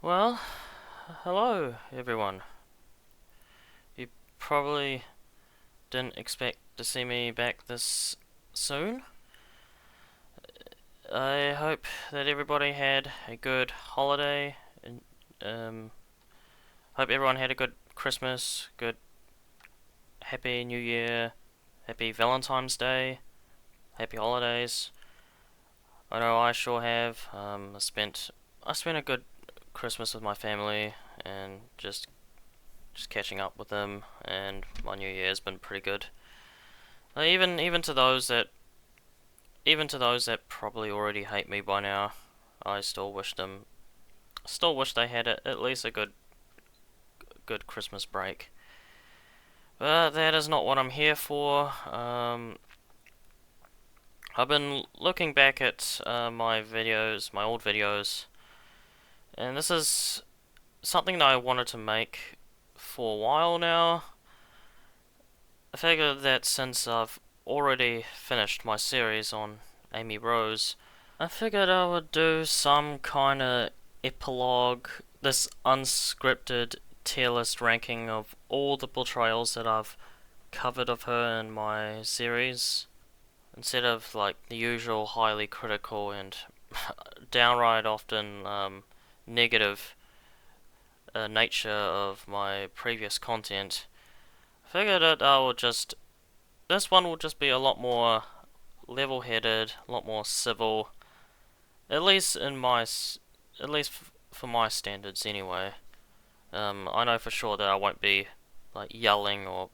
Well, hello everyone. You probably didn't expect to see me back this soon. I hope that everybody had a good holiday and hope everyone had a good Christmas, good happy New Year, happy Valentine's Day, happy holidays. I know I sure have. I spent a good Christmas with my family and just catching up with them, and my New Year's been pretty good. Even to those that probably already hate me by now, I still wish they had at least a good Christmas break. But that is not what I'm here for. I've been looking back at my videos, my old videos, and this is something that I wanted to make for a while now. I figured that since I've already finished my series on Amy Rose, I figured I would do some kind of epilogue, this unscripted tier list ranking of all the portrayals that I've covered of her in my series, instead of like the usual highly critical and downright often negative nature of my previous content. I figured that this one will just be a lot more level-headed, a lot more civil, at least for my standards anyway. I know for sure that I won't be like yelling or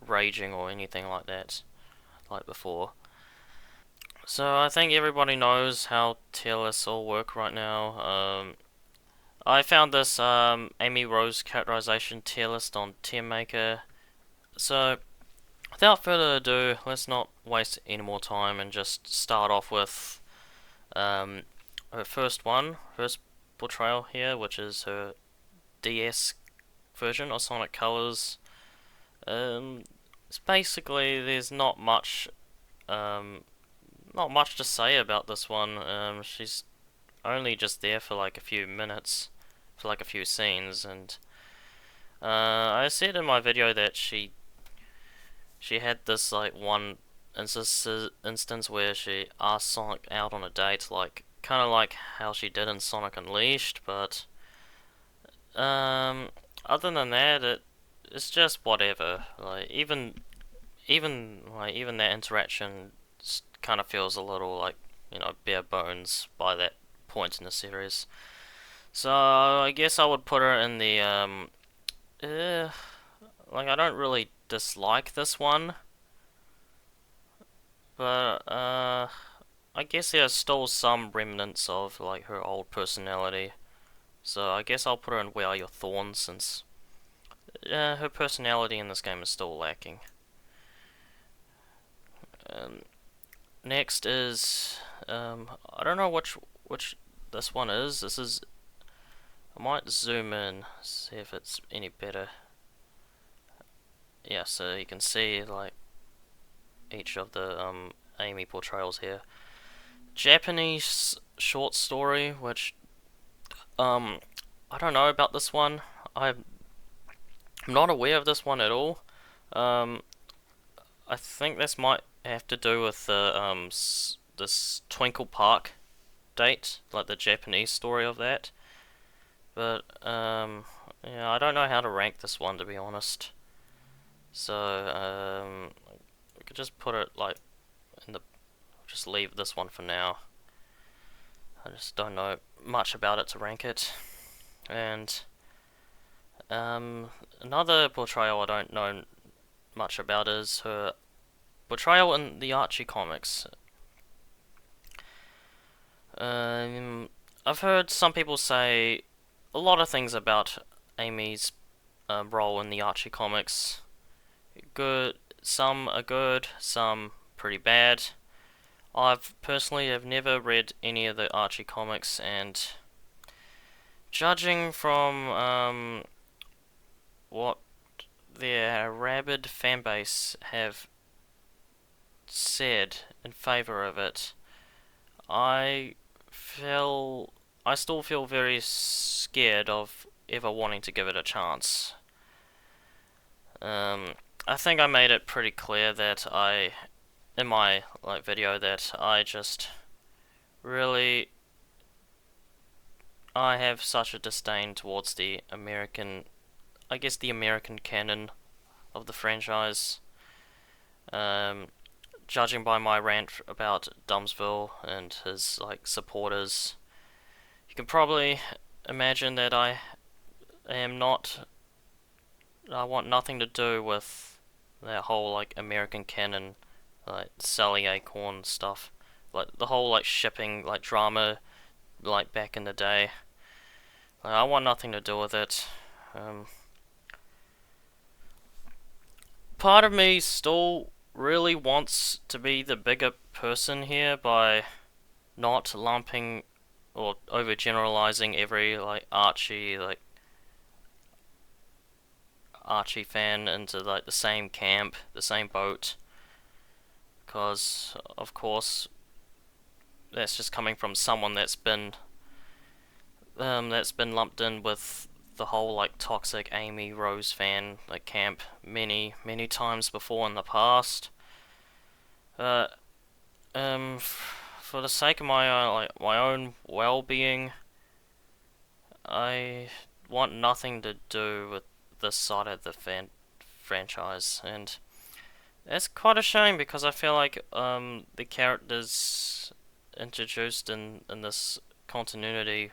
raging or anything like that, like before. So I think everybody knows how tier lists all work right now. I found this Amy Rose characterization tier list on Tier Maker. So without further ado, let's not waste any more time and just start off with um, her first portrayal here, which is her DS version of Sonic Colors. It's basically there's um, not much to say about this one. She's only just there for like a few minutes, for like a few scenes, and I said in my video that she had this like one instance where she asked Sonic out on a date, like kind of like how she did in Sonic Unleashed, but um, other than that, it's just whatever. Like even that interaction kind of feels a little like bare bones by that point in the series. So I guess I would put her in the uh, like I don't really dislike this one, but I guess there's still some remnants of like her old personality. So I guess I'll put her in Where Are Your Thorns, since her personality in this game is still lacking. Um, Next is I don't know which this one is. This is I might zoom in, see if it's any better. Yeah, so you can see like each of the Amy portrayals here. Japanese short story, which um I don't know about this one. I'm not aware of this one at all. Um, I think this might have to do with the this Twinkle Park date, like the Japanese story of that. But yeah, I don't know how to rank this one, to be honest. So we could just put it like in the just leave this one for now. I just don't know much about it to rank it. And another portrayal I don't know much about is her portrayal in the Archie comics. Um, I've heard some people say a lot of things about Amy's role in the Archie comics. Good, some are good, some pretty bad. I've personally have never read any of the Archie comics, and judging from what their rabid fanbase have said in favor of it, I feel I still feel very scared of ever wanting to give it a chance. I think I made it pretty clear that in my video, that I just really, I have such a disdain towards the American, I guess the American canon of the franchise. Um, Judging by my rant about Dumbsville and his supporters, you can probably imagine that I am not. I want nothing to do with that whole American canon, Sally Acorn stuff, the whole shipping drama back in the day. I want nothing to do with it. Um, Part of me still really wants to be the bigger person here by not lumping or overgeneralizing every Archie fan into the same camp, the same boat, because of course that's just coming from someone that's been lumped in with the whole toxic Amy Rose fan camp many times before in the past. Uh, for the sake of my my own well-being, I want nothing to do with this side of the franchise, and that's quite a shame because I feel like the characters introduced in this continuity,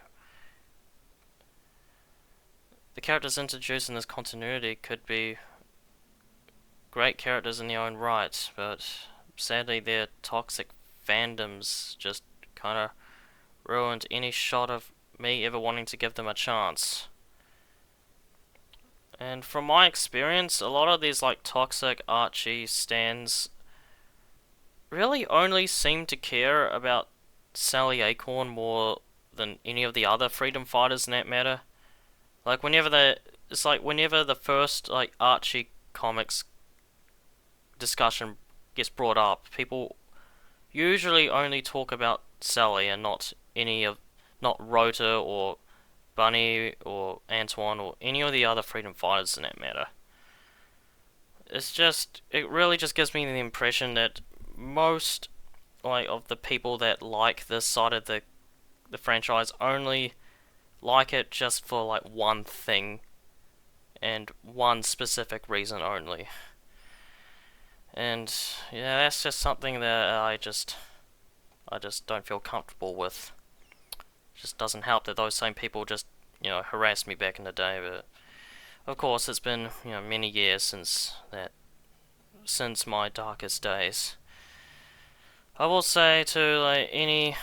could be great characters in their own right, but sadly their toxic fandoms just kind of ruined any shot of me ever wanting to give them a chance. And from my experience, a lot of these toxic Archie stans really only seem to care about Sally Acorn more than any of the other freedom fighters in that matter. Whenever the first Archie comics discussion gets brought up, people usually only talk about Sally and not Rota or Bunny or Antoine or any of the other freedom fighters in that matter. It really just gives me the impression that most of the people that like this side of the franchise only like it just for one thing and one specific reason only. And yeah, that's just something that I just don't feel comfortable with. It just doesn't help that those same people just harassed me back in the day, but of course it's been many years since my darkest days. I will say to any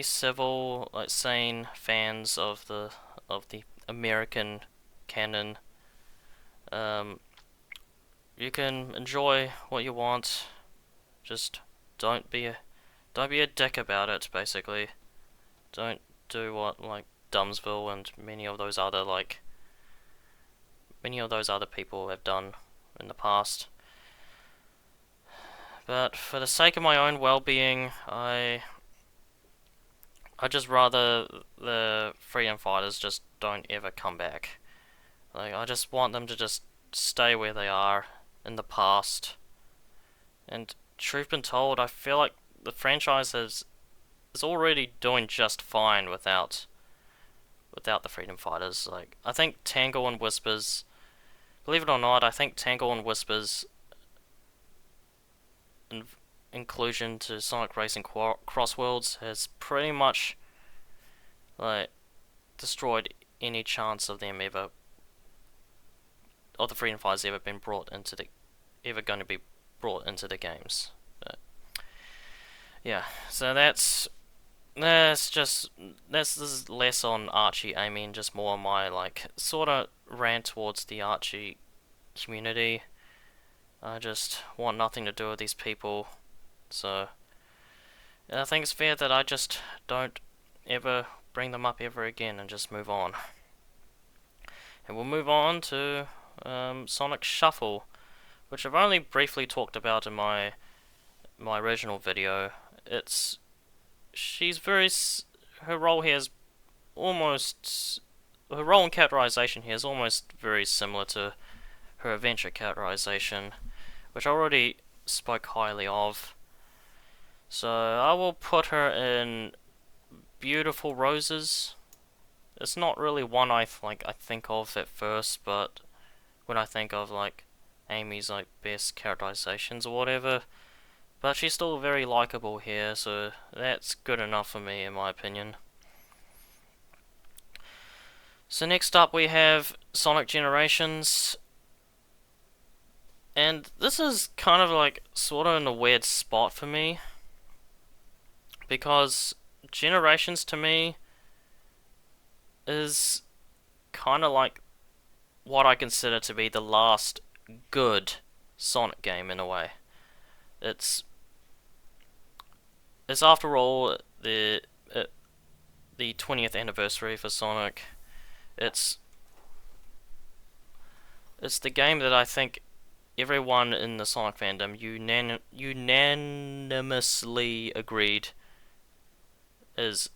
civil sane fans of the American canon, you can enjoy what you want. Just don't be a dick about it. Basically, don't do what Dumbsville and many of those other people have done in the past. But for the sake of my own well-being, I just rather the freedom fighters just don't ever come back. I just want them to just stay where they are in the past. And truth be told, I feel like the franchise is already doing just fine without the freedom fighters. I think Tangle and Whispers, believe it or not, I think Tangle and Whispers inclusion to Sonic Racing Crossworlds has pretty much destroyed any chance of them ever, of the freedom fighters ever going to be brought into the games. But yeah, so this is less on Archie Amy and just more my sort of rant towards the Archie community. I just want nothing to do with these people, so I think it's fair that I just don't ever bring them up ever again and just move on. And we'll move on to Sonic Shuffle, which I've only briefly talked about in my original video. She's very her role here is almost her role and characterization here is almost very similar to her adventure characterization, which I already spoke highly of. So I will put her in Beautiful Roses. It's not really one I think of at first, but when I think of like Amy's like best characterizations or whatever, but she's still very likable here, so that's good enough for me in my opinion. So next up we have Sonic Generations, and this is kind of like sort of in a weird spot for me, because Generations to me is kind of like what I consider to be the last good Sonic game in a way. It's after all the 20th anniversary for Sonic. It's the game that I think everyone in the Sonic fandom unanimously agreed is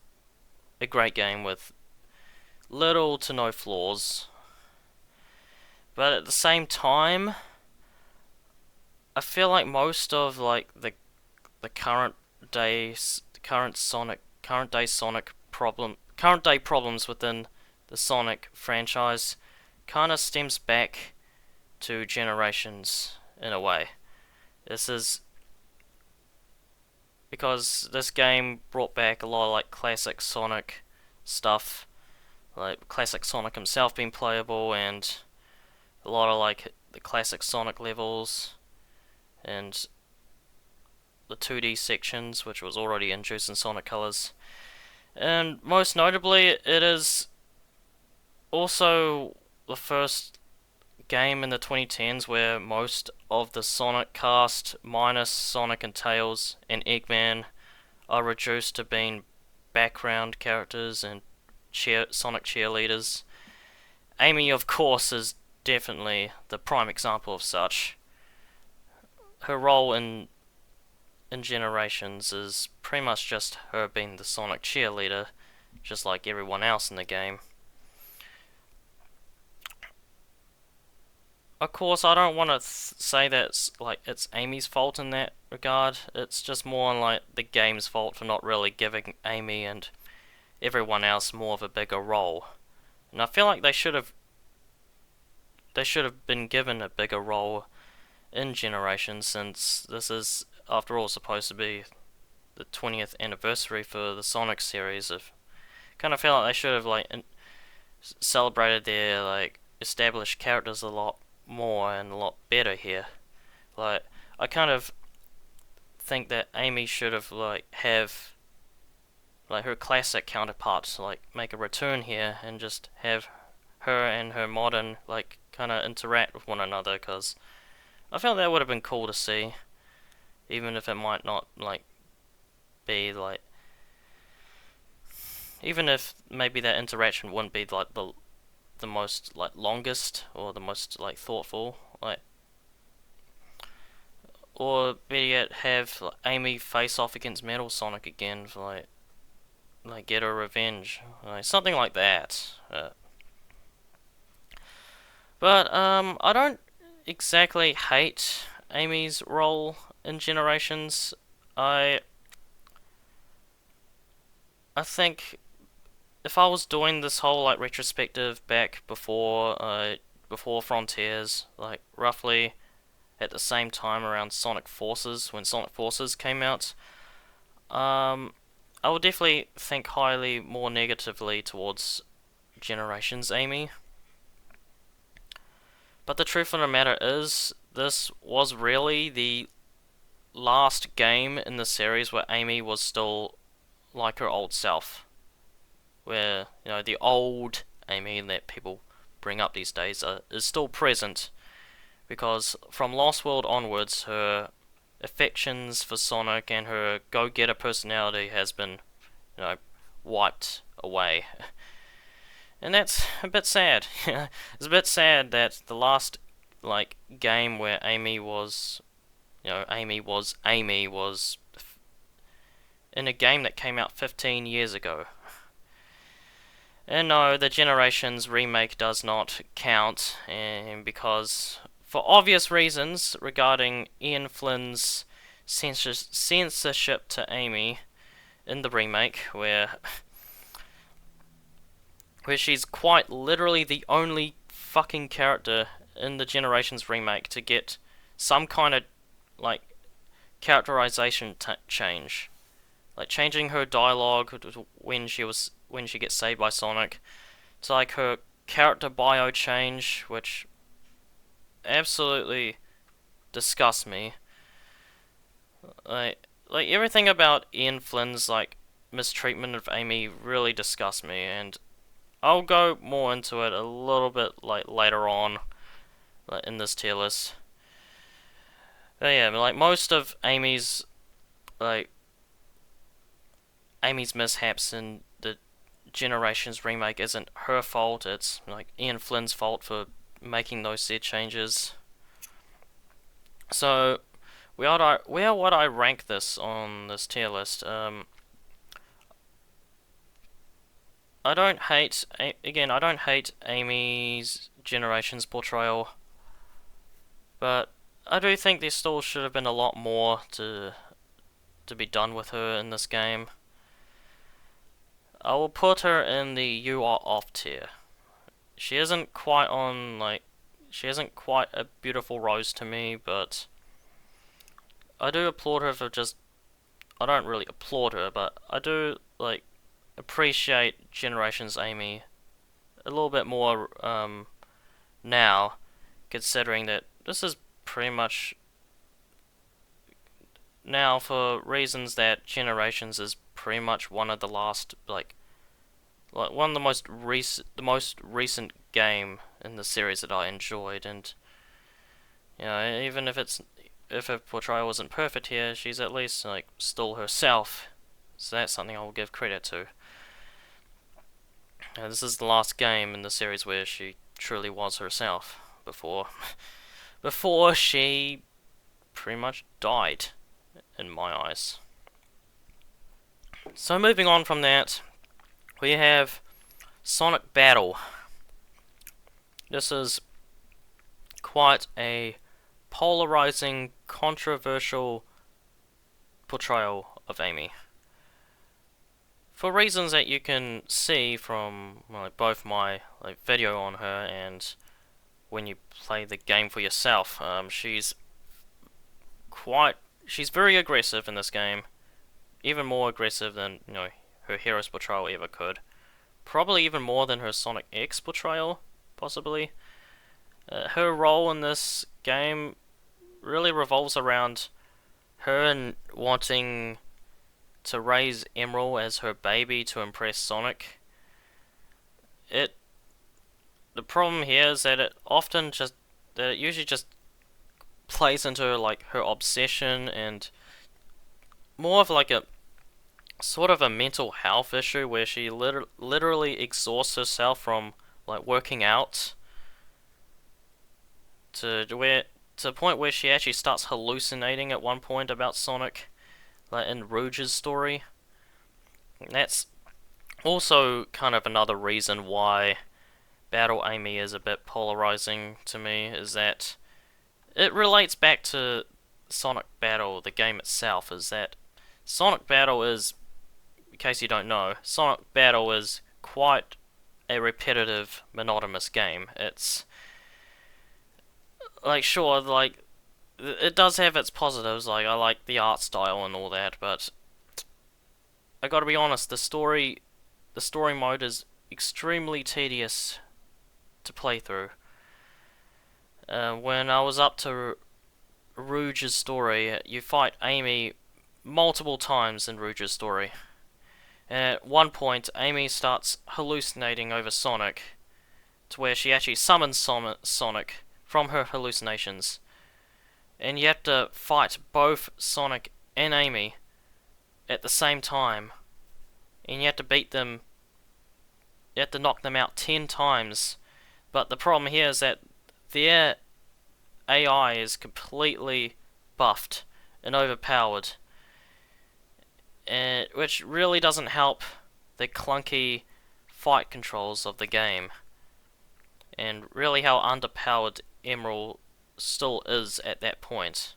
a great game with little to no flaws. But at the same time, I feel like most of like the current day problems within the Sonic franchise kind of stems back to Generations in a way. This is because this game brought back a lot of like classic Sonic stuff, like classic Sonic himself being playable, and a lot of like the classic Sonic levels and the 2D sections, which was already introduced in Sonic Colors. And most notably, it is also the first game in the 2010s where most of the Sonic cast, minus Sonic and Tails and Eggman, are reduced to being background characters and Sonic cheerleaders. Amy, of course, is definitely the prime example of such. Her role in Generations is pretty much just her being the Sonic cheerleader, just like everyone else in the game. Of course, I don't want to say that it's Amy's fault in that regard. It's just more like the game's fault for not really giving Amy and everyone else more of a bigger role. And I feel like they should have been given a bigger role in Generations, since this is, after all, supposed to be the 20th anniversary for the Sonic series. Of kind of feel like they should have celebrated their like established characters a lot more and a lot better here. Like, I kind of think that Amy should have have her classic counterparts make a return here and just have her and her modern kind of interact with one another, because I felt that would have been cool to see, even if it might not be even if maybe that interaction wouldn't be the most longest or the most thoughtful, or better yet, have Amy face off against Metal Sonic again for get her revenge, something like that. But I don't exactly hate Amy's role in Generations. I think if I was doing this whole retrospective back before Frontiers, roughly at the same time around Sonic Forces, when Sonic Forces came out, I would definitely think highly more negatively towards Generations Amy. But the truth of the matter is, this was really the last game in the series where Amy was still like her old self. Where, the old Amy that people bring up these days is still present. Because from Lost World onwards, her affections for Sonic and her go-getter personality has been, wiped away. And that's a bit sad. It's a bit sad that the last game where Amy was in a game that came out 15 years ago. And no, the Generations remake does not count, and because, for obvious reasons regarding Ian Flynn's censorship to Amy in the remake, where she's quite literally the only fucking character in the Generations remake to get some kind of like characterization change, like changing her dialogue when she gets saved by Sonic. It's like her character bio change, which absolutely disgusts me. Like everything about Ian Flynn's like mistreatment of Amy really disgusts me, and I'll go more into it a little bit like later on, like, in this tier list. But yeah, like most of like Amy's mishaps in the Generations remake isn't her fault. It's like Ian Flynn's fault for making those said changes. So where would I rank this on this tier list? I don't hate I don't hate Amy's Generations portrayal, but I do think there still should have been a lot more to be done with her in this game. I will put her in the you are off tier. She isn't quite a beautiful rose to me, but I do applaud her for just I don't really applaud her, but I do like appreciate Generations Amy a little bit more now, considering that this is pretty much now, for reasons that Generations is pretty much one of the last like one of the most recent game in the series that I enjoyed, and you know, even if her portrayal wasn't perfect here, she's at least like still herself. So that's something I will give credit to. This is the last game in the series where she truly was herself before she pretty much died in my eyes. So moving on from that, we have Sonic Battle. This is quite a polarizing, controversial portrayal of Amy. For reasons that you can see from like both my like video on her and when you play the game for yourself, she's very aggressive in this game, even more aggressive than her hero's portrayal ever could. Probably even more than her Sonic X portrayal, possibly. Her role in this game really revolves around her and wanting to raise Emerald as her baby to impress Sonic. The problem here is that it usually just plays into like her obsession and more of like a sort of a mental health issue where she literally exhausts herself from like working out to the point where she actually starts hallucinating at one point about Sonic, like in Rouge's story. And that's also kind of another reason why Battle Amy is a bit polarizing to me, is that it relates back to Sonic Battle, the game itself, is that Sonic Battle is, in case you don't know, Sonic Battle is quite a repetitive, monotonous game. It's like, sure, like it does have its positives, like I like the art style and all that, but I gotta be honest, the story mode is extremely tedious to play through. When I was up to Rouge's story, you fight Amy multiple times in Rouge's story. And at one point, Amy starts hallucinating over Sonic, to where she actually summons Sonic from her hallucinations. And you have to fight both Sonic and Amy at the same time. And you have to beat them, you have to knock them out 10 times. But the problem here is that their AI is completely buffed and overpowered, which really doesn't help the clunky fight controls of the game, and really how underpowered Emerald still is at that point.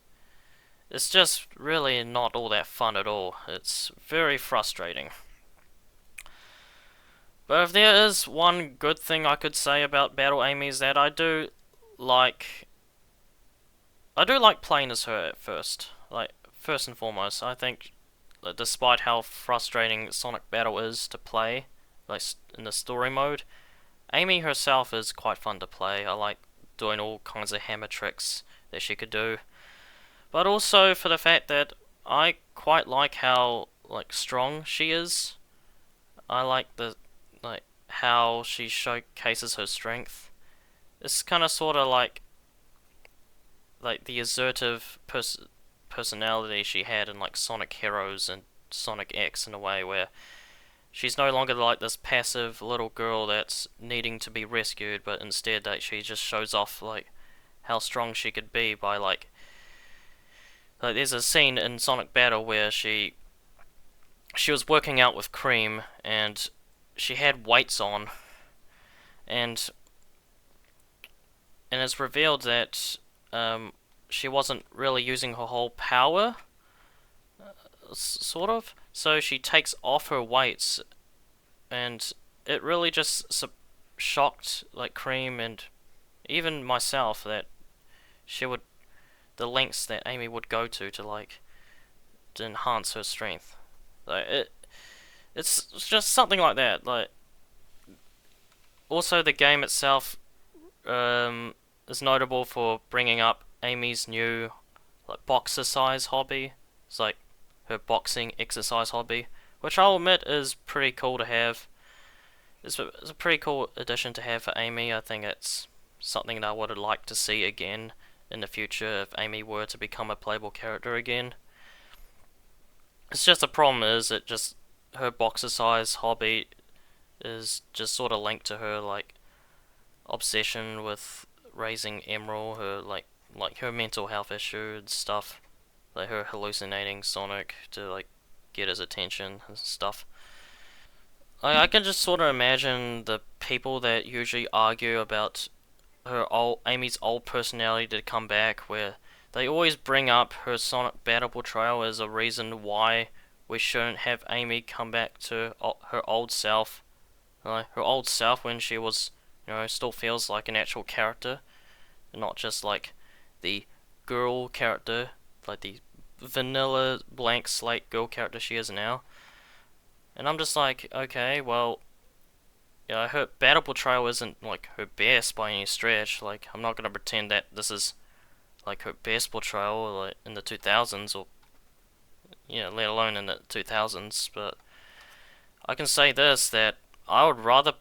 It's just really not all that fun at all. It's very frustrating. But if there is one good thing I could say about Battle Amy is that like I do like playing as her at first. Like first and foremost, I think that despite how frustrating Sonic Battle is to play, like in the story mode, Amy herself is quite fun to play. I like doing all kinds of hammer tricks that she could do. But also for the fact that I quite like how like strong she is. I like the like how she showcases her strength. It's kind of sort of like the assertive personality she had in like Sonic Heroes and Sonic X in a way where she's no longer like this passive little girl that's needing to be rescued, but instead that she just shows off like how strong she could be by like there's a scene in Sonic Battle where she was working out with Cream and she had weights on and it's revealed that she wasn't really using her whole power, sort of. So she takes off her weights, and it really just shocked like Cream and even myself that she would the lengths that Amy would go to like to enhance her strength. Like it's just something like that. Like also the game itself is notable for bringing up Amy's new like boxercise hobby. It's like her boxing exercise hobby, which I'll admit is pretty cool to have. It's a pretty cool addition to have for Amy. I think it's something that I would like to see again in the future if Amy were to become a playable character again. It's just the problem is it just her boxercise hobby is just sort of linked to her like obsession with raising Emerald, her like her mental health issue and stuff, like her hallucinating Sonic to like get his attention and stuff. I can just sort of imagine the people that usually argue about Amy's old personality to come back, where they always bring up her Sonic Battle Portrayal as a reason why we shouldn't have Amy come back to her old self. Her old self when she was, still feels like an actual character, and not just like the girl character, like the vanilla blank slate girl character she is now. And I'm just like, okay, well, her Battle Portrayal isn't like her best by any stretch. Like, I'm not gonna pretend that this is like her best portrayal like in the 2000s or let alone in the 2000s. But I can say this that I rather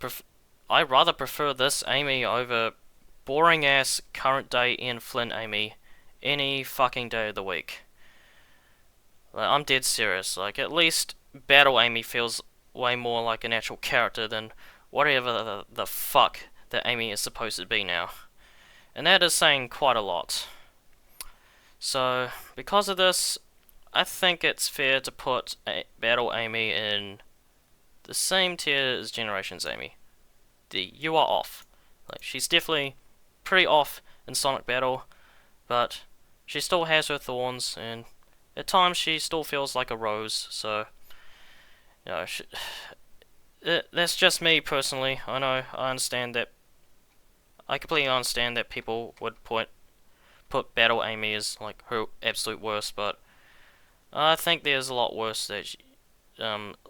prefer this Amy over boring ass current day Ian Flynn Amy any fucking day of the week. Like, I'm dead serious. Like, at least Battle Amy feels way more like an actual character than whatever the fuck that Amy is supposed to be now. And that is saying quite a lot. So, because of this, I think it's fair to put Battle Amy in the same tier as Generations Amy. You are off. Like, she's definitely pretty off in Sonic Battle, but she still has her thorns, and at times she still feels like a rose, so, that's just me personally. I know, I completely understand that people would put Battle Amy as, like, her absolute worst, but I think there's a lot worse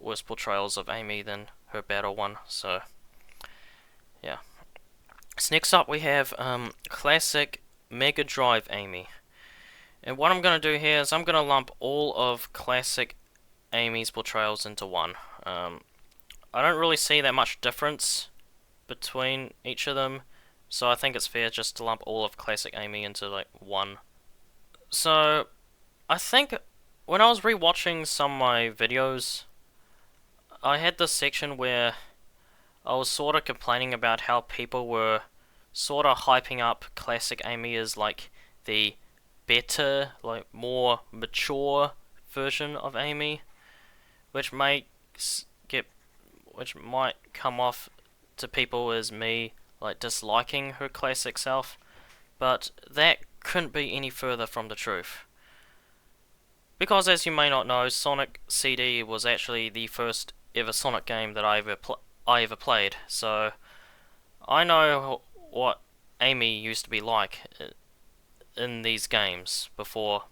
worse portrayals of Amy than her Battle one, so, yeah. So next up we have classic Mega Drive Amy. And what I'm going to do here is I'm going to lump all of classic Amy's portrayals into one. I don't really see that much difference between each of them, so I think it's fair just to lump all of classic Amy into like one. So I think when I was rewatching some of my videos, I had this section where I was sort of complaining about how people were sort of hyping up classic Amy as like the better, like more mature version of Amy, which which might come off to people as me like disliking her classic self, but that couldn't be any further from the truth. Because as you may not know, Sonic CD was actually the first ever Sonic game that I ever played, so I know what Amy used to be like in these games before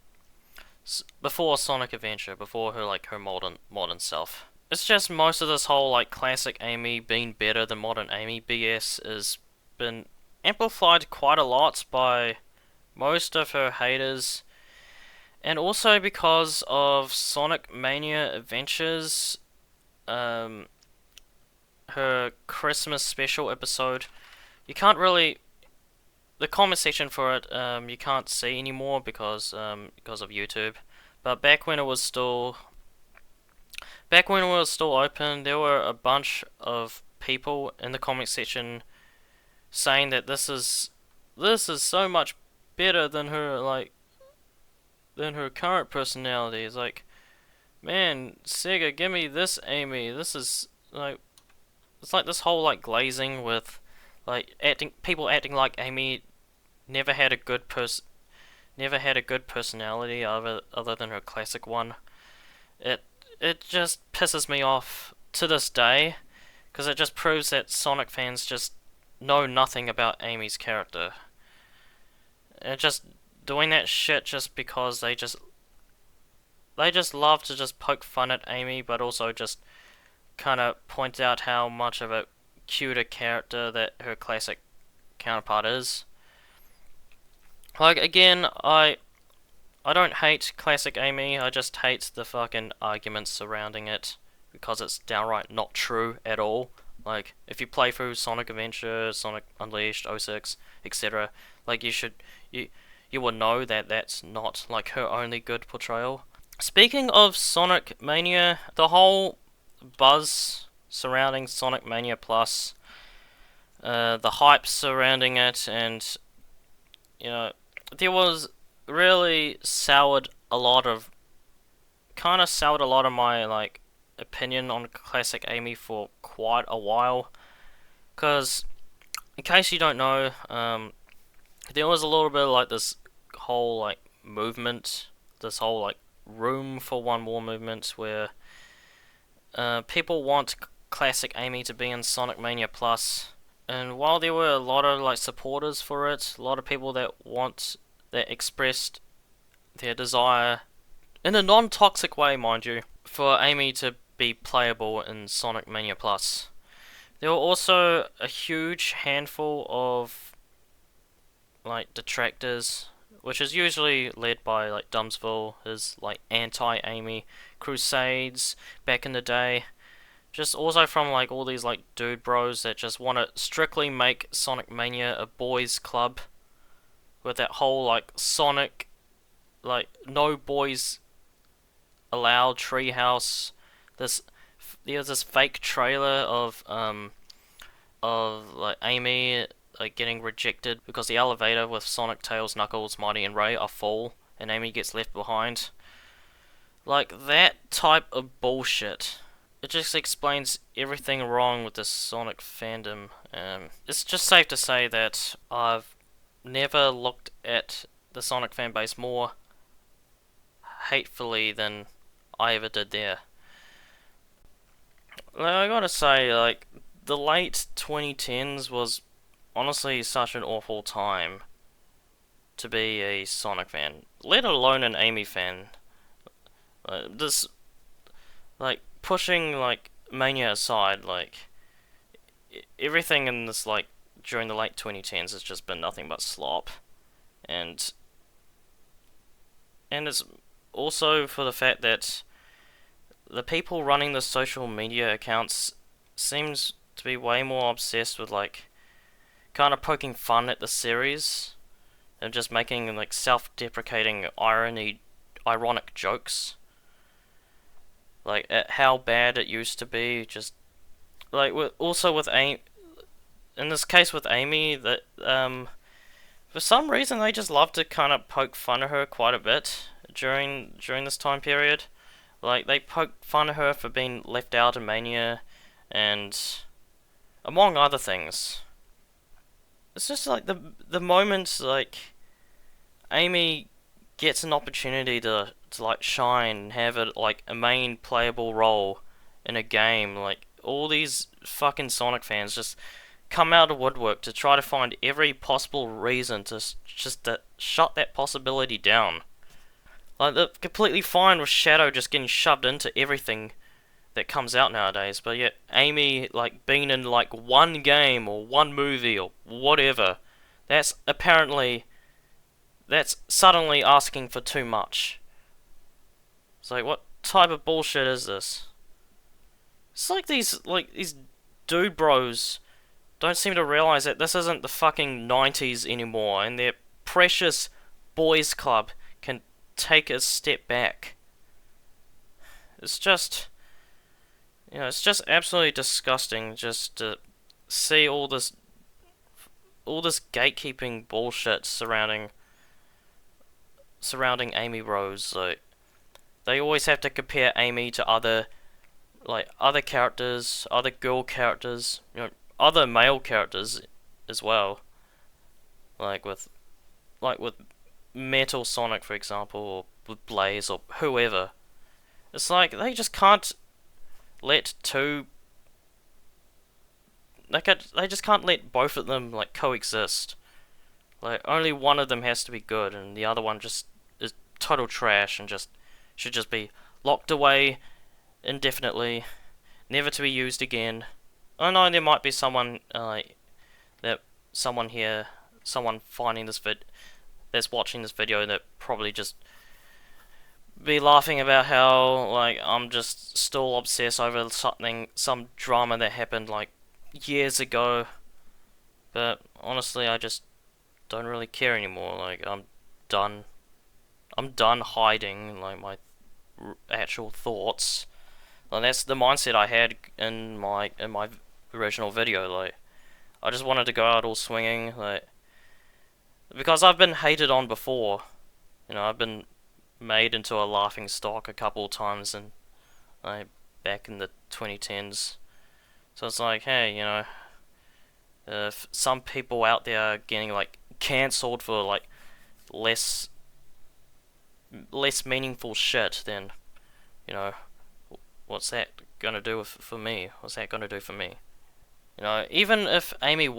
Sonic Adventure, before her like her modern self. It's just most of this whole like classic Amy being better than modern Amy BS has been amplified quite a lot by most of her haters, and also because of Sonic Mania Adventures, her Christmas special episode. You can't really the comment section for it, you can't see anymore because of YouTube. But back when it was still open, there were a bunch of people in the comment section saying that this is so much better than her current personality. It's like, man, Sega, give me this Amy. This is like it's like this whole like glazing with like people acting like Amy never had a good personality other than her classic one. It it just pisses me off to this day because it just proves that Sonic fans just know nothing about Amy's character. And just doing that shit just because they just love to just poke fun at Amy, but also just kind of point out how much of a cuter character that her classic counterpart is. Like again, I don't hate classic Amy, I just hate the fucking arguments surrounding it because it's downright not true at all. Like if you play through Sonic Adventure, Sonic Unleashed, 06, etc., like you will know that that's not like her only good portrayal. Speaking of Sonic Mania, the whole buzz surrounding Sonic Mania Plus, the hype surrounding it, and you know, there was really soured a lot of my like opinion on classic Amy for quite a while. Cause in case you don't know, there was a little bit of like this whole like movement, this whole like room for one more movement where people want classic Amy to be in Sonic Mania Plus. And while there were a lot of like supporters for it, a lot of people that expressed their desire in a non-toxic way, mind you, for Amy to be playable in Sonic Mania Plus. There were also a huge handful of like detractors, which is usually led by like Dumbsville, his like anti-Amy crusades back in the day. Just also from like all these like dude bros that just want to strictly make Sonic Mania a boys club with that whole like Sonic like no boys allowed treehouse. There's this fake trailer of like Amy like getting rejected because the elevator with Sonic, Tails, Knuckles, Mighty, and Ray are full, and Amy gets left behind. Like that type of bullshit. It just explains everything wrong with this Sonic fandom. It's just safe to say that I've never looked at the Sonic fanbase more hatefully than I ever did there. Like, I gotta say, like, the late 2010s was honestly such an awful time to be a Sonic fan, let alone an Amy fan. This, like, pushing, like, Mania aside, like, everything in this, like, during the late 2010s has just been nothing but slop. And it's also for the fact that the people running the social media accounts seems to be way more obsessed with, like, kind of poking fun at the series and just making, like, self-deprecating ironic jokes. Like, at how bad it used to be, just, like, also with Amy, in this case with Amy, that, for some reason they just love to kind of poke fun at her quite a bit during this time period. Like, they poke fun at her for being left out in Mania, and among other things. It's just like the moment like Amy gets an opportunity to like shine and have a like a main playable role in a game, like all these fucking Sonic fans just come out of woodwork to try to find every possible reason to just to shut that possibility down. Like they're completely fine with Shadow just getting shoved into everything that comes out nowadays, but yet Amy like being in like one game or one movie or whatever, that's apparently that's suddenly asking for too much. It's like, what type of bullshit is this? It's like these dude bros don't seem to realize that this isn't the fucking 90s anymore, and their precious boys club can take a step back. It's just, it's just absolutely disgusting just to see all this gatekeeping bullshit surrounding Amy Rose. Like, they always have to compare Amy to other characters, other girl characters, other male characters as well. Like with Metal Sonic, for example, or with Blaze or whoever. It's like they just can't let two. They just can't let both of them like coexist. Like only one of them has to be good, and the other one just is total trash and just should just be locked away indefinitely, never to be used again. I know there might be someone that someone here, someone finding this that's watching this video that probably just be laughing about how like I'm just still obsessed over some drama that happened like years ago. But honestly, I just don't really care anymore. Like done. I'm done hiding like my actual thoughts. And that's the mindset I had in my original video. Like, I just wanted to go out all swinging, like, because I've been hated on before. I've been made into a laughing stock a couple of times, and like back in the 2010s. So it's like, hey, if some people out there are getting like cancelled for like less meaningful shit, then what's that gonna do for me? What's that gonna do for me? Even if Amy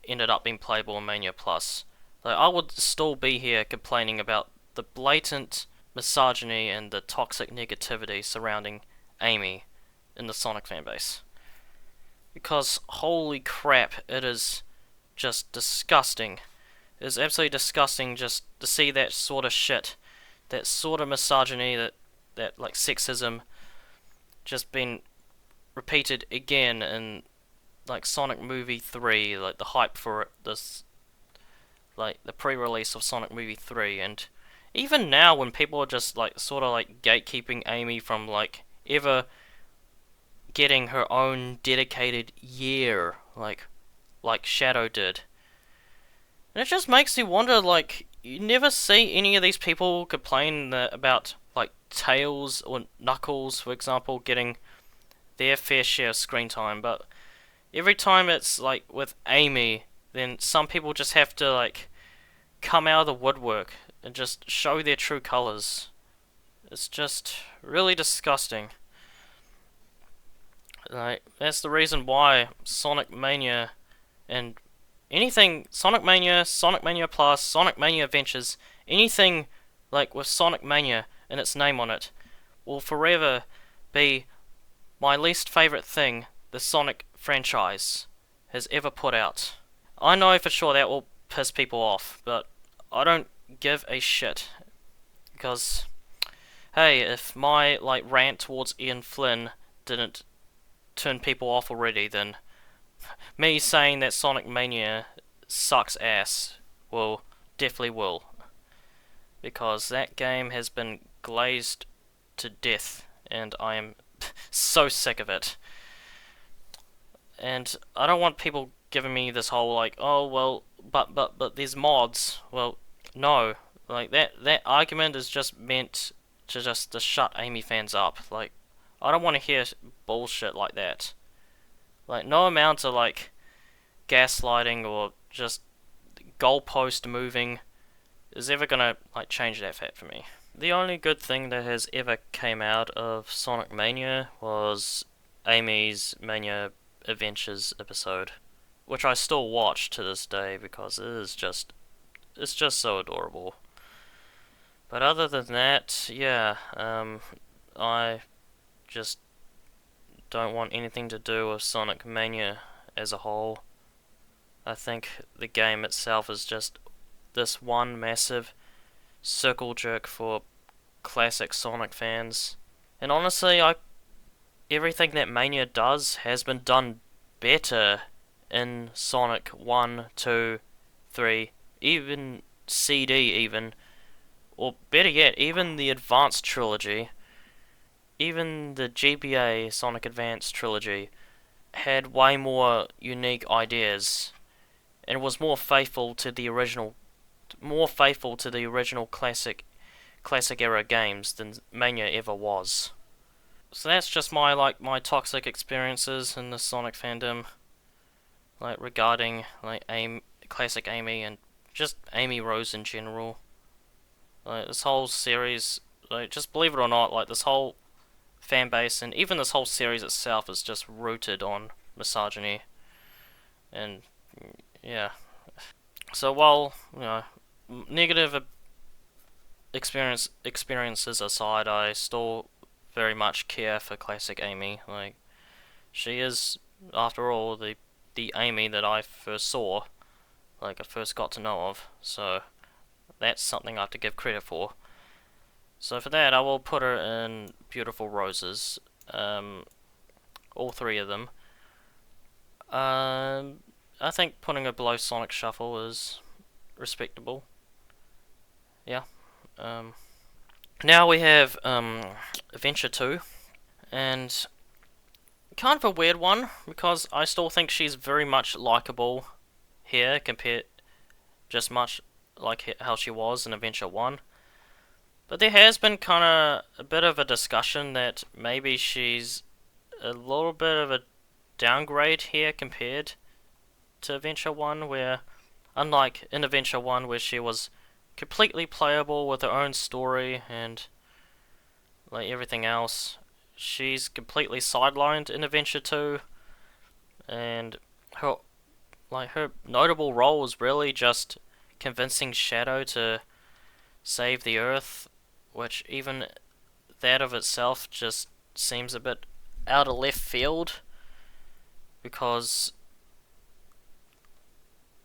ended up being playable in Mania Plus, like, I would still be here complaining about the blatant misogyny and the toxic negativity surrounding Amy in the Sonic fanbase. Because holy crap, it is just disgusting. It is absolutely disgusting just to see that sort of shit, that sort of misogyny, that like sexism, just been repeated again in like Sonic Movie 3, like the hype for this, like the pre-release of Sonic Movie 3, and even now when people are just like sort of like gatekeeping Amy from like ever getting her own dedicated year, like Shadow did. And it just makes me wonder, like, you never see any of these people complain about like Tails or Knuckles, for example, getting their fair share of screen time, but every time it's like with Amy, then some people just have to like come out of the woodwork and just show their true colors. It's just really disgusting. Like, that's the reason why Sonic Mania and anything Sonic Mania, Sonic Mania Plus, Sonic Mania Adventures, anything like with Sonic Mania and its name on it will forever be my least favourite thing the Sonic franchise has ever put out. I know for sure that will piss people off, but I don't give a shit. Because, hey, if my like rant towards Ian Flynn didn't turn people off already, then me saying that Sonic Mania sucks ass definitely will. Because that game has been glazed to death, and I am so sick of it. And I don't want people giving me this whole like, oh well, but there's mods. Well, no, like that argument is just meant to shut Amy fans up. Like, I don't want to hear bullshit like that. Like, no amount of, like, gaslighting or just goalpost moving is ever gonna, like, change that fact for me. The only good thing that has ever came out of Sonic Mania was Amy's Mania Adventures episode, which I still watch to this day because it's just so adorable. But other than that, yeah, I just don't want anything to do with Sonic Mania as a whole. I think the game itself is just this one massive circle jerk for classic Sonic fans. And honestly, everything that Mania does has been done better in Sonic 1, 2, 3, even CD even, or better yet, even the Advanced Trilogy, even the GBA Sonic Advance Trilogy had way more unique ideas and was more faithful to the original classic era games than Mania ever was. So that's just my toxic experiences in the Sonic fandom, like regarding like classic Amy and just Amy Rose in general. Like this whole series, like just believe it or not, like this whole fan base and even this whole series itself is just rooted on misogyny. And yeah, so while negative experiences aside, I still very much care for classic Amy. Like she is, after all, the Amy that I first saw, like I first got to know of. So that's something I have to give credit for. So for that, I will put her in Beautiful Roses. All three of them. I think putting her below Sonic Shuffle is respectable. Yeah. Um, Now we have Adventure 2, and kind of a weird one because I still think she's very much likable here compared just much like how she was in Adventure 1. But there has been kind of a bit of a discussion that maybe she's a little bit of a downgrade here compared to Adventure 1, where unlike in Adventure 1 where she was completely playable with her own story and like everything else, she's completely sidelined in Adventure 2, and her notable role was really just convincing Shadow to save the Earth, which even that of itself just seems a bit out of left field because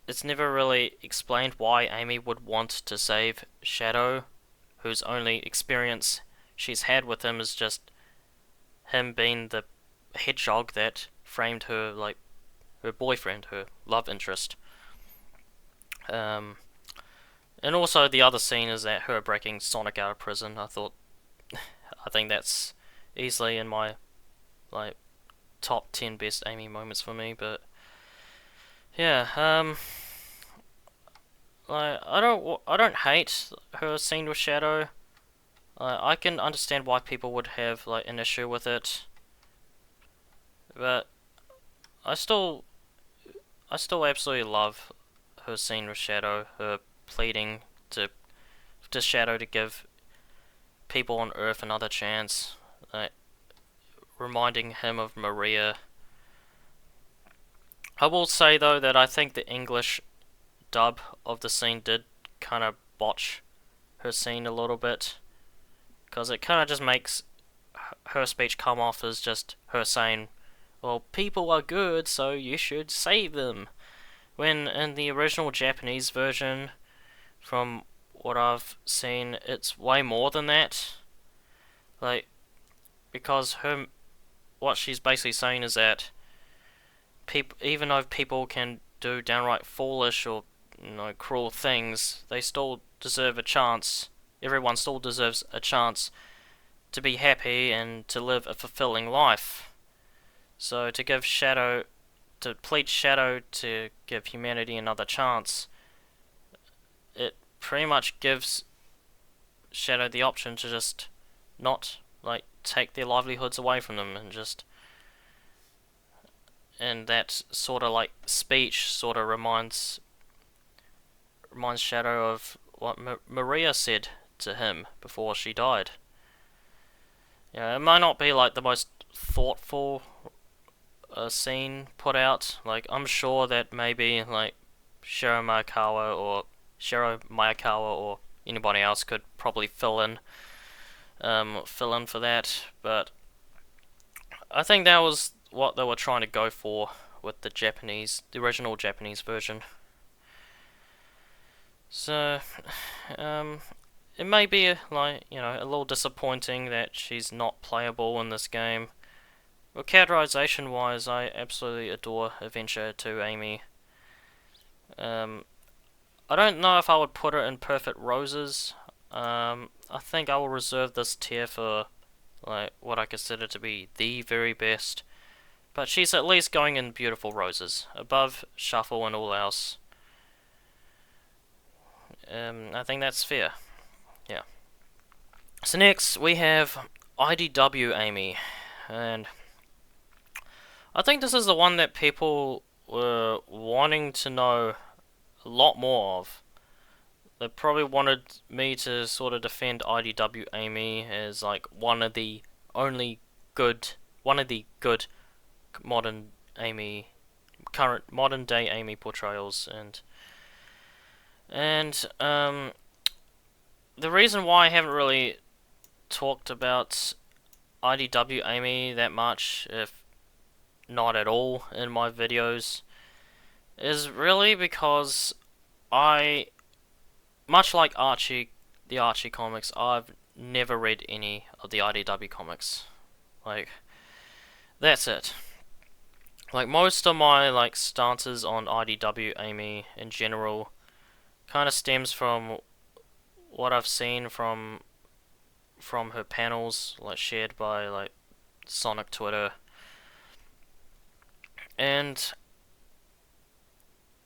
it's never really explained why Amy would want to save Shadow, whose only experience she's had with him is just him being the hedgehog that framed her, like, her boyfriend, her love interest. Um, and also the other scene is that her breaking Sonic out of prison. I think that's easily in my, like, top 10 best Amy moments for me, but yeah, like, I don't hate her scene with Shadow. I can understand why people would have like an issue with it, but I still I still absolutely love her scene with Shadow, her pleading to Shadow to give people on Earth another chance, like reminding him of Maria. I will say though that I think the English dub of the scene did kind of botch her scene a little bit, because it kind of just makes her speech come off as just her saying, well, people are good, so you should save them. When in the original Japanese version, from what I've seen, it's way more than that. Like, because what she's basically saying is that even though people can do downright foolish or cruel things, they still deserve a chance. Everyone still deserves a chance to be happy and to live a fulfilling life. So to plead Shadow to give humanity another chance, it pretty much gives Shadow the option to just not, like, take their livelihoods away from them, and that sort of like speech sort of reminds Shadow of what Maria said to him before she died. Yeah, it might not be like the most thoughtful scene put out. Like, I'm sure that maybe like Shiro Mayakawa or anybody else could probably fill in for that, but I think that was what they were trying to go for with the original Japanese version. So, it may be like, a little disappointing that she's not playable in this game. But characterization wise, I absolutely adore Adventure 2 Amy. I don't know if I would put her in Perfect Roses. I think I will reserve this tier for like what I consider to be the very best. But she's at least going in Beautiful Roses, above Shuffle and all else. I think that's fair. Yeah. So next we have IDW Amy, and I think this is the one that people were wanting to know a lot more of. They probably wanted me to sort of defend IDW Amy as like one of the good modern current modern day Amy portrayals, and the reason why I haven't really talked about IDW Amy that much, if not at all, in my videos, is really because much like the Archie comics, I've never read any of the IDW comics. Like, that's it. Like, most of my like stances on IDW Amy in general kind of stems from what I've seen from her panels, like shared by like Sonic Twitter. And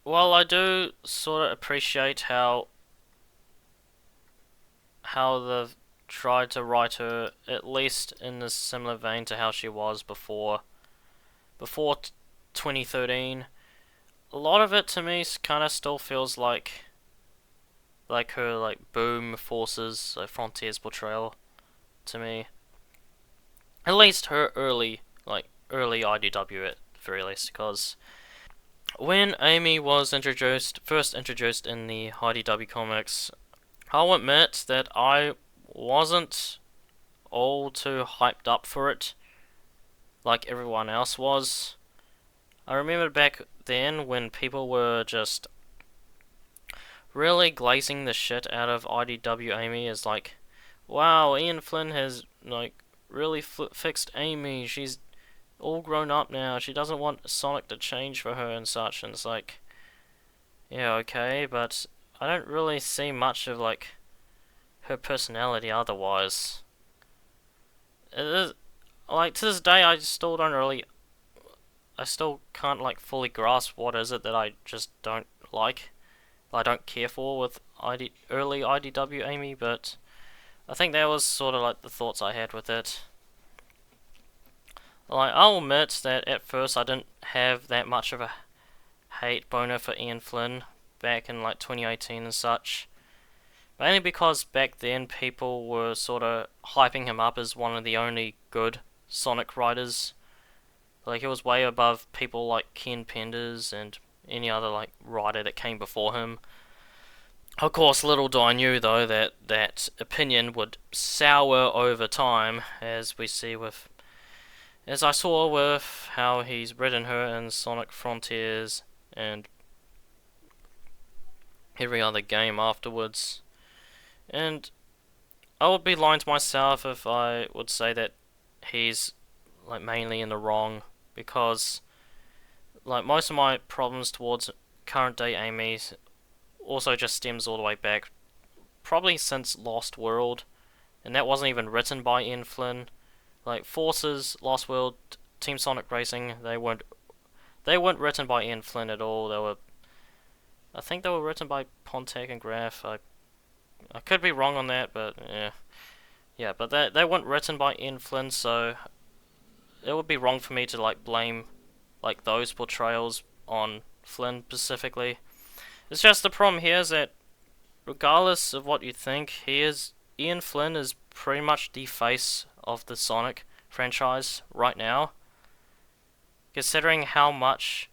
while I do sort of appreciate how they've tried to write her at least in a similar vein to how she was before 2013, a lot of it to me kind of still feels like her like Boom Forces, like Frontiers portrayal to me. At least her early IDW at the very least, because when Amy was first introduced in the IDW comics, I'll admit that I wasn't all too hyped up for it like everyone else was. I remember back then when people were just really glazing the shit out of IDW Amy as like, wow, Ian Flynn has like really fixed Amy, she's all grown up now, she doesn't want Sonic to change for her and such, and it's like, yeah, okay, but I don't really see much of like her personality otherwise. It is, like, to this day I still can't like fully grasp what is it that I just don't like, I don't care for with early IDW Amy, but I think that was sort of like the thoughts I had with it. Like, I'll admit that at first I didn't have that much of a hate boner for Ian Flynn back in like 2018 and such. Mainly because back then people were sort of hyping him up as one of the only good Sonic writers. Like, he was way above people like Ken Penders and any other like writer that came before him. Of course, little do I knew though that opinion would sour over time, as I saw with how he's written her in Sonic Frontiers and every other game afterwards. And I would be lying to myself if I would say that he's like mainly in the wrong, because like most of my problems towards current day Amy also just stems all the way back probably since Lost World, and that wasn't even written by Ian Flynn. Like Forces, Lost World, Team Sonic Racing, they weren't written by Ian Flynn at all. I think they were written by Pontek and Graf. I could be wrong on that, but yeah. Yeah, but they weren't written by Ian Flynn, so it would be wrong for me to like blame like those portrayals on Flynn specifically. It's just the problem here is that regardless of what you think, Ian Flynn is pretty much the face of the Sonic franchise right now. Considering how much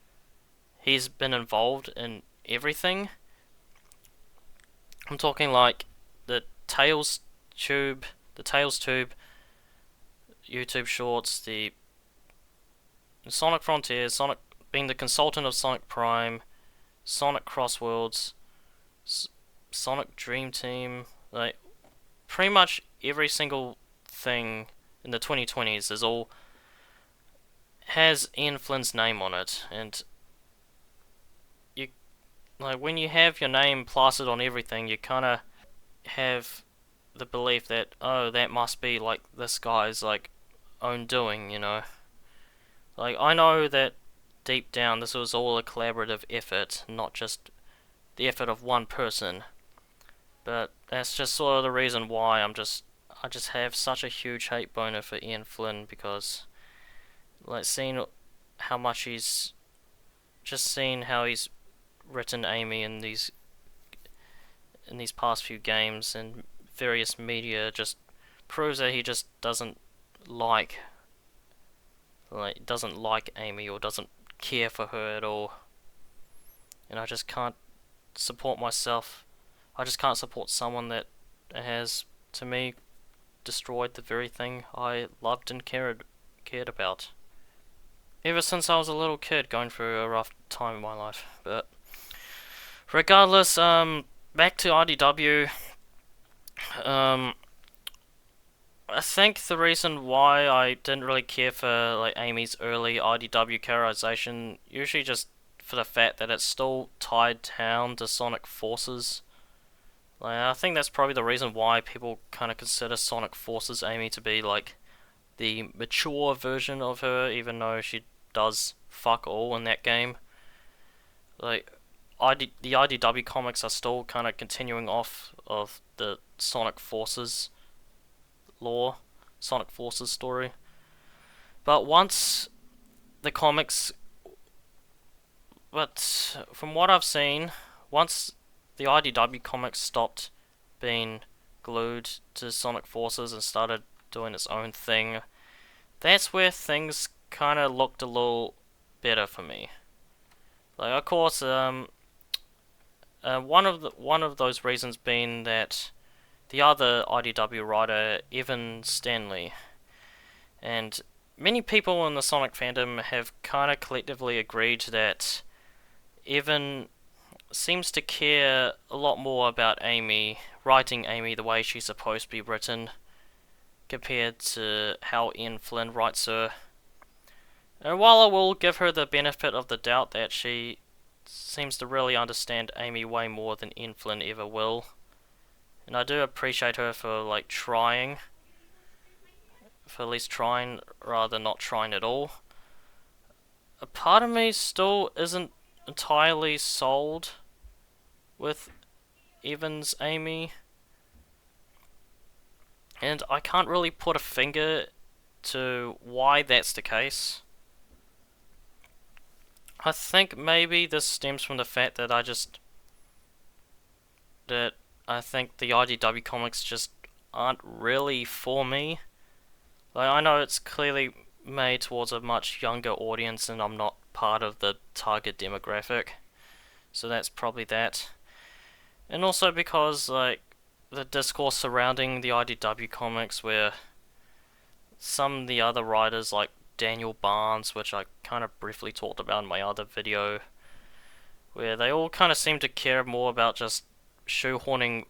he's been involved in everything. I'm talking like the Tails Tube, the Tails Tube, YouTube Shorts, the Sonic Frontiers, Sonic being the consultant of Sonic Prime, Sonic Crossworlds, Sonic Dream Team, like pretty much every single thing in the 2020s is all has Ian Flynn's name on it, and you like when you have your name plastered on everything, you kind of have the belief that oh, that must be like this guy's like own doing, you know. Like I know that deep down this was all a collaborative effort, not just the effort of one person. But that's just sort of the reason why I just have such a huge hate boner for Ian Flynn because like seeing how much he's just seen how he's written Amy in these past few games and various media just proves that he just like doesn't like Amy or doesn't care for her at all. And I just can't support myself. I just can't support someone that has, to me, destroyed the very thing I loved and cared about. Ever since I was a little kid going through a rough time in my life. But regardless, back to IDW. I think the reason why I didn't really care for like Amy's early IDW characterization usually just for the fact that it's still tied down to Sonic Forces. Like, I think that's probably the reason why people kind of consider Sonic Forces Amy to be like the mature version of her, even though she does fuck all in that game. Like, the IDW comics are still kind of continuing off of the Sonic Forces lore, Sonic Forces story. But once the comics, but from what I've seen, once the IDW comics stopped being glued to Sonic Forces and started doing its own thing, that's where things kind of looked a little better for me. Like, of course, one of those reasons being that the other IDW writer, Evan Stanley, and many people in the Sonic fandom have kind of collectively agreed that Evan seems to care a lot more about Amy, writing Amy the way she's supposed to be written, compared to how Ian Flynn writes her. And while I will give her the benefit of the doubt that she seems to really understand Amy way more than Ian Flynn ever will, and I do appreciate her for like trying, for at least trying rather than not trying at all, a part of me still isn't entirely sold with Evan's Amy, and I can't really put a finger to why that's the case. I think maybe this stems from the fact that I think the IDW comics just aren't really for me. Like, I know it's clearly made towards a much younger audience and I'm not part of the target demographic, so that's probably that. And also because, like, the discourse surrounding the IDW comics where some of the other writers, like Daniel Barnes, which I kind of briefly talked about in my other video, where they all kind of seem to care more about just shoehorning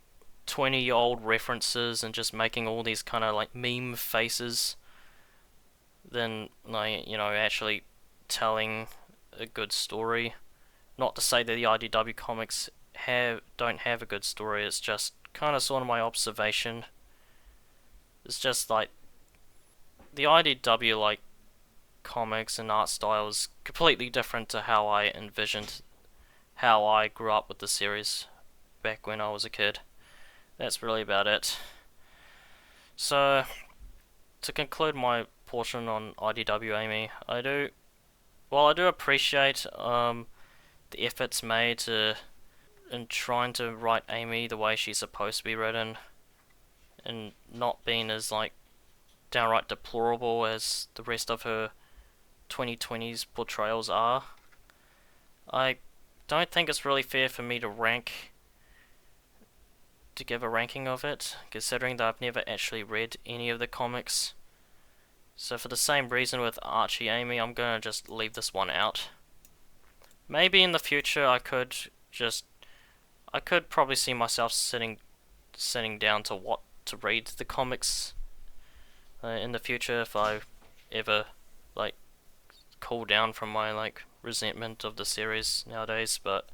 20-year-old references and just making all these kind of like meme faces than, like, you know, actually telling a good story. Not to say that the IDW comics don't have a good story, it's just kind of sort of my observation. It's just like the IDW like comics and art style is completely different to how I envisioned how I grew up with the series back when I was a kid. That's really about it. So, to conclude my portion on IDW Amy, I do appreciate the efforts made in trying to write Amy the way she's supposed to be written, and not being as like downright deplorable as the rest of her 2020s portrayals are. I don't think it's really fair for me to give a ranking of it, considering that I've never actually read any of the comics. So for the same reason with Archie Amy, I'm gonna just leave this one out. Maybe in the future I could probably see myself sitting down to read the comics in the future if I ever like cool down from my like resentment of the series nowadays. But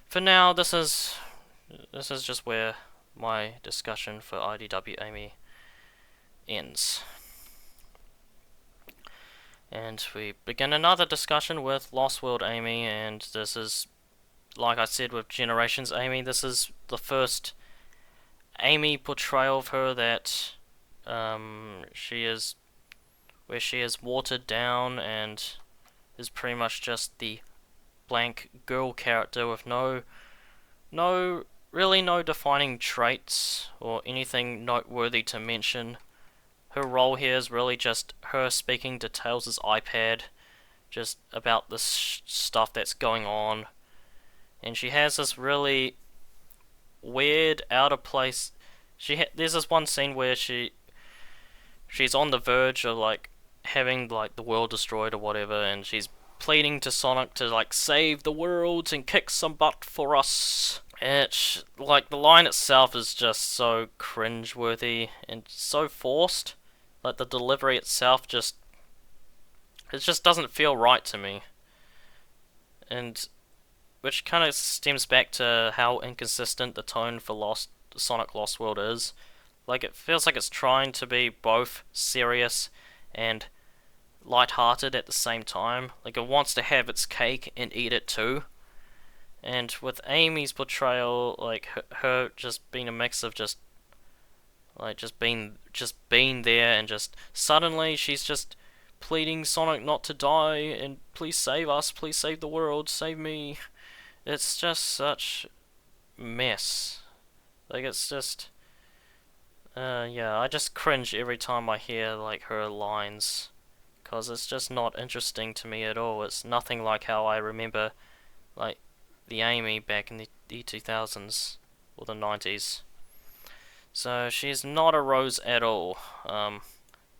for now, this is just where my discussion for IDW Amy ends. And we begin another discussion with Lost World Amy, and this is, like I said with Generations Amy, this is the first Amy portrayal of her that where she is watered down and is pretty much just the blank girl character with really no defining traits or anything noteworthy to mention. Her role here is really just her speaking to Tails' iPad, just about the stuff that's going on. And she has this really weird, out of place. There's this one scene where she's on the verge of like having like the world destroyed or whatever, and she's pleading to Sonic to like save the world and kick some butt for us. It's like the line itself is just so cringe-worthy and so forced. Like the delivery itself it just doesn't feel right to me. And which kind of stems back to how inconsistent the tone for Sonic Lost World is. Like it feels like it's trying to be both serious and light-hearted at the same time. Like it wants to have its cake and eat it too. And with Amy's portrayal, like her just being a mix of just being there, and just suddenly she's just pleading Sonic not to die and please save us, please save the world, save me. It's just such mess. Like it's just yeah, I just cringe every time I hear like her lines, cause it's just not interesting to me at all. It's nothing like how I remember like the Amy back in the 2000s or the 90s. So she's not a rose at all.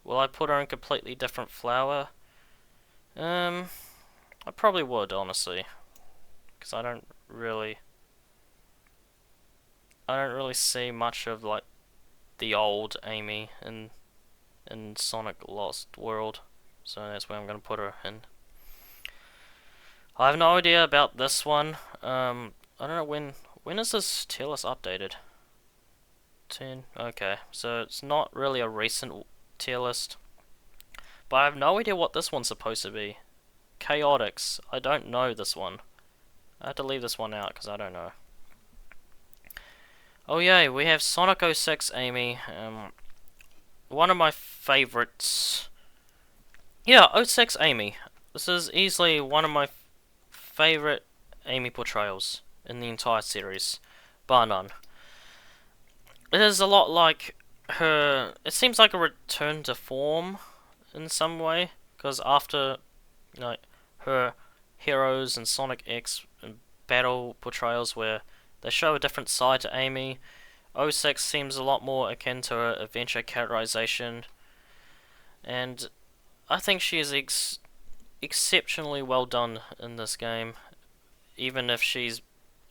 Will I put her in completely different flower? I probably would, honestly, because I don't really see much of like the old Amy in Sonic Lost World, so that's where I'm gonna put her in. I have no idea about this one. I don't know when is this tier list updated? 10. Okay, so it's not really a recent tier list, but I have no idea what this one's supposed to be. Chaotix. I don't know this one. I have to leave this one out because I don't know. Oh yay, we have Sonic 06 Amy. One of my favorites. Yeah, 06 Amy. This is easily one of my favorite Amy portrayals in the entire series, bar none. It is a lot like her. It seems like a return to form in some way, because after like her Heroes and Sonic X and Battle portrayals where they show a different side to Amy, 06 seems a lot more akin to her adventure characterization, and I think she is exceptionally well done in this game. Even if she's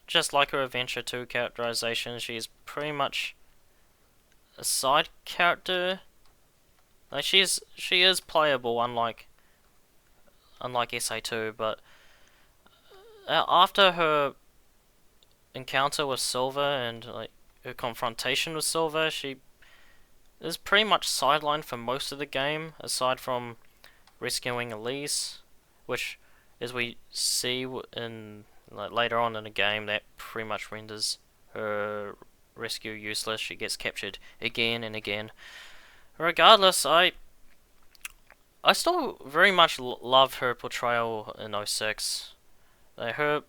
just like her Adventure 2 characterization, she's pretty much a side character. Like she is playable, unlike SA2, but after her encounter with Silver and like her confrontation with Silver, she is pretty much sidelined for most of the game, aside from rescuing Elise, which, as we see in like later on in the game, that pretty much renders her rescue useless. She gets captured again and again. Regardless, I still very much love her portrayal in '06. Her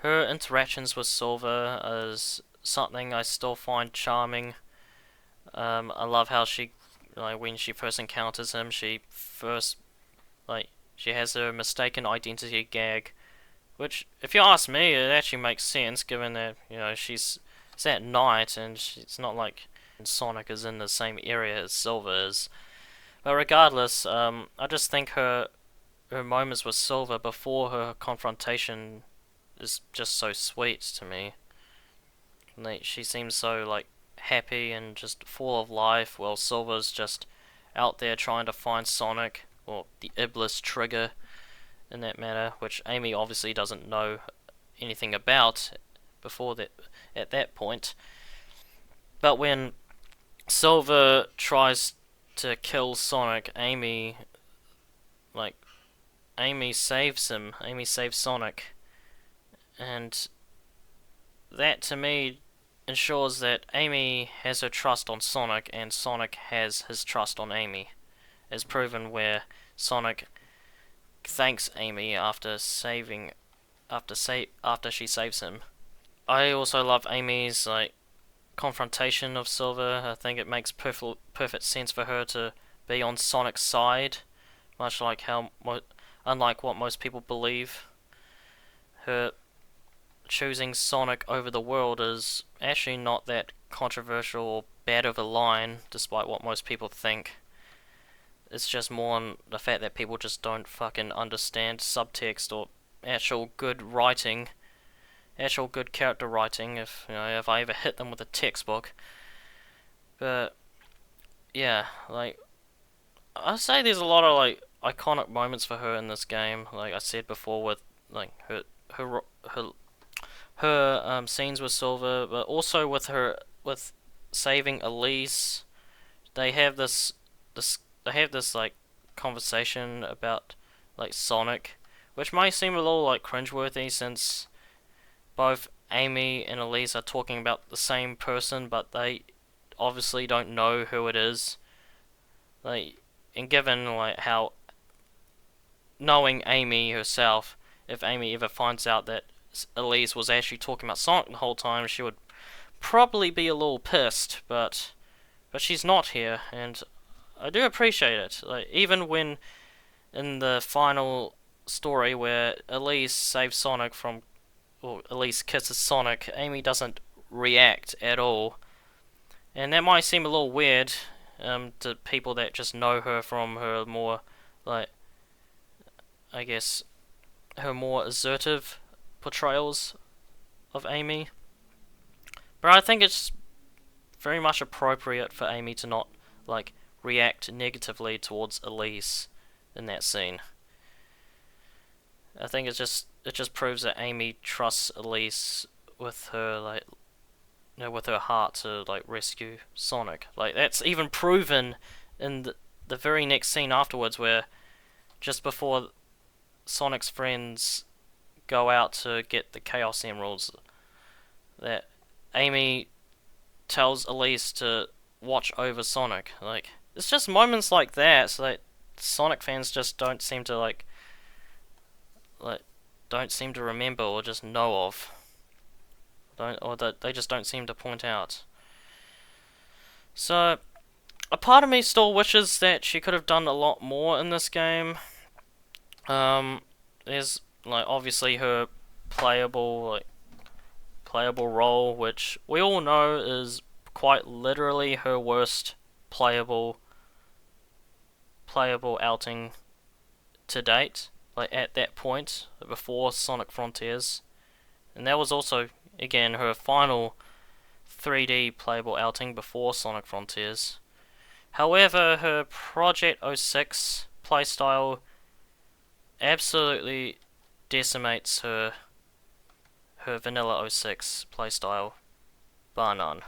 interactions with Silver is something I still find charming. I love how she, like, when she first encounters him, she has her mistaken identity gag, which, if you ask me, it actually makes sense given that it's at night and it's not like Sonic is in the same area as Silver is. But regardless, I just think her moments with Silver before her confrontation is just so sweet to me. Like, she seems so like happy and just full of life, while Silver's just out there trying to find Sonic or the Iblis trigger in that matter, which Amy obviously doesn't know anything about before that at that point. But when Silver tries to kill Sonic, Amy saves him. Amy saves Sonic, and that to me ensures that Amy has her trust on Sonic and Sonic has his trust on Amy, as proven where Sonic thanks Amy after she saves him. I also love Amy's confrontation of Silver. I think it makes perfect sense for her to be on Sonic's side, much like unlike what most people believe. Her choosing Sonic over the world is actually not that controversial or bad of a line, despite what most people think. It's just more on the fact that people just don't fucking understand subtext or actual good writing, actual good character writing. If I ever hit them with a textbook, but yeah, I say there's a lot of iconic moments for her in this game. Like I said before, with her scenes with Silver, but also with saving Elise. They have this conversation about Sonic, which might seem a little cringeworthy since both Amy and Elise are talking about the same person, but they obviously don't know who it is. And given how knowing Amy herself, if Amy ever finds out that Elise was actually talking about Sonic the whole time, she would probably be a little pissed, but she's not here, and I do appreciate it. Even when in the final story where Elise saves Sonic or Elise kisses Sonic, Amy doesn't react at all, and that might seem a little weird to people that just know her from her more I guess her more assertive portrayals of Amy. But I think it's very much appropriate for Amy to not react negatively towards Elise in that scene. I think it just proves that Amy trusts Elise with her with her heart to rescue Sonic. That's even proven in the very next scene afterwards, where just before Sonic's friends go out to get the Chaos Emeralds, that Amy tells Elise to watch over Sonic. It's just moments like that that Sonic fans just don't seem to don't seem to remember or just know of. That they just don't seem to point out. So a part of me still wishes that she could have done a lot more in this game. There's obviously her playable role, which we all know is quite literally her worst playable outing to date. At that point before Sonic Frontiers, and that was also again her final 3D playable outing before Sonic Frontiers. However, her Project 06 playstyle absolutely decimates her vanilla 06 playstyle, bar none.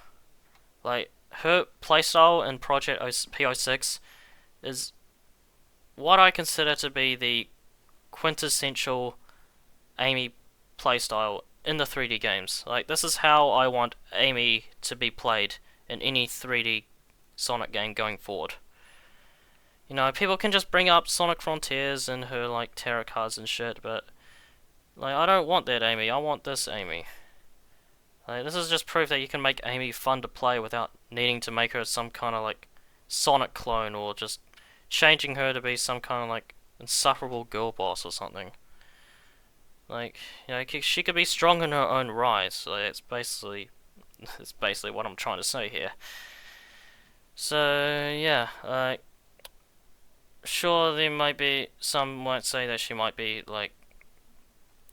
Her playstyle in Project P06 is what I consider to be the quintessential Amy playstyle in the 3D games. Like, this is how I want Amy to be played in any 3D Sonic game going forward. You know, people can just bring up Sonic Frontiers and her, like, tarot cards and shit, but, like, I don't want that Amy. I want this Amy. Like, this is just proof that you can make Amy fun to play without needing to make her some kind of, like, Sonic clone, or just changing her to be some kind of, like, insufferable girl boss or something. Like, you know, she could be strong in her own right. So it's basically what I'm trying to say here. So yeah, sure, there might be some might say that she might be like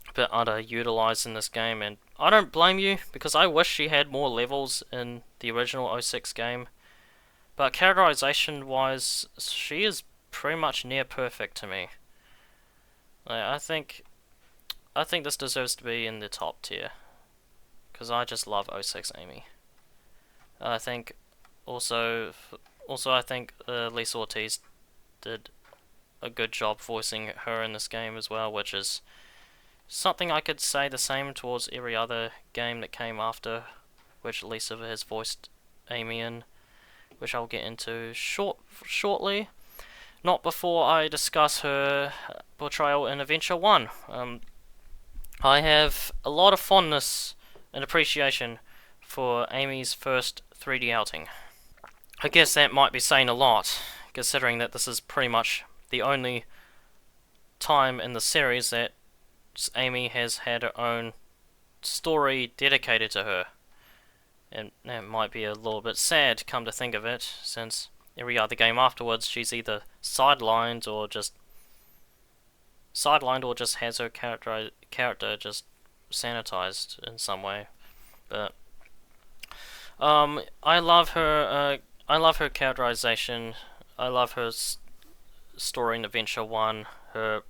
a bit underutilized in this game, and I don't blame you, because I wish she had more levels in the original '06 game. But characterization wise, she is pretty much near perfect to me. Like, I think this deserves to be in the top tier, because I just love '06 Amy. I think also I think Lisa Ortiz did a good job voicing her in this game as well, which is something I could say the same towards every other game that came after, which Lisa has voiced Amy in, which I'll get into shortly. Not before I discuss her portrayal in Adventure 1. I have a lot of fondness and appreciation for Amy's first 3D outing. I guess that might be saying a lot, considering that this is pretty much the only time in the series that Amy has had her own story dedicated to her. And that might be a little bit sad, come to think of it, since every other game afterwards she's either sidelined or just has her character just sanitized in some way. But I love her. I love her characterization. I love her story in Adventure 1. Her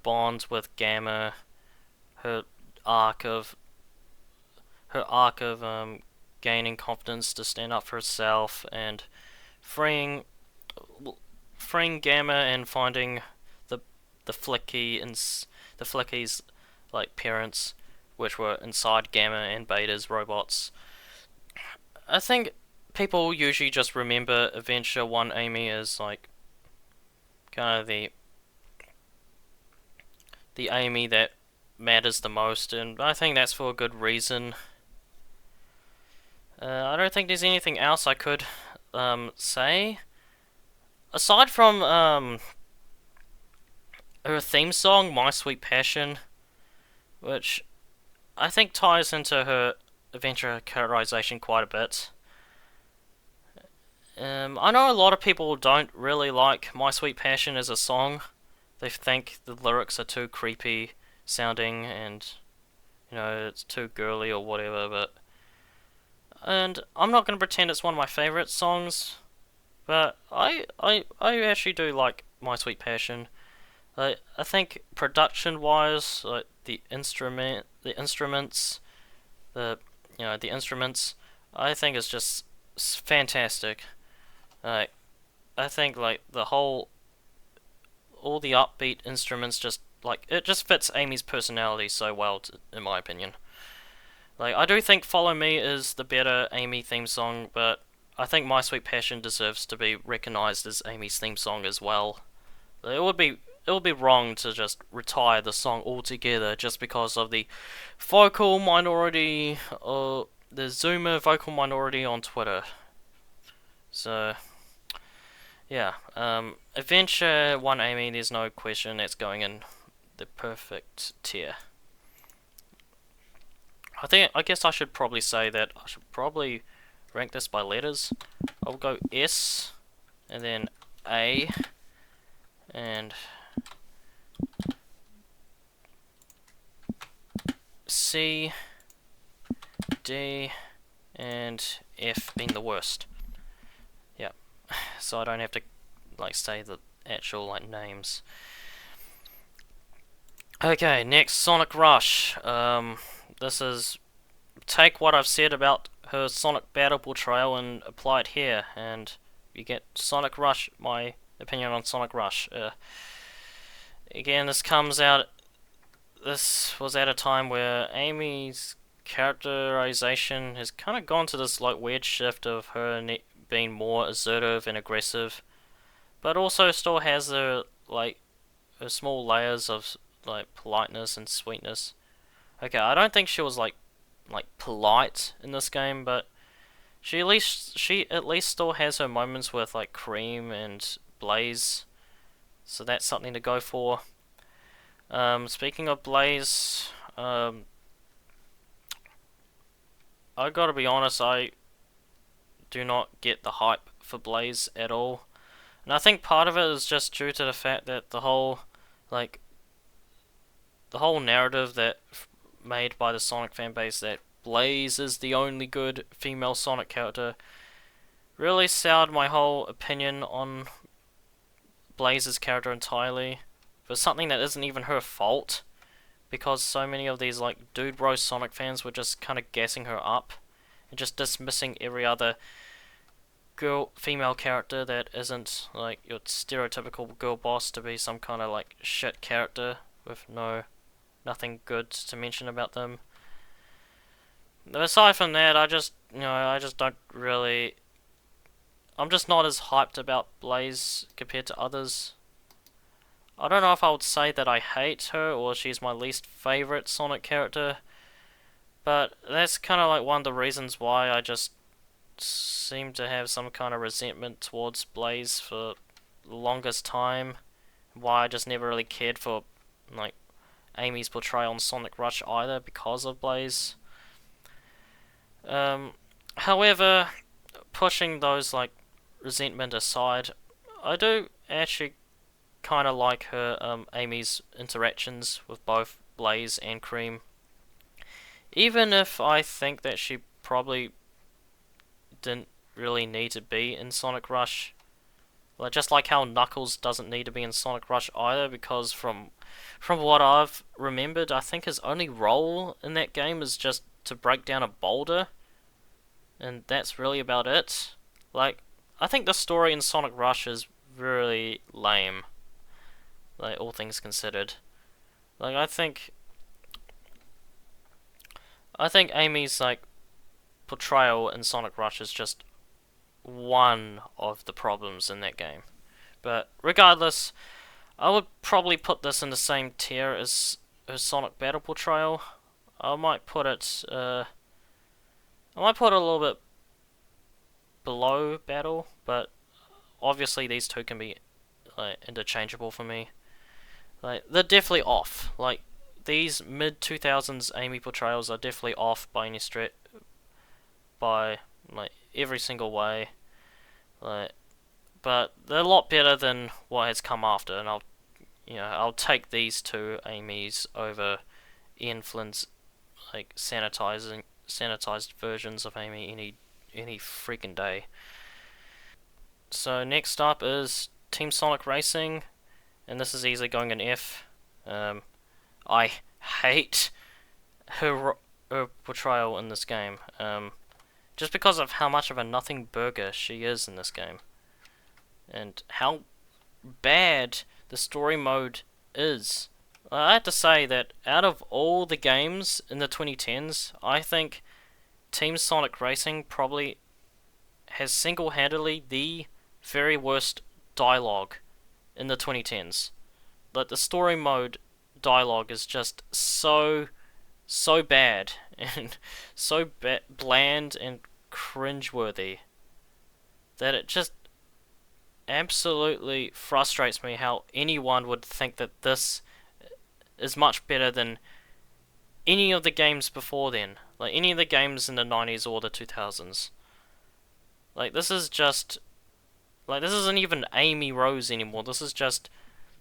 bonds with Gamma. Her arc of gaining confidence to stand up for herself, and freeing Gamma and finding the Flicky's like parents, which were inside Gamma and Beta's robots. I think people usually just remember Adventure 1 Amy as like kind of the Amy that matters the most, and I think that's for a good reason. I don't think there's anything else I could say aside from her theme song, My Sweet Passion, which I think ties into her adventure characterization quite a bit. I know a lot of people don't really like My Sweet Passion as a song. They think the lyrics are too creepy sounding, and you know, it's too girly or whatever, and I'm not going to pretend it's one of my favourite songs, but I actually do like My Sweet Passion. I think production-wise, like the instruments, the instruments, I think it's just fantastic. Like, I think like all the upbeat instruments just like it just fits Amy's personality so well, in my opinion. Like, I do think Follow Me is the better Amy theme song, but I think My Sweet Passion deserves to be recognized as Amy's theme song as well. It would be wrong to just retire the song altogether just because of the vocal minority, or the Zoomer vocal minority on Twitter. So, yeah, Adventure 1 Amy, there's no question it's going in the perfect tier. I guess I should probably say that I should probably rank this by letters. I'll go S, and then A, and C, D, and F being the worst. Yep. So I don't have to like say the actual like names. Okay, next, Sonic Rush. This is take what I've said about her Sonic Battle portrayal and apply it here, and you get Sonic Rush. My opinion on Sonic Rush. Again, this comes out this was at a time where Amy's characterization has kind of gone to this like weird shift of her being more assertive and aggressive, but also still has her small layers of like politeness and sweetness. Okay, I don't think she was like polite in this game, but she at least still has her moments with like Cream and Blaze, so that's something to go for. Speaking of Blaze, I gotta be honest, I do not get the hype for Blaze at all. And I think part of it is just due to the fact that like, the whole narrative that made by the Sonic fanbase that Blaze is the only good female Sonic character really soured my whole opinion on Blaze's character entirely. For something that isn't even her fault, because so many of these like dude bro Sonic fans were just kind of gassing her up and just dismissing every other female character that isn't like your stereotypical girl boss to be some kind of like shit character with nothing good to mention about them. Aside from that, I just don't really. I'm just not as hyped about Blaze compared to others. I don't know if I would say that I hate her or she's my least favorite Sonic character, but that's kind of like one of the reasons why I just seem to have some kind of resentment towards Blaze for the longest time. Why I just never really cared for like Amy's portrayal on Sonic Rush either because of Blaze. Um, However, pushing those like resentment aside, I do actually kind of like her Amy's interactions with both Blaze and Cream. Even if I think that she probably didn't really need to be in Sonic Rush. Like just like how Knuckles doesn't need to be in Sonic Rush either, because from what I've remembered, I think his only role in that game is just to break down a boulder, and that's really about it. Like, I think the story in Sonic Rush is really lame, like all things considered. Like I think Amy's like portrayal in Sonic Rush is just one of the problems in that game. But regardless, I would probably put this in the same tier as Sonic Battle Portrayal. I might put it I might put it a little bit below Battle, but obviously these two can be like interchangeable for me. Like they're definitely off. Like these mid 2000s Amy portrayals are definitely off by any stretch, by like every single way. Like, but they're a lot better than what has come after, and I'll take these two Amy's over Ian Flynn's like sanitized versions of Amy any freaking day. So next up is Team Sonic Racing, and this is easily going an F. I hate her portrayal in this game. Just because of how much of a nothing burger she is in this game, and how bad the story mode is. I have to say that out of all the games in the 2010s, I think Team Sonic Racing probably has single-handedly the very worst dialogue in the 2010s. Like the story mode dialogue is just so bad and so bland and cringeworthy that it just absolutely frustrates me how anyone would think that this is much better than any of the games before then. Like any of the games in the 90s or the 2000s. Like this isn't even Amy Rose anymore. This is just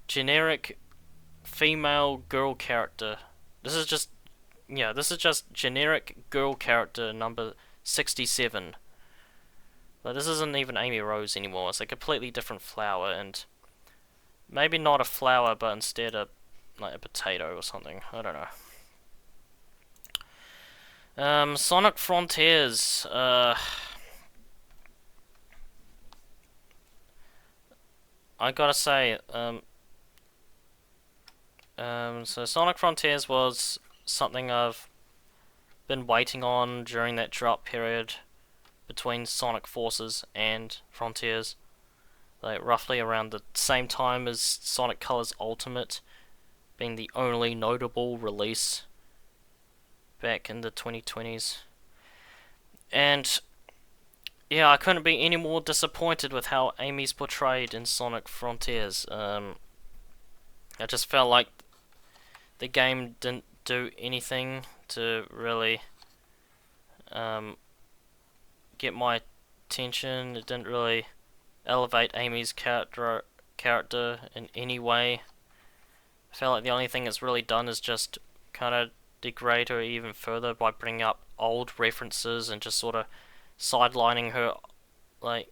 generic female girl character. This is just this is just generic girl character number 67. Like this isn't even Amy Rose anymore. It's a completely different flower, and maybe not a flower, but instead like a potato or something. I don't know. Sonic Frontiers. I gotta say, So Sonic Frontiers was something I've been waiting on during that drought period between Sonic Forces and Frontiers, like roughly around the same time as Sonic Colors Ultimate being the only notable release back in the 2020s. And yeah, I couldn't be any more disappointed with how Amy's portrayed in Sonic Frontiers. I just felt like the game didn't do anything to really get my attention. It didn't really elevate Amy's character in any way. I felt like the only thing it's really done is just kind of degrade her even further by bringing up old references and just sort of sidelining her like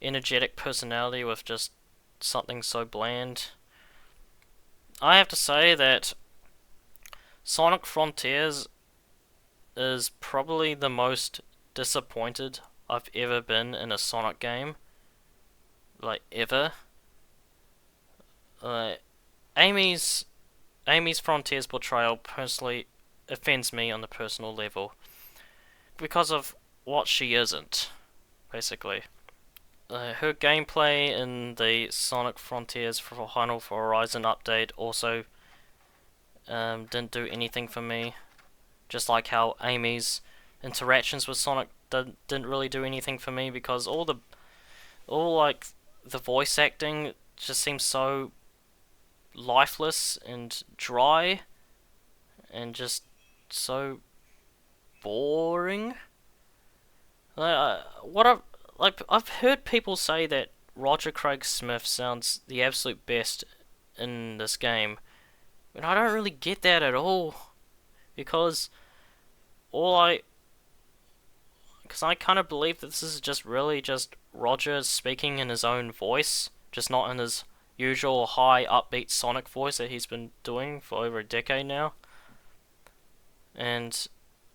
energetic personality with just something so bland. I have to say that Sonic Frontiers is probably the most disappointed I've ever been in a Sonic game. Like, ever. Uh, Amy's Frontiers portrayal personally offends me on the personal level because of what she isn't, basically. Her gameplay in the Sonic Frontiers for Final Horizon update also didn't do anything for me. Just like how Amy's interactions with Sonic didn't really do anything for me because all the voice acting just seems so lifeless and dry and just so boring. I've heard people say that Roger Craig Smith sounds the absolute best in this game, and I don't really get that at all because all I because I kind of believe that this is just really just Roger speaking in his own voice, just not in his usual high upbeat Sonic voice that he's been doing for over a decade now. And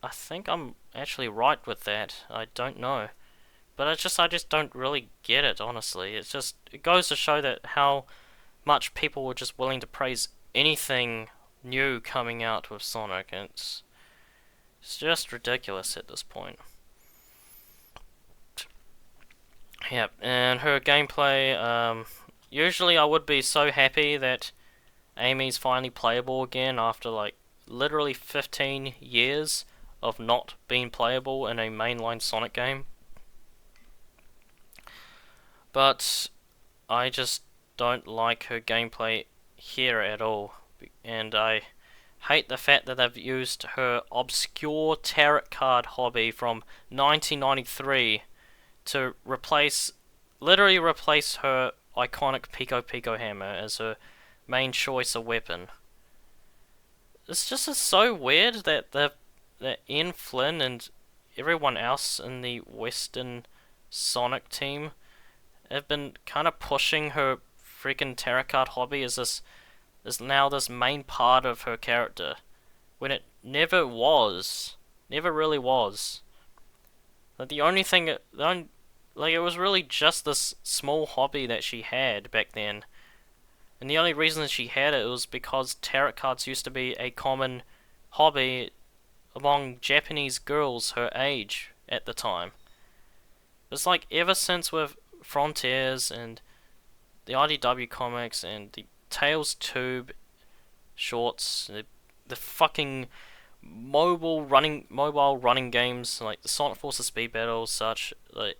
I think I'm actually right with that. I don't know. But I just don't really get it, honestly. It goes to show that how much people were just willing to praise anything new coming out with Sonic, and it's just ridiculous at this point. Yep, and her gameplay, usually I would be so happy that Amy's finally playable again after like literally 15 years of not being playable in a mainline Sonic game. But I just don't like her gameplay here at all, and I hate the fact that they've used her obscure tarot card hobby from 1993 to literally replace her iconic Pico Pico hammer as her main choice of weapon. It's just so weird that Ian Flynn and everyone else in the Western Sonic team have been kind of pushing her freaking tarot card hobby as now this main part of her character, when it never really was. Like the only thing, it was really just this small hobby that she had back then, and the only reason that she had it was because tarot cards used to be a common hobby among Japanese girls her age at the time. It's like ever since with Frontiers and the IDW comics and the Tales Tube shorts, the fucking mobile running games like the Sonic Forces Speed Battles, such like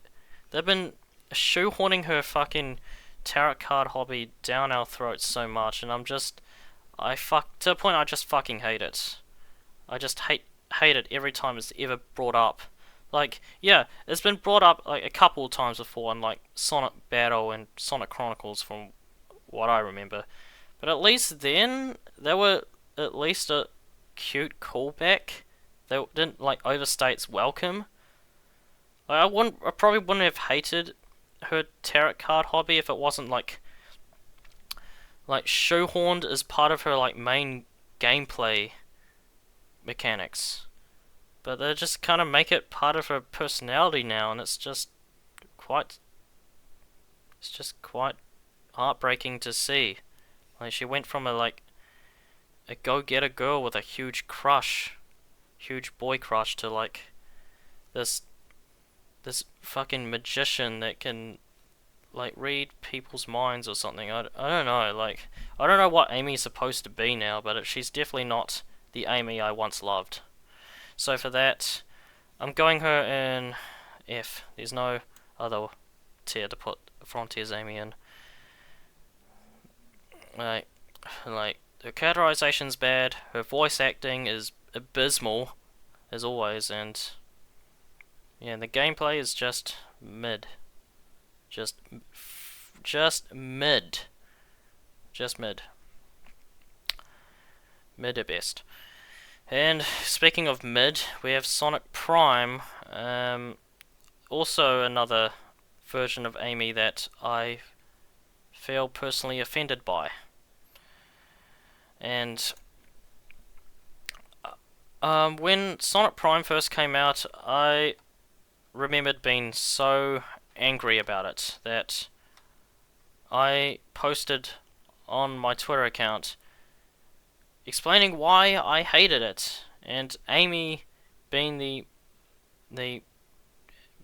they've been shoehorning her fucking tarot card hobby down our throats so much, and to the point I just fucking hate it. I just hate it every time it's ever brought up. Like, yeah, it's been brought up like a couple of times before in like Sonic Battle and Sonic Chronicles from what I remember. But at least then they were at least a cute callback. They didn't like overstay its welcome. Like, I probably wouldn't have hated her tarot card hobby if it wasn't like shoehorned as part of her like main gameplay mechanics. But they just kind of make it part of her personality now, and it's just quite heartbreaking to see. Like she went from a a go-getter girl with a huge crush, huge boy crush, to like this fucking magician that can like read people's minds or something. I don't know. Like, I don't know what Amy's supposed to be now, but she's definitely not the Amy I once loved. So for that, I'm going her in F. There's no other tier to put Frontier's Amy in. Like her characterization's bad, her voice acting is abysmal, as always, and yeah, the gameplay is just mid. Just mid. Just mid. Mid at best. And speaking of mid, we have Sonic Prime. Also another version of Amy that I feel personally offended by. And when Sonic Prime first came out, I remembered being so angry about it that I posted on my Twitter account explaining why I hated it, and Amy being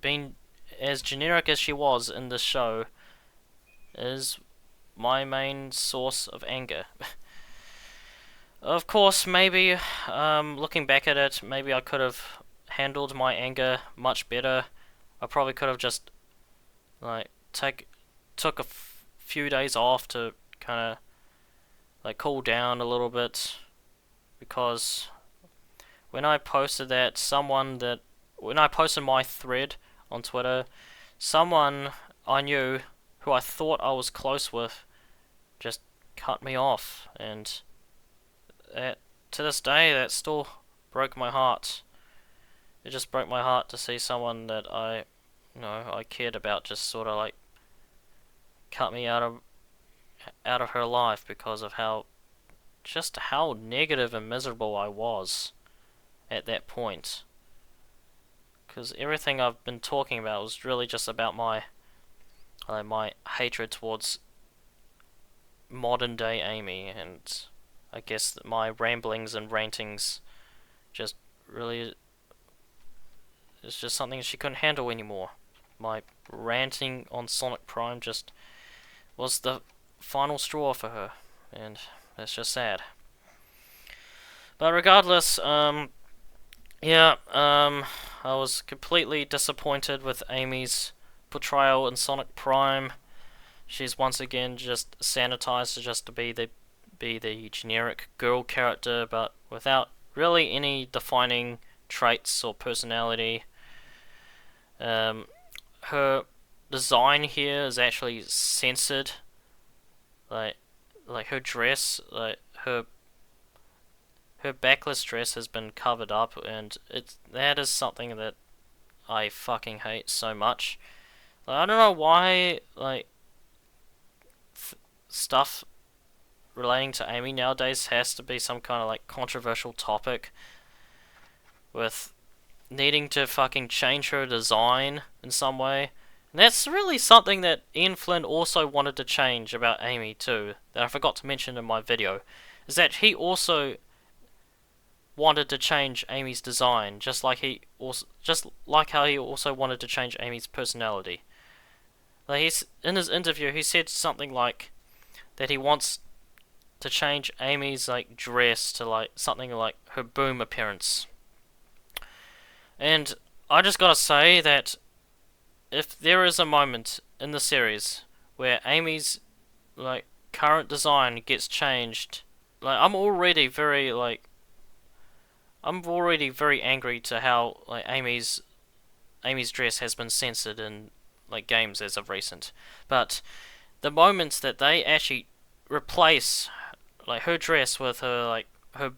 being as generic as she was in this show is my main source of anger. Of course, maybe looking back at it, maybe I could have handled my anger much better. I probably could have just like took a few days off to kind of like cool down a little bit, because when I posted when I posted my thread on Twitter, someone I knew who I thought I was close with just cut me off, and to this day that still broke my heart. It just broke my heart to see someone that I cared about just sort of like cut me out of her life because of how negative and miserable I was at that point. Because everything I've been talking about was really just about my hatred towards modern day Amy, and I guess that my ramblings and rantings just really is just something she couldn't handle anymore. My ranting on Sonic Prime just was the final straw for her, and that's just sad. But regardless, I was completely disappointed with Amy's portrayal in Sonic Prime. She's once again just sanitized just to be the generic girl character, but without really any defining traits or personality. Her design here is actually censored. Like her dress, like her backless dress has been covered up, and that is something that I fucking hate so much. Like, I don't know why stuff relating to Amy nowadays has to be some kind of like controversial topic with needing to fucking change her design in some way. And that's really something that Ian Flynn also wanted to change about Amy too, that I forgot to mention in my video, is that he also wanted to change Amy's design, just like how he also wanted to change Amy's personality. Like, in his interview, he said something like that he wants to change Amy's like dress to like something like her boom appearance. And I just gotta say that if there is a moment in the series where Amy's like current design gets changed, like I'm already very angry to how like Amy's dress has been censored in like games as of recent. But the moments that they actually replace like her dress with her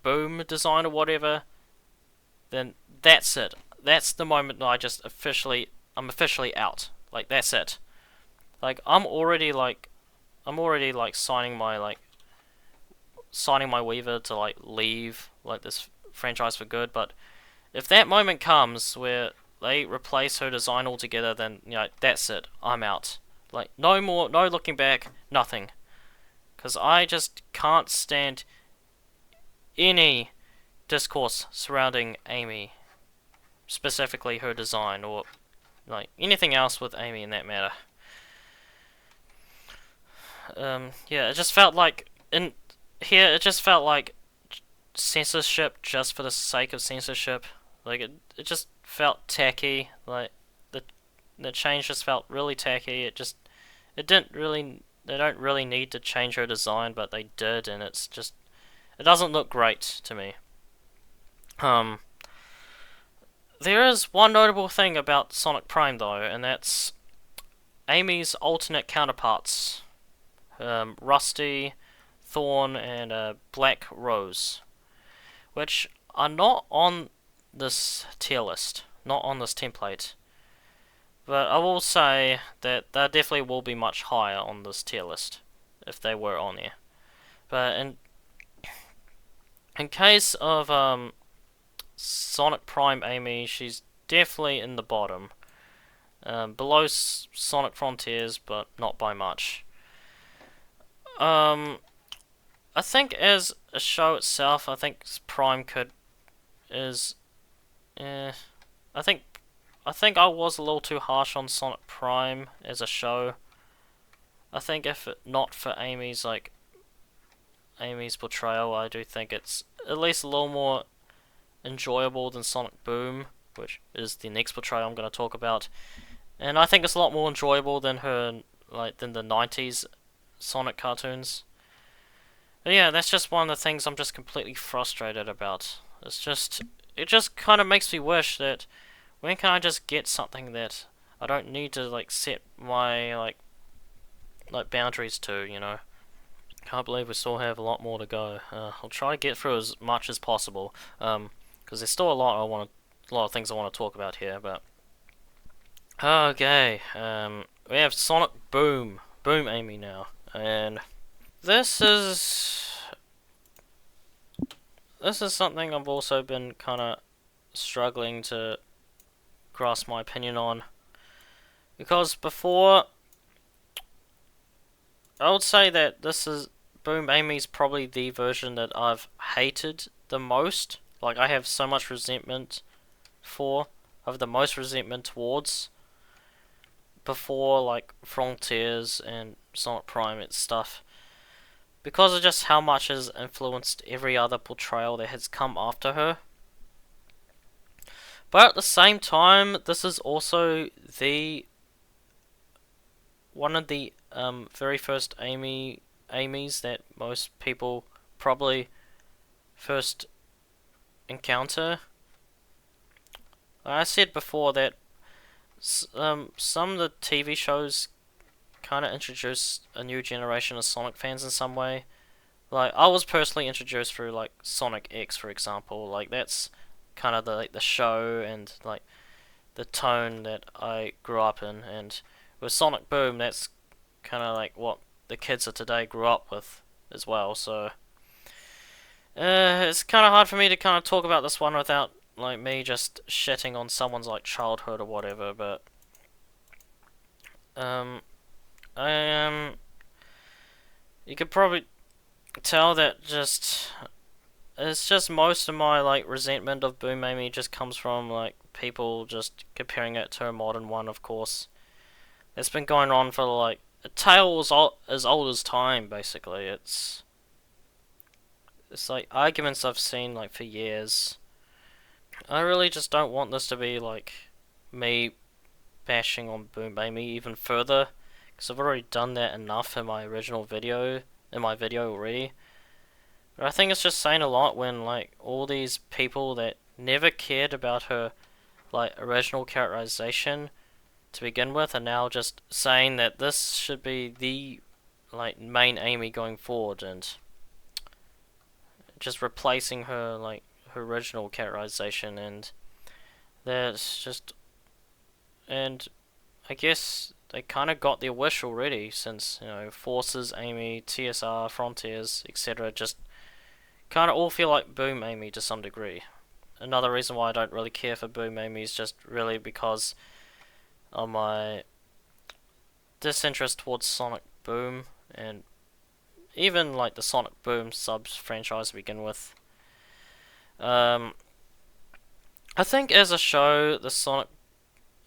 boom design or whatever, then that's it. That's the moment that I'm officially out. Like, that's it. Like, I'm already signing my waiver to like leave like this franchise for good. But if that moment comes where they replace her design altogether, then that's it. I'm out. Like, no more, no looking back, nothing. Because I just can't stand any discourse surrounding Amy, specifically her design, or like anything else with Amy in that matter. Yeah, it just felt like in here it just felt like censorship just for the sake of censorship. Like it just felt tacky. Like the the change just felt really tacky. It didn't really they don't really need to change her design, but they did, and it doesn't look great to me. Um, there is one notable thing about Sonic Prime though, and that's Amy's alternate counterparts, Rusty, Thorn, and Black Rose, which are not on this tier list, not on this template. But I will say that they definitely will be much higher on this tier list if they were on there. But in case of Sonic Prime Amy, she's definitely in the bottom, below Sonic Frontiers, but not by much. I think as a show itself, I think Prime is, eh, I think I was a little too harsh on Sonic Prime as a show. I think if it not for Amy's portrayal, I do think it's at least a little more enjoyable than Sonic Boom, which is the next portrayal I'm going to talk about. And I think it's a lot more enjoyable than than the 90s Sonic cartoons. But yeah, that's just one of the things I'm just completely frustrated about. It just kind of makes me wish that when can I just get something that I don't need to set my boundaries to, you know. Can't believe we still have a lot more to go. I'll try to get through as much as possible, because there's still a lot of things I want to talk about here. But okay, we have Sonic Boom Amy now, and this is something I've also been kind of struggling to grasp my opinion on, because before I would say that this is Boom Amy's probably the version that I've hated the most. Like, I have so much resentment for, of the most resentment towards, before Frontiers and Sonic Prime and stuff, because of just how much has influenced every other portrayal that has come after her. But at the same time, this is also one of the very first Amy's that most people probably first encounter. I said before that some of the TV shows kind of introduced a new generation of Sonic fans in some way. Like, I was personally introduced through Sonic X, for example. Like, that's kind of the show and the tone that I grew up in, and with Sonic Boom, that's kind of what the kids of today grew up with as well. So it's kind of hard for me to kind of talk about this one without me just shitting on someone's childhood or whatever. But you could probably tell that it's just most of my resentment of Boom Amy just comes from people just comparing it to a modern one, of course. It's been going on for a tale as old as time, basically. It's arguments I've seen for years. I really just don't want this to be me bashing on Boom Amy even further, because I've already done that enough in my video already. But I think it's just saying a lot when all these people that never cared about her original characterization to begin with are now just saying that this should be the main Amy going forward, and just replacing her her original characterization, and that's just, and I guess they kind of got their wish already, since Forces Amy, TSR, Frontiers, etc. just kind of all feel like Boom Amy to some degree. Another reason why I don't really care for Boom Amy is just really because of my disinterest towards Sonic Boom, and even the Sonic Boom subs franchise to begin with. Um, I think as a show, the Sonic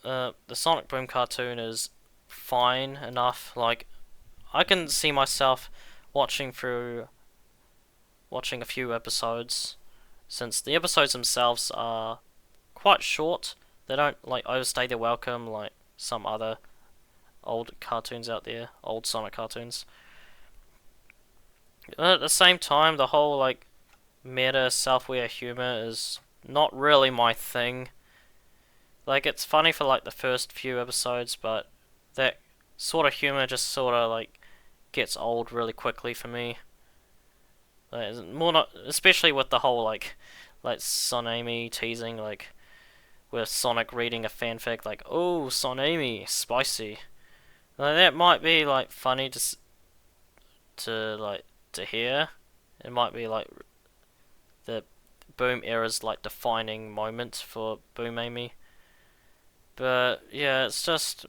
Boom cartoon is fine enough. Like, I can see myself watching through watching a few episodes, since the episodes themselves are quite short. They don't like overstay their welcome like some other old cartoons out there, old Sonic cartoons. But at the same time, the whole like meta self-aware humor is not really my thing. Like, it's funny for like the first few episodes, but that sort of humor just sort of like gets old really quickly for me. Like, more not, especially with the whole like Sonami teasing, like with Sonic reading a fanfic, like, "Oh, Sonami, spicy." Like, that might be like funny to like to hear. It might be like the Boom era's like defining moment for Boom Amy. But yeah, it's just,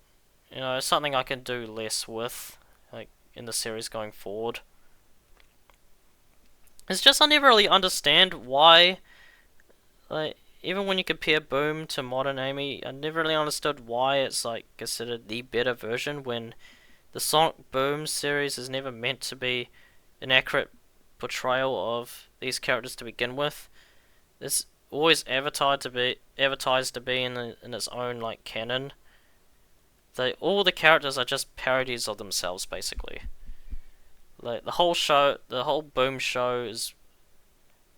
it's something I can do less with, like in the series going forward. It's just I never really understand why, like, even when you compare Boom to modern Amy, I never really understood why it's like considered the better version when the Sonic Boom series is never meant to be an accurate portrayal of these characters to begin with. It's always advertised to be in its own like canon. All the characters are just parodies of themselves basically. Like the whole Boom show is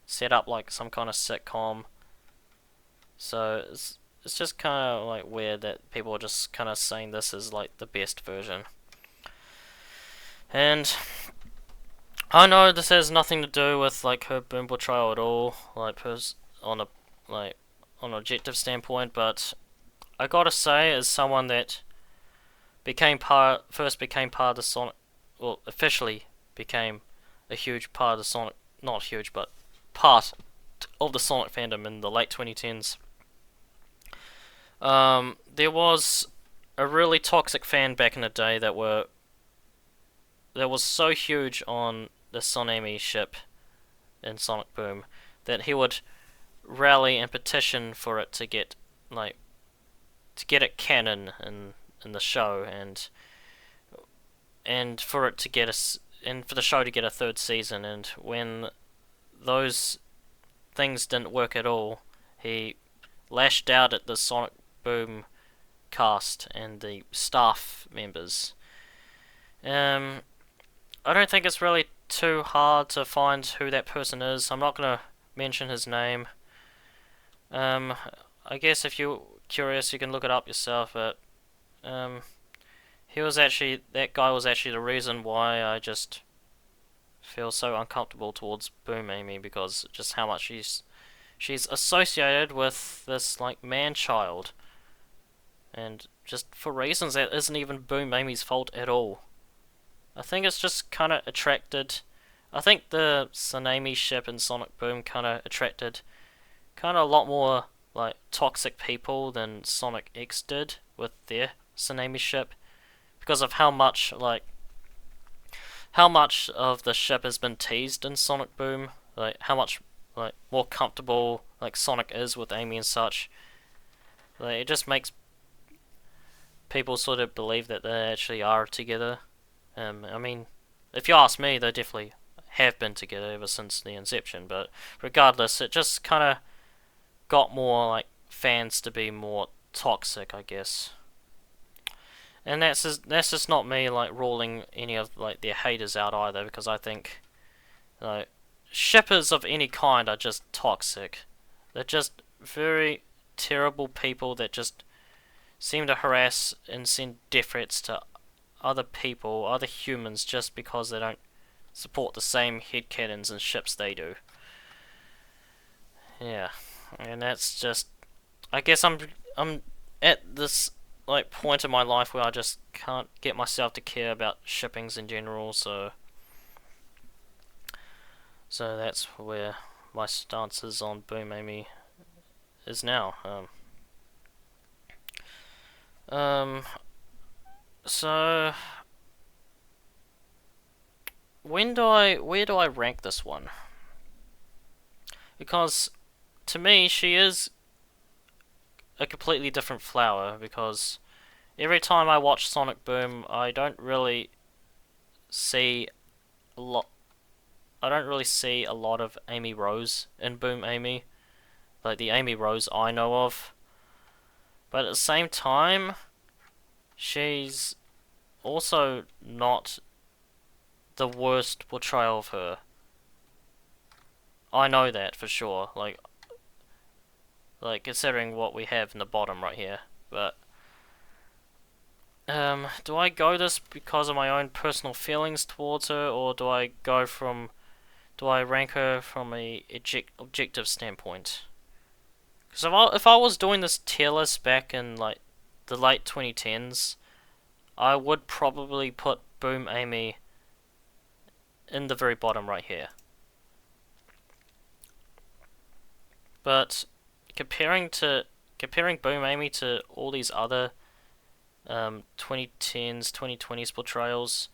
set up like some kind of sitcom. So it's just kind of like weird that people are just kind of saying this is like the best version. And I know this has nothing to do with like her Boom portrayal at all, like on a like on an objective standpoint, but I gotta say, as someone that became part of the Sonic, well, officially became a huge part of the Sonic, not huge, but part of the Sonic fandom in the late 2010s. There was a really toxic fan back in the day that was so huge on the Sonami ship in Sonic Boom that he would rally and petition for it to get like to get it canon in the show, and for it to get us and for the show to get a third season. And when those things didn't work at all, he lashed out at the Sonic Boom cast and the staff members. Um, I don't think it's really too hard to find who that person is. I'm not gonna mention his name. Um, I guess if you're curious, you can look it up yourself. But um, that guy was actually the reason why I just feel so uncomfortable towards Boom Amy, because just how much she's associated with this like man child, and just for reasons that isn't even Boom Amy's fault at all. I think it's just kind of attracted. I think the Tsunami ship and Sonic Boom kind of attracted kind of a lot more like toxic people than Sonic X did with their Tsunami ship, because of how much of the ship has been teased in Sonic Boom, like how much like more comfortable like Sonic is with Amy and such. Like, it just makes people sort of believe that they actually are together. I mean, if you ask me, they definitely have been together ever since the inception. But regardless, it just kind of got more like fans to be more toxic, I guess. And that's just not me like ruling any of like their haters out either, because I think like shippers of any kind are just toxic. They're just very terrible people that just seem to harass and send death threats to other people, other humans, just because they don't support the same headcanons and ships they do. Yeah, and that's just. I guess I'm at this like point in my life where I just can't get myself to care about shippings in general. So that's where my stance is on Boom Amy is now. Um. So where do I rank this one? Because to me, she is a completely different flower because every time I watch Sonic Boom, I don't really see a lot. I don't really see a lot of Amy Rose in Boom Amy, like the Amy Rose I know of. But at the same time, she's also not the worst portrayal of her. I know that for sure. Like considering what we have in the bottom right here. But do I go this because of my own personal feelings towards her, or do I rank her from a objective standpoint? Because if I was doing this tier list back in like the late 2010s, I would probably put Boom Amy in the very bottom right here. But comparing Boom Amy to all these other 2010s, 2020s portrayals,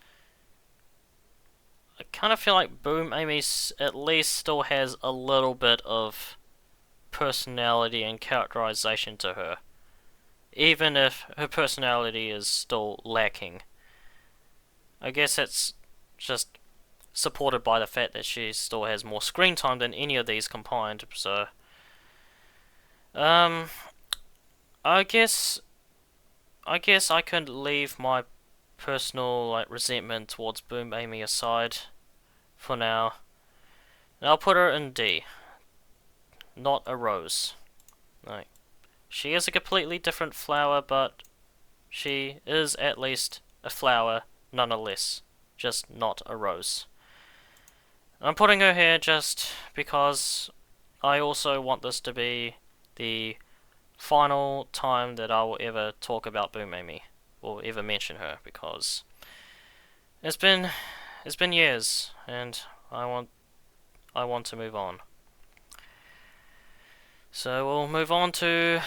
I kind of feel like Boom Amy at least still has a little bit of personality and characterization to her, even if her personality is still lacking. I guess that's just supported by the fact that she still has more screen time than any of these combined. So, um, I guess I could leave my personal like resentment towards Boom Amy aside for now. And I'll put her in D, not a rose. Like, she is a completely different flower, but she is at least a flower nonetheless, just not a rose. I'm putting her here just because I also want this to be the final time that I will ever talk about Boom Amy or ever mention her, because it's been years and I want to move on. So we'll move on to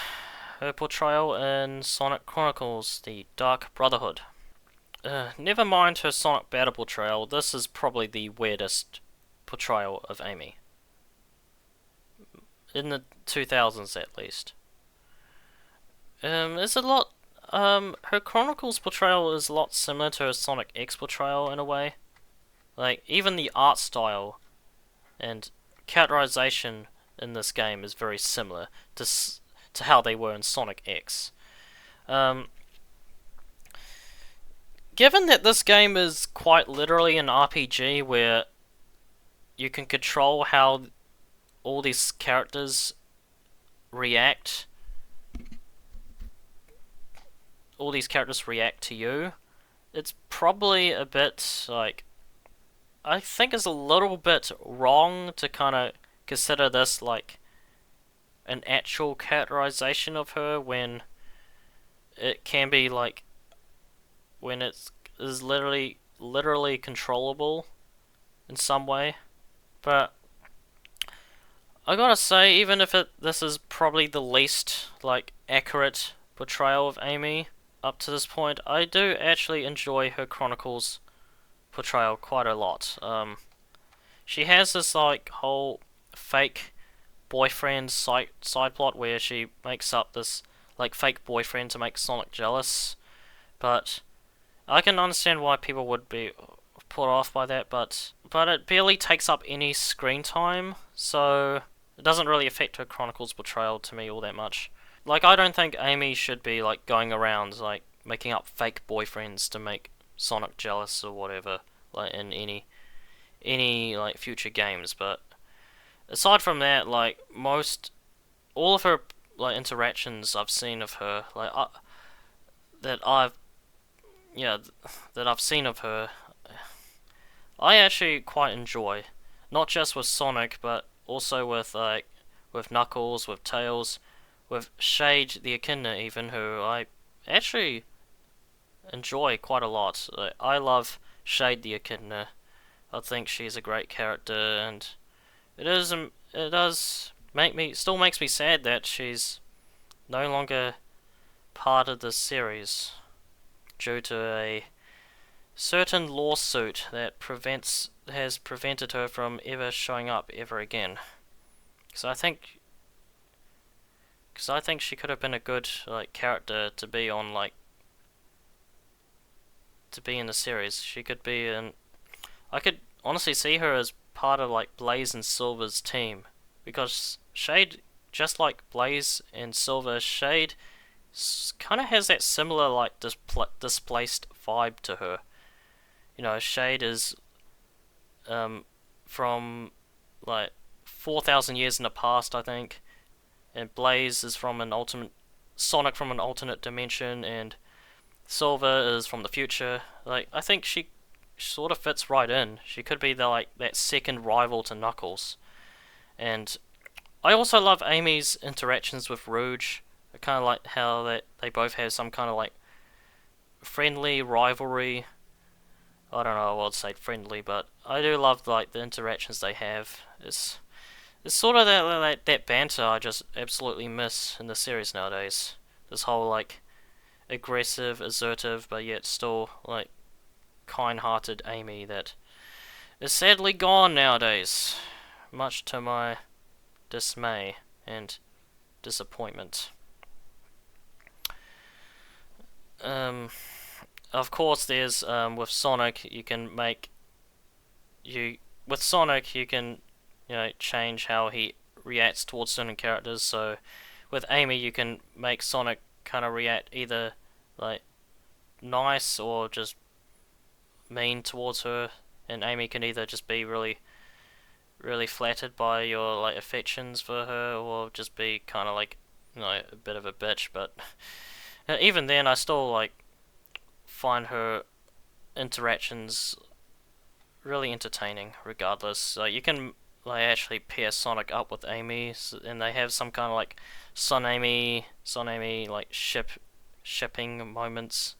her portrayal in Sonic Chronicles: The Dark Brotherhood. Never mind her Sonic Battle portrayal, this is probably the weirdest portrayal of Amy. In the 2000s at least. It's a lot. Her Chronicles portrayal is a lot similar to her Sonic X portrayal in a way. Like, even the art style and characterization in this game is very similar to how they were in Sonic X. Given that this game is quite literally an RPG where you can control how all these characters react, to you, it's probably a bit like, I think it's a little bit wrong to kind of consider this like an actual characterization of her when it can be like, when it is literally controllable in some way. But I gotta say, even if this is probably the least like accurate portrayal of Amy up to this point, I do actually enjoy her Chronicles portrayal quite a lot. She has this like whole fake boyfriend side plot where she makes up this like fake boyfriend to make Sonic jealous, but I can understand why people would be put off by that, but it barely takes up any screen time, so it doesn't really affect her Chronicles portrayal to me all that much. Like, I don't think Amy should be like going around like making up fake boyfriends to make Sonic jealous or whatever, like in any like future games. But aside from that, like all of her like interactions I've seen of her, like that I've yeah that I've seen of her, I actually quite enjoy. Not just with Sonic, but also with Knuckles, with Tails, with Shade the Echidna even, who I actually enjoy quite a lot. I love Shade the Echidna. I think she's a great character, and it does still makes me sad that she's no longer part of this series due to a certain lawsuit that has prevented her from ever showing up ever again. So I think because I think she could have been a good like character to be on like to be in the series. She could be in. I could honestly see her as part of like Blaze and Silver's team because Shade, just like Blaze and Silver, Shade kind of has that similar like displaced vibe to her. You know, Shade is um from like 4,000 years in the past, I think, and Blaze is from an alternate Sonic from an alternate dimension, and Silver is from the future. Like, I think she sort of fits right in. She could be the like that second rival to Knuckles. And I also love Amy's interactions with Rouge. I kind of like how they both have some kind of like friendly rivalry. I don't know, I would say friendly, but I do love like the interactions they have. It's sort of that banter I just absolutely miss in the series nowadays. This whole like aggressive, assertive, but yet still like kind-hearted Amy that is sadly gone nowadays, much to my dismay and disappointment. Um, of course, there's with Sonic, you can make you with Sonic you can change how he reacts towards certain characters. So with Amy, you can make Sonic kind of react either like nice or just mean towards her, and Amy can either just be really flattered by your like affections for her, or just be kind of like a bit of a bitch. But even then, I still like find her interactions really entertaining. Regardless, like you can like actually pair Sonic up with Amy, and they have some kind of like Son Amy like shipping moments.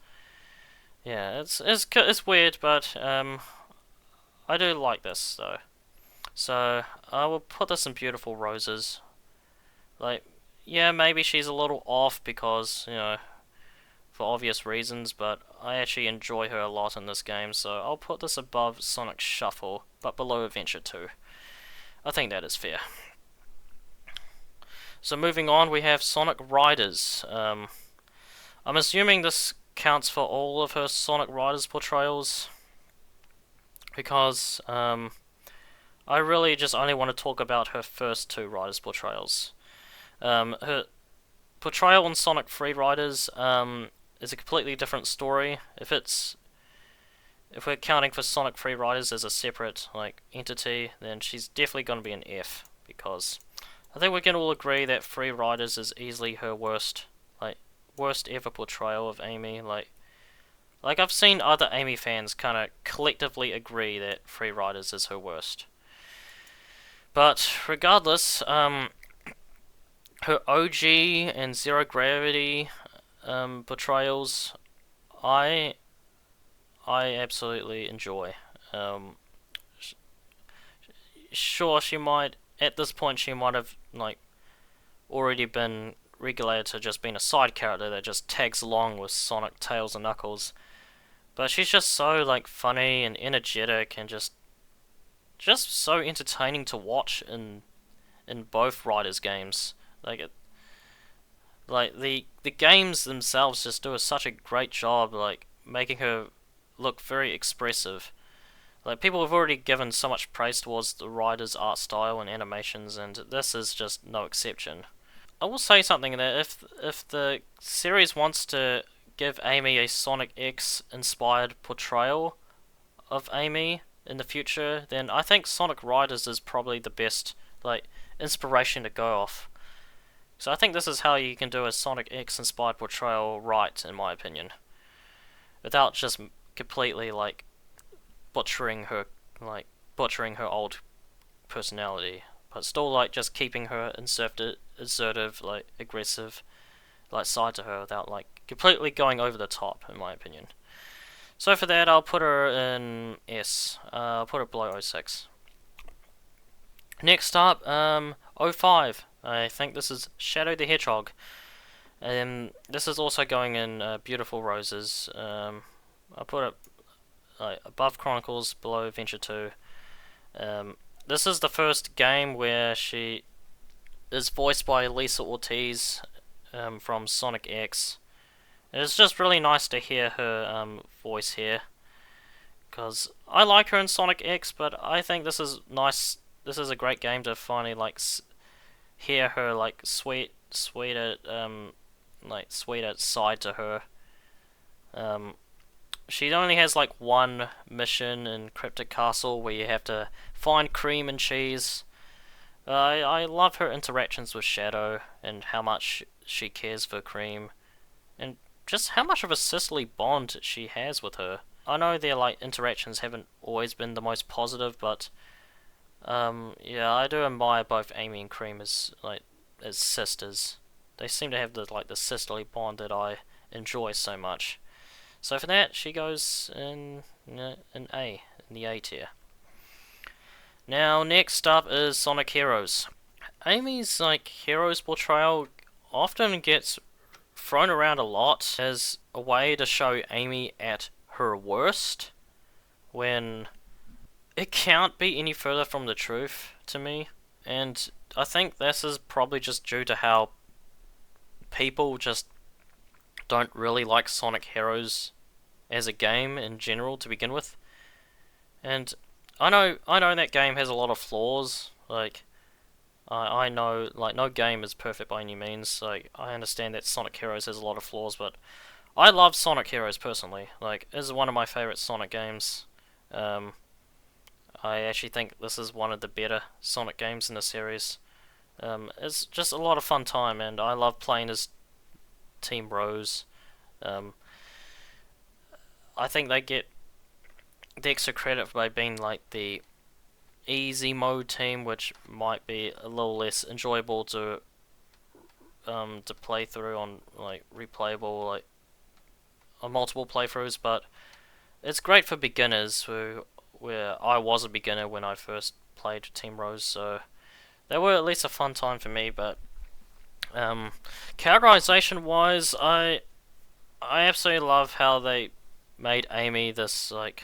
Yeah, it's weird, but I do like this though. So I will put this in beautiful roses. Like, yeah, maybe she's a little off because for obvious reasons, but I actually enjoy her a lot in this game. So I'll put this above Sonic Shuffle, but below Adventure 2. I think that is fair. So moving on, we have Sonic Riders. I'm assuming this counts for all of her Sonic Riders portrayals because I really just only want to talk about her first two Riders portrayals. Her portrayal in Sonic Free Riders is a completely different story. If we're counting for Sonic Free Riders as a separate like entity, then she's definitely going to be an F because I think we can all agree that Free Riders is easily her worst ever portrayal of Amy. Like I've seen other Amy fans kind of collectively agree that Free Riders is her worst. But regardless, her OG and Zero Gravity portrayals, I absolutely enjoy. Sure, she might at this point she might have like already been regulated to just being a side character that just tags along with Sonic, Tails, and Knuckles. But she's just so like funny and energetic and just so entertaining to watch in both Riders games. Like the games themselves just do such a great job like making her look very expressive. Like people have already given so much praise towards the Riders' art style and animations, and this is just no exception. I will say something that if the series wants to give Amy a Sonic X inspired portrayal of Amy in the future, then I think Sonic Riders is probably the best like inspiration to go off. So I think this is how you can do a Sonic X inspired portrayal right, in my opinion, without just completely like butchering her like butchering her old personality, but still like just keeping her assertive, like aggressive, like side to her without like completely going over the top, in my opinion. So for that, I'll put her in S. I'll put her below 06. Next up, 05. I think this is Shadow the Hedgehog. This is also going in Beautiful Roses. I'll put it above Chronicles, below Adventure 2. This is the first game where she is voiced by Lisa Ortiz from Sonic X. It's just really nice to hear her voice here, because I like her in Sonic X, but I think this is nice. This is a great game to finally like hear her like sweeter side to her. She only has like one mission in Cryptic Castle where you have to find cream and cheese. I love her interactions with Shadow and how much she cares for Cream, and just how much of a sisterly bond she has with her. I know their like interactions haven't always been the most positive, but yeah, I do admire both Amy and Cream as sisters. They seem to have the sisterly bond that I enjoy so much. So for that, she goes in the A tier. Now next up is Sonic Heroes. Amy's like Heroes portrayal often gets thrown around a lot as a way to show Amy at her worst, when it can't be any further from the truth to me. And I think this is probably just due to how people just don't really like Sonic Heroes as a game in general to begin with. And I know that game has a lot of flaws. Like I know like no game is perfect by any means. Like I understand that Sonic Heroes has a lot of flaws, but I love Sonic Heroes personally. Like this is one of my favorite Sonic games. I actually think this is one of the better Sonic games in the series. It's just a lot of fun time, and I love playing as Team Rose. I think they get the extra credit by being like the easy mode team, which might be a little less enjoyable to play through on like replayable like on multiple playthroughs, but it's great for beginners where I was a beginner when I first played Team Rose, so they were at least a fun time for me. But characterization wise, I absolutely love how they made Amy this like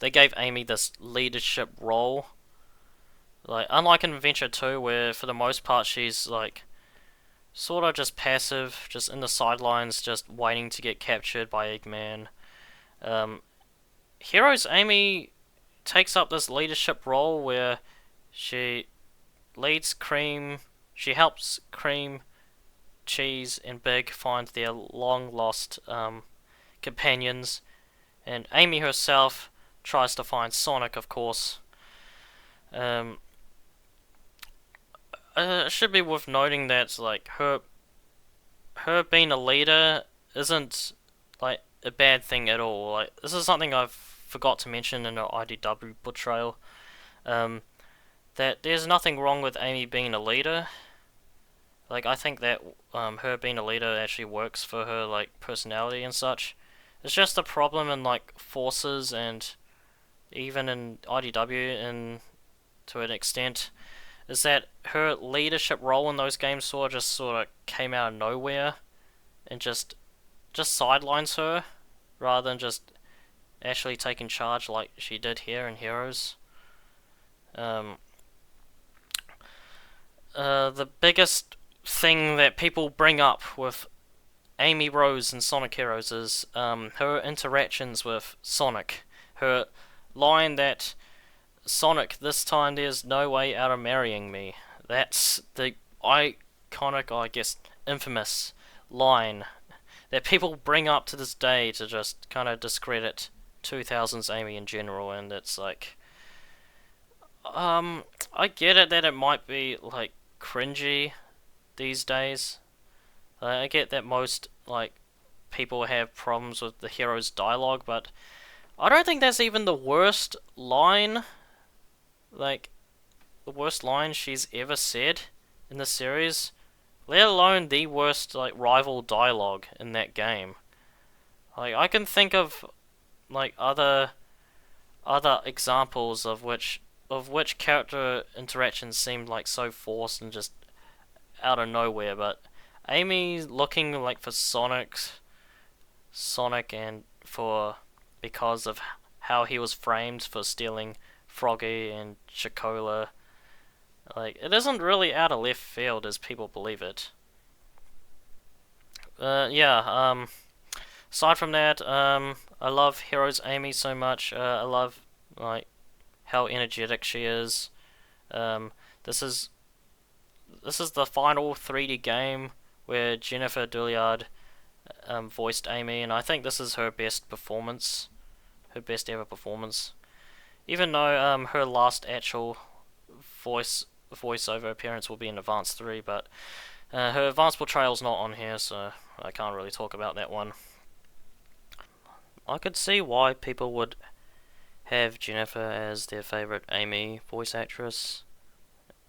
they gave Amy this leadership role. Like unlike in Adventure 2, where for the most part she's like sort of just passive, just in the sidelines, just waiting to get captured by Eggman. Heroes Amy takes up this leadership role where she leads Cream, she helps Cream, Cheese, and Big find their long lost companions, and Amy herself tries to find Sonic, of course. It should be worth noting that like her being a leader isn't like a bad thing at all. Like this is something I've forgot to mention in her IDW portrayal. That there's nothing wrong with Amy being a leader. Like I think that her being a leader actually works for her like personality and such. It's just a problem in like Forces and even in IDW and to an extent is that her leadership role in those games sort of came out of nowhere and just sidelines her rather than just actually taking charge like she did here in Heroes. The biggest thing that people bring up with Amy Rose in Sonic Heroes is her interactions with Sonic. Her line that Sonic, this time there's no way out of marrying me. That's the iconic, I guess, infamous line that people bring up to this day to just kind of discredit 2000s Amy in general, and it's like, I get it that it might be like cringy these days. I get that most like people have problems with the hero's dialogue, but I don't think that's even the worst line. Like the worst line she's ever said in the series, let alone the worst like rival dialogue in that game. Like I can think of like other examples of which character interactions seemed like so forced and just out of nowhere, but Amy looking like for Sonic and for because of how he was framed for stealing Froggy and Chocola. Like, it isn't really out of left field as people believe it. Yeah, aside from that, I love Heroes Amy so much. I love, like, how energetic she is. Um, this is this is the final 3D game where Jennifer Dulliard voiced Amy, and I think this is her best performance, her best ever performance. Even though her last actual voiceover appearance will be in Advanced 3, but her Advanced Portrayal's not on here, so I can't really talk about that one. I could see why people would have Jennifer as their favourite Amy voice actress.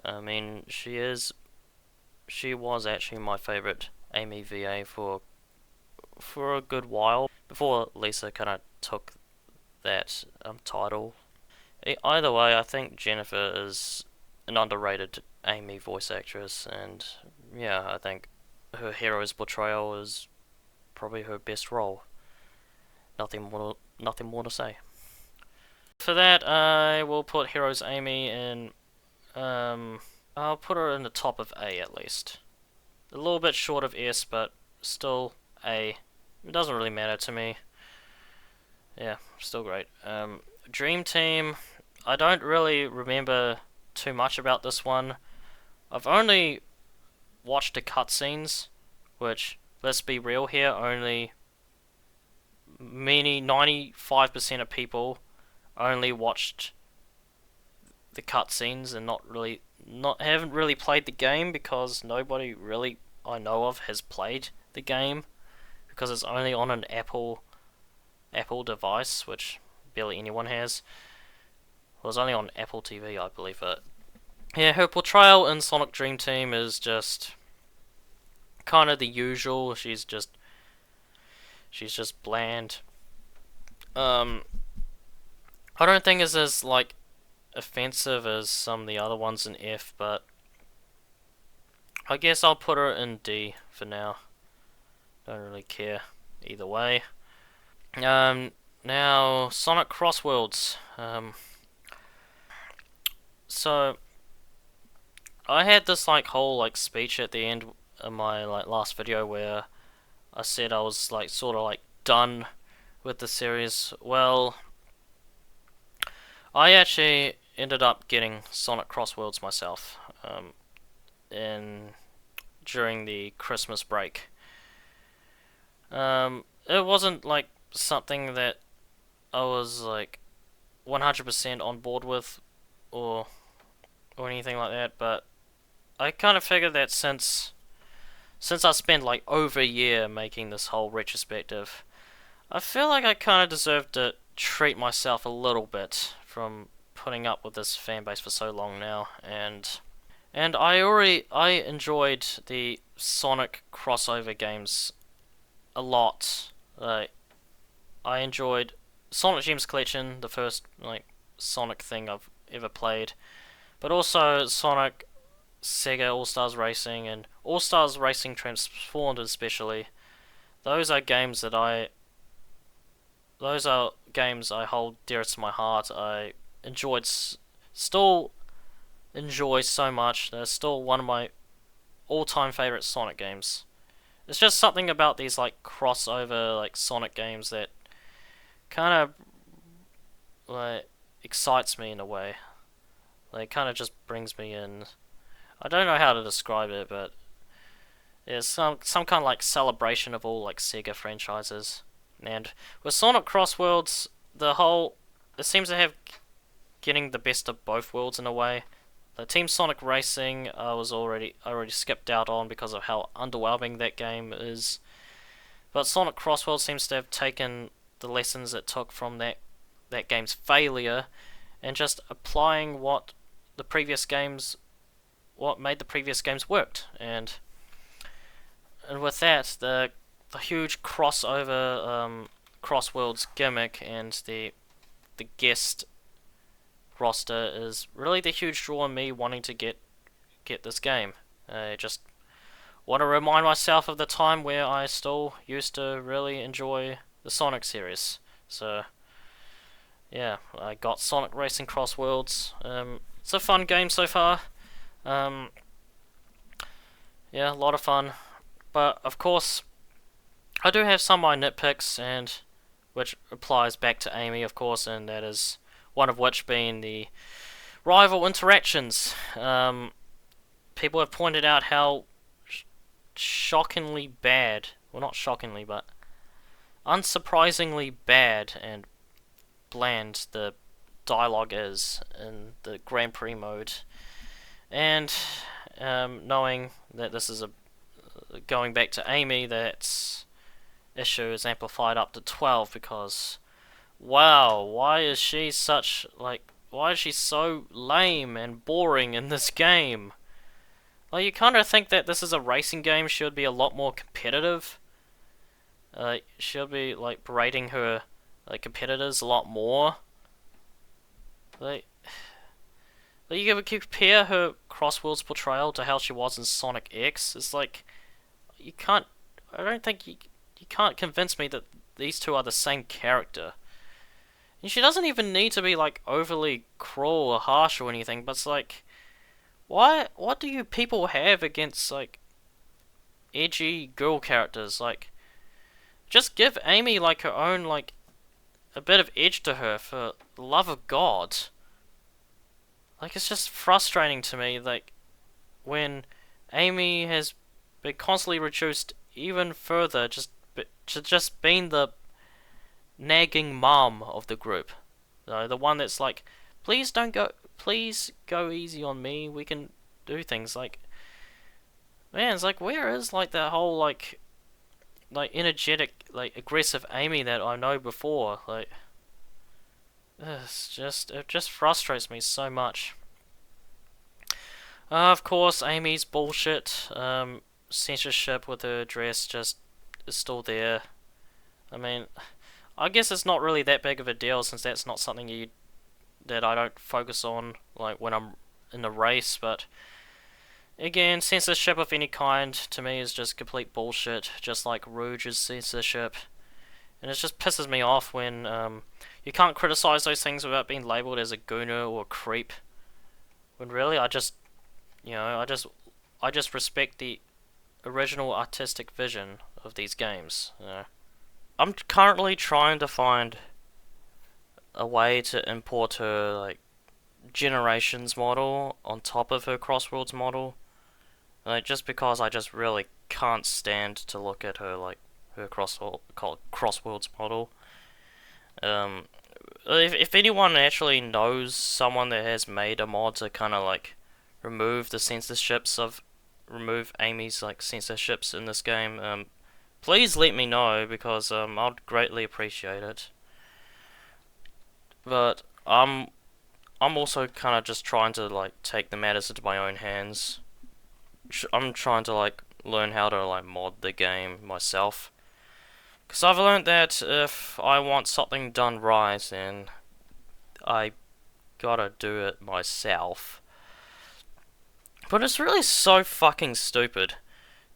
I mean, she was actually my favourite Amy VA for a good while before Lisa kind of took that title. Either way, I think Jennifer is an underrated Amy voice actress, and yeah, I think her hero's portrayal is probably her best role. Nothing more to say. For that, I will put Heroes Amy in. I'll put her in the top of A at least. A little bit short of S, but still A. It doesn't really matter to me. Yeah, still great. Dream Team. I don't really remember too much about this one. I've only watched the cutscenes, which, let's be real here, only 95% of people only watched the cutscenes and haven't really played the game, because nobody really I know of has played the game, because it's only on an Apple device, which barely anyone has. Well, it's only on Apple TV, I believe. But yeah, her portrayal in Sonic Dream Team is just kind of the usual. She's just bland. I don't think it's as like offensive as some of the other ones in F, but I guess I'll put her in D for now. Don't really care either way. Now Sonic Crossworlds. So I had this like whole like speech at the end of my like last video where I said I was like sort of like done with the series. Well, I actually ended up getting Sonic Crossworlds myself during the Christmas break. It wasn't like something that I was like 100% on board with or anything like that, but I kind of figured that since I spent like over a year making this whole retrospective, I feel like I kind of deserve to treat myself a little bit from putting up with this fan base for so long now, and I enjoyed the Sonic crossover games a lot. Like, I enjoyed Sonic Gems Collection, the first like Sonic thing I've ever played, but also Sonic Sega All Stars Racing and All Stars Racing Transformed especially. Those are games that I hold dearest to my heart. I still enjoy so much. They're still one of my all-time favorite Sonic games. It's just something about these like crossover like Sonic games that kind of like excites me in a way. Like, kind of just brings me in. I don't know how to describe it, but it's some kind of like celebration of all like Sega franchises. And with Sonic Crossworlds, it seems to have getting the best of both worlds in a way. The Team Sonic Racing I already skipped out on because of how underwhelming that game is. But Sonic Crossworlds seems to have taken the lessons it took from that game's failure and just applying what made the previous games worked. And with that, the huge crossover Crossworlds gimmick and the guest roster is really the huge draw on me wanting to get this game. I just want to remind myself of the time where I still used to really enjoy the Sonic series. So yeah, I got Sonic Racing Crossworlds. It's a fun game so far. Um, yeah, a lot of fun. But of course, I do have some of my nitpicks, and which applies back to Amy, of course, and that is one of which being the rival interactions. People have pointed out how shockingly bad, well, not shockingly, but unsurprisingly bad and bland the dialogue is in the Grand Prix mode. And knowing that this is a going back to Amy, that issue is amplified up to 12 because wow, why is she so lame and boring in this game? Like, you kind of think that this is a racing game, she would be a lot more competitive. She'll be like berating her competitors a lot more. Like, you compare her Crossworld's portrayal to how she was in Sonic X. It's like you can't. I don't think you can't convince me that these two are the same character. And she doesn't even need to be like overly cruel or harsh or anything. But it's like, why? What do you people have against like edgy girl characters? Like, just give Amy like her own like a bit of edge to her, for the love of God. Like, it's just frustrating to me, like, when Amy has been constantly reduced even further, just being the nagging mom of the group. The one that's like, please go easy on me, we can do things. Like, man, it's like, where is like that whole like energetic, like aggressive Amy that I know before? Like, it just frustrates me so much. Of course, Amy's bullshit. Censorship with her dress just is still there. I mean, I guess it's not really that big of a deal since that's not something that I don't focus on like when I'm in the race. But again, censorship of any kind to me is just complete bullshit. Just like Rouge's censorship, and it just pisses me off when you can't criticize those things without being labeled as a gooner or a creep. When really, I just respect the original artistic vision of these games. I'm currently trying to find a way to import her like generations model on top of her Crossworlds model. Like, just because I just really can't stand to look at her like her Crossworlds model. Um, if anyone actually knows someone that has made a mod to kind of like remove Amy's like censorships in this game, please let me know because I'd greatly appreciate it. But I'm also kind of just trying to like take the matters into my own hands. I'm trying to like learn how to like mod the game myself. Because I've learned that if I want something done right, then I gotta do it myself. But it's really so fucking stupid.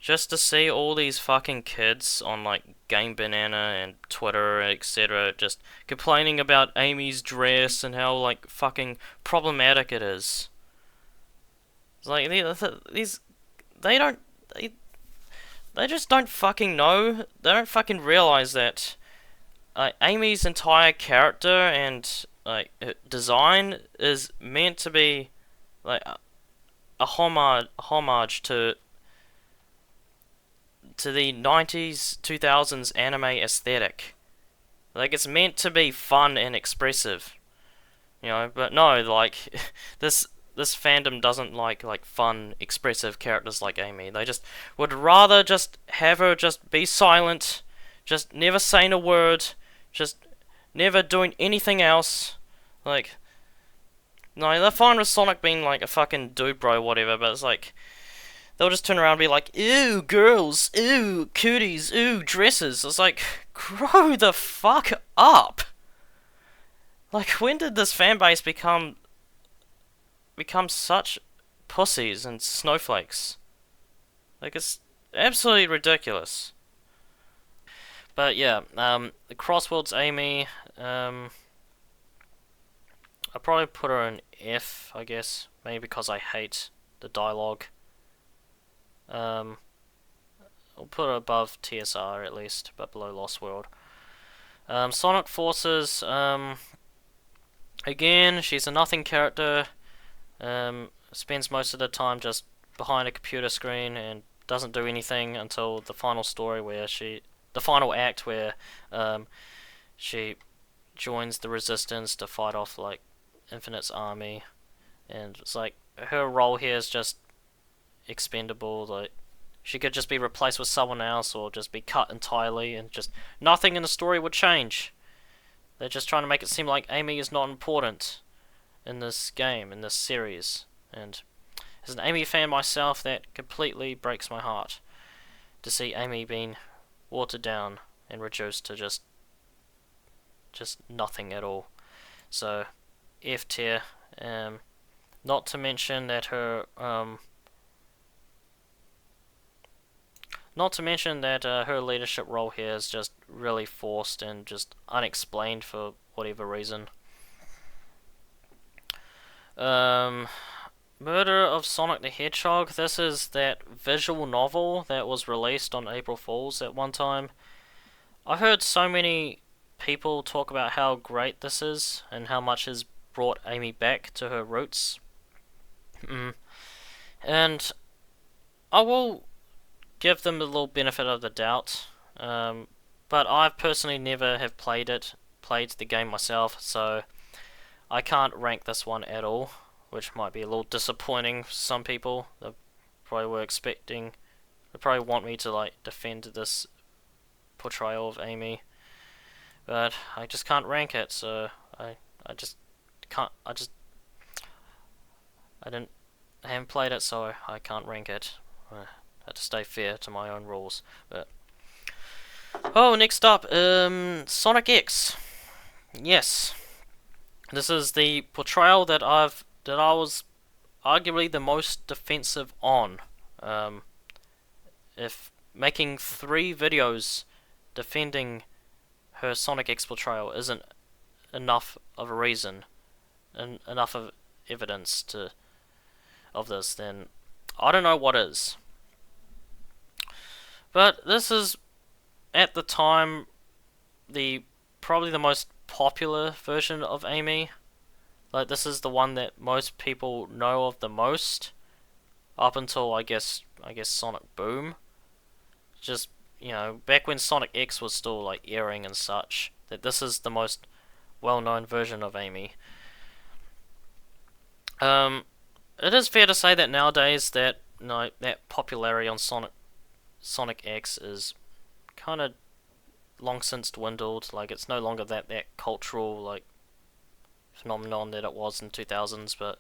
Just to see all these fucking kids on like Game Banana and Twitter, etc., just complaining about Amy's dress and how like fucking problematic it is. It's like these they don't they just don't fucking know. They don't fucking realize that Amy's entire character and like design is meant to be like a homage to the 90s 2000s anime aesthetic. Like, it's meant to be fun and expressive, but no, like this fandom doesn't like fun expressive characters like Amy. They just would rather just have her just be silent, just never saying a word, just never doing anything else. Like, no, they're fine with Sonic being like a fucking dude bro whatever, but it's like they'll just turn around and be like, ew, girls, ew, cooties, ew, dresses. It's like, grow the fuck up. Like, when did this fanbase become such pussies and snowflakes? Like, it's absolutely ridiculous. But yeah, the Crossworlds Amy, I'll probably put her in F, I guess. Maybe because I hate the dialogue. Um, I'll put it above TSR at least, but below Lost World. Sonic Forces, again, she's a nothing character. Spends most of the time just behind a computer screen and doesn't do anything until the final story the final act where she joins the resistance to fight off like Infinite's army, and it's like her role here is just expendable. Like she could just be replaced with someone else or just be cut entirely, and just nothing in the story would change. They're just trying to make it seem like Amy is not important in this game, in this series, and as an Amy fan myself, that completely breaks my heart to see Amy being watered down and reduced to just nothing at all. So F tier. Not to mention that her her leadership role here is just really forced and just unexplained for whatever reason. Murder of Sonic the Hedgehog. This is that visual novel that was released on April Fool's at one time. I heard so many people talk about how great this is and how much has brought Amy back to her roots. And I will give them a little benefit of the doubt. But I personally never have played the game myself, so I can't rank this one at all, which might be a little disappointing for some people. They probably want me to like defend this portrayal of Amy, but I just can't rank it. So I haven't played it, so I can't rank it. I had to stay fair to my own rules. But next up, Sonic X. Yes, this is the portrayal that I was arguably the most defensive on. If making 3 videos defending her Sonic X portrayal isn't enough of a reason and enough of evidence of this, then I don't know what is. But this is at the time probably the most popular version of Amy. Like this is the one that most people know of the most, up until I guess Sonic Boom. Just back when Sonic X was still like airing and such, that this is the most well-known version of Amy. It is fair to say that nowadays that that popularity on Sonic X is kind of long since dwindled. Like it's no longer that cultural like phenomenon that it was in 2000s, but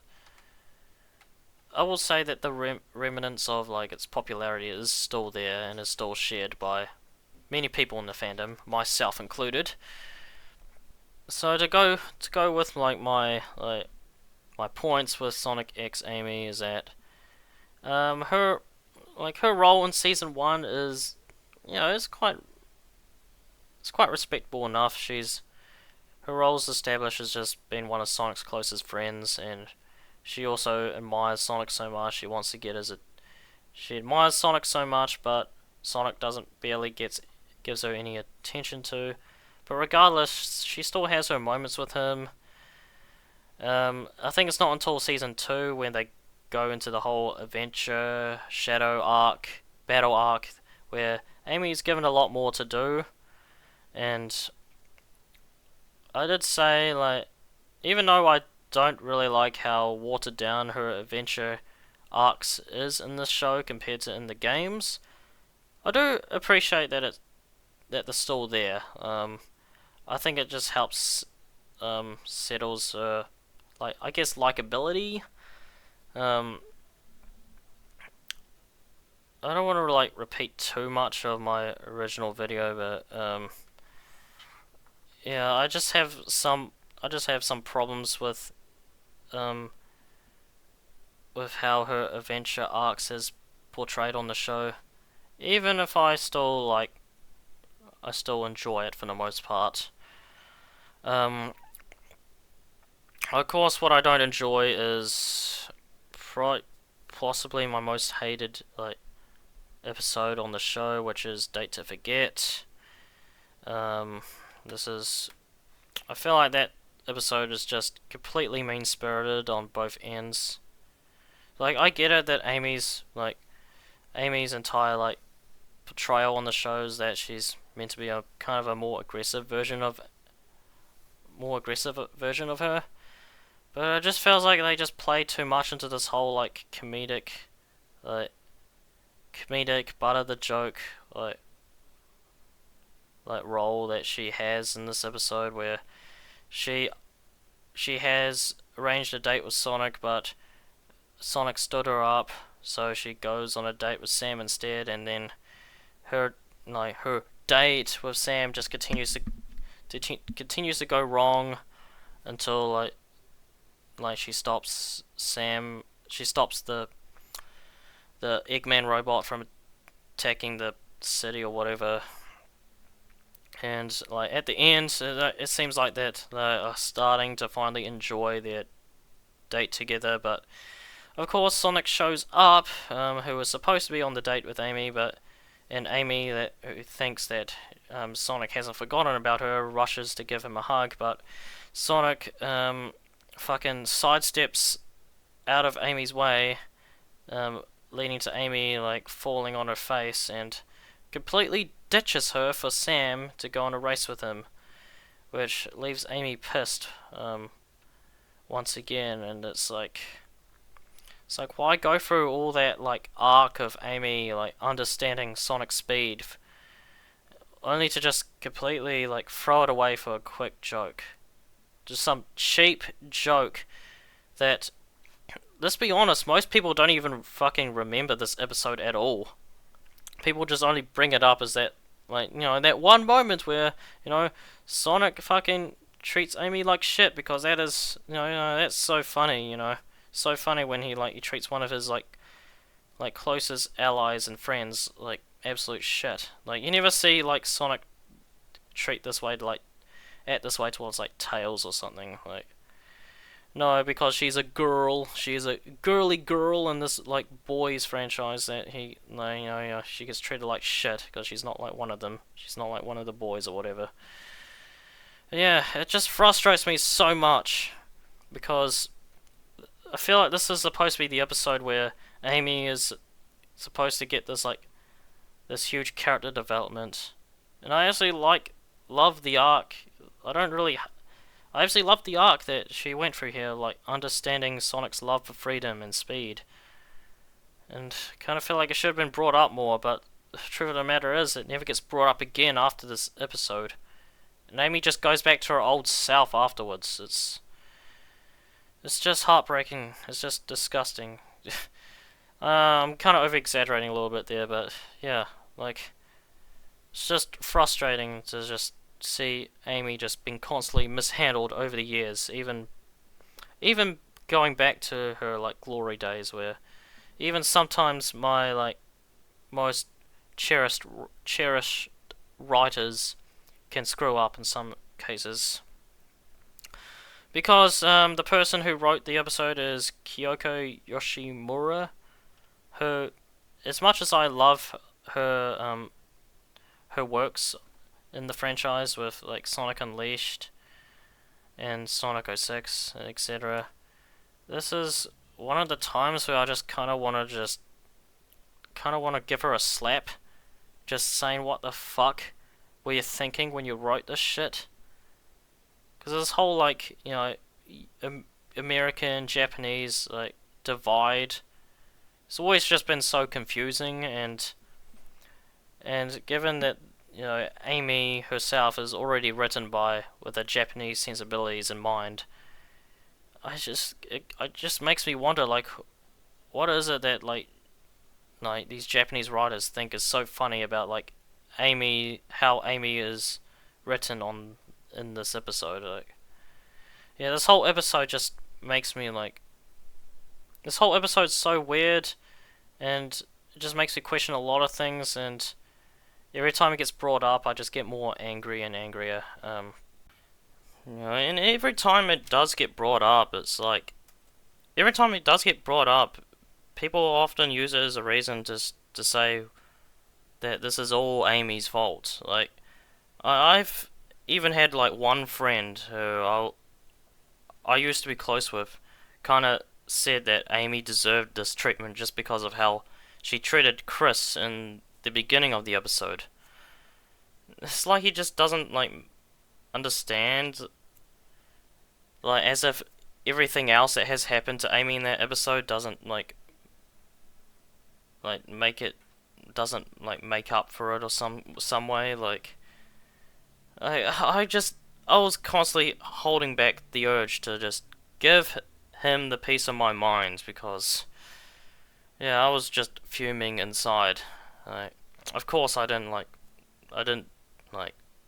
I will say that the remnants of like its popularity is still there and is still shared by many people in the fandom, myself included. So to go with like my points with Sonic X Amy is that her role in season 1 is it's quite respectable enough. Her role is established as just being one of Sonic's closest friends, and she also admires Sonic so much she admires Sonic so much, but Sonic barely gives her any attention to. But regardless, she still has her moments with him. I think it's not until season 2 when they go into the whole adventure, shadow arc, battle arc, where Amy's given a lot more to do. And I did say, like, even though I don't really like how watered down her adventure arcs is in this show compared to in the games, I do appreciate that they're still there. I think it just helps settles I guess likability. I don't want to like repeat too much of my original video, but yeah, I just have some problems with how her adventure arcs is portrayed on the show. Even if I still enjoy it for the most part. Of course, what I don't enjoy is possibly my most hated like episode on the show, which is Date to Forget. This is, I feel like that episode is just completely mean-spirited on both ends. Like, I get it that Amy's entire like portrayal on the show is that she's meant to be a kind of a more aggressive version of her, but it just feels like they just play too much into this whole like like butt of the joke like role that she has in this episode, where she has arranged a date with Sonic, but Sonic stood her up, so she goes on a date with Sam instead, and then her date with Sam just continues to go wrong until like she stops the Eggman robot from attacking the city or whatever. And like at the end, it seems like that they are starting to finally enjoy their date together. But of course, Sonic shows up, who was supposed to be on the date with Amy, and Amy, who thinks that Sonic hasn't forgotten about her, rushes to give him a hug, but Sonic fucking sidesteps out of Amy's way, leading to Amy like falling on her face, and completely ditches her for Sam to go on a race with him, which leaves Amy pissed once again. And it's like why go through all that like arc of Amy like understanding Sonic's speed only to just completely like throw it away for a quick joke, just some cheap joke that, let's be honest, most people don't even fucking remember this episode at all. People just only bring it up as that, like, that one moment where, Sonic fucking treats Amy like shit, because that is, that's so funny, so funny when he treats one of his like closest allies and friends like absolute shit. Like, you never see like Sonic treat this way to act this way towards like Tails or something. Like, no, because she's a girl. She's a girly girl in this like boys franchise that she gets treated like shit because she's not like one of them. She's not like one of the boys or whatever. Yeah, it just frustrates me so much because I feel like this is supposed to be the episode where Amy is supposed to get this huge character development, and I actually love the arc. I actually love the arc that she went through here, like understanding Sonic's love for freedom and speed, and kind of feel like it should have been brought up more. But the truth of the matter is, it never gets brought up again after this episode, and Amy just goes back to her old self afterwards. It's just heartbreaking. It's just disgusting. I'm kind of over-exaggerating a little bit there, but yeah, like, it's just frustrating to just see Amy just being constantly mishandled over the years, even going back to her like glory days, where even sometimes my like most cherished writers can screw up in some cases. Because the person who wrote the episode is Kyoko Yoshimura. As much as I love her works in the franchise with like Sonic Unleashed and Sonic 06, etc., this is one of the times where I just kind of want to give her a slap, just saying, what the fuck were you thinking when you wrote this shit? Because this whole like American Japanese like divide, it's always just been so confusing, and given that Amy herself is already written with the Japanese sensibilities in mind, it just makes me wonder, like, what is it that like these Japanese writers think is so funny about like how Amy is written in this episode. Like, yeah, this whole episode just makes me like, this whole episode's so weird, and it just makes me question a lot of things, and every time it gets brought up, I just get more angry and angrier. And every time it does get brought up, it's like, every time it does get brought up, people often use it as a reason to say that this is all Amy's fault. Like, I've even had like one friend who I used to be close with, kind of said that Amy deserved this treatment just because of how she treated Chris in the beginning of the episode. It's like he just doesn't like understand, like as if everything else that has happened to Amy in that episode doesn't like make it doesn't like make up for it or some way. Like I was constantly holding back the urge to just give him the piece of my mind because yeah, I was just fuming inside. Like, of course I didn't like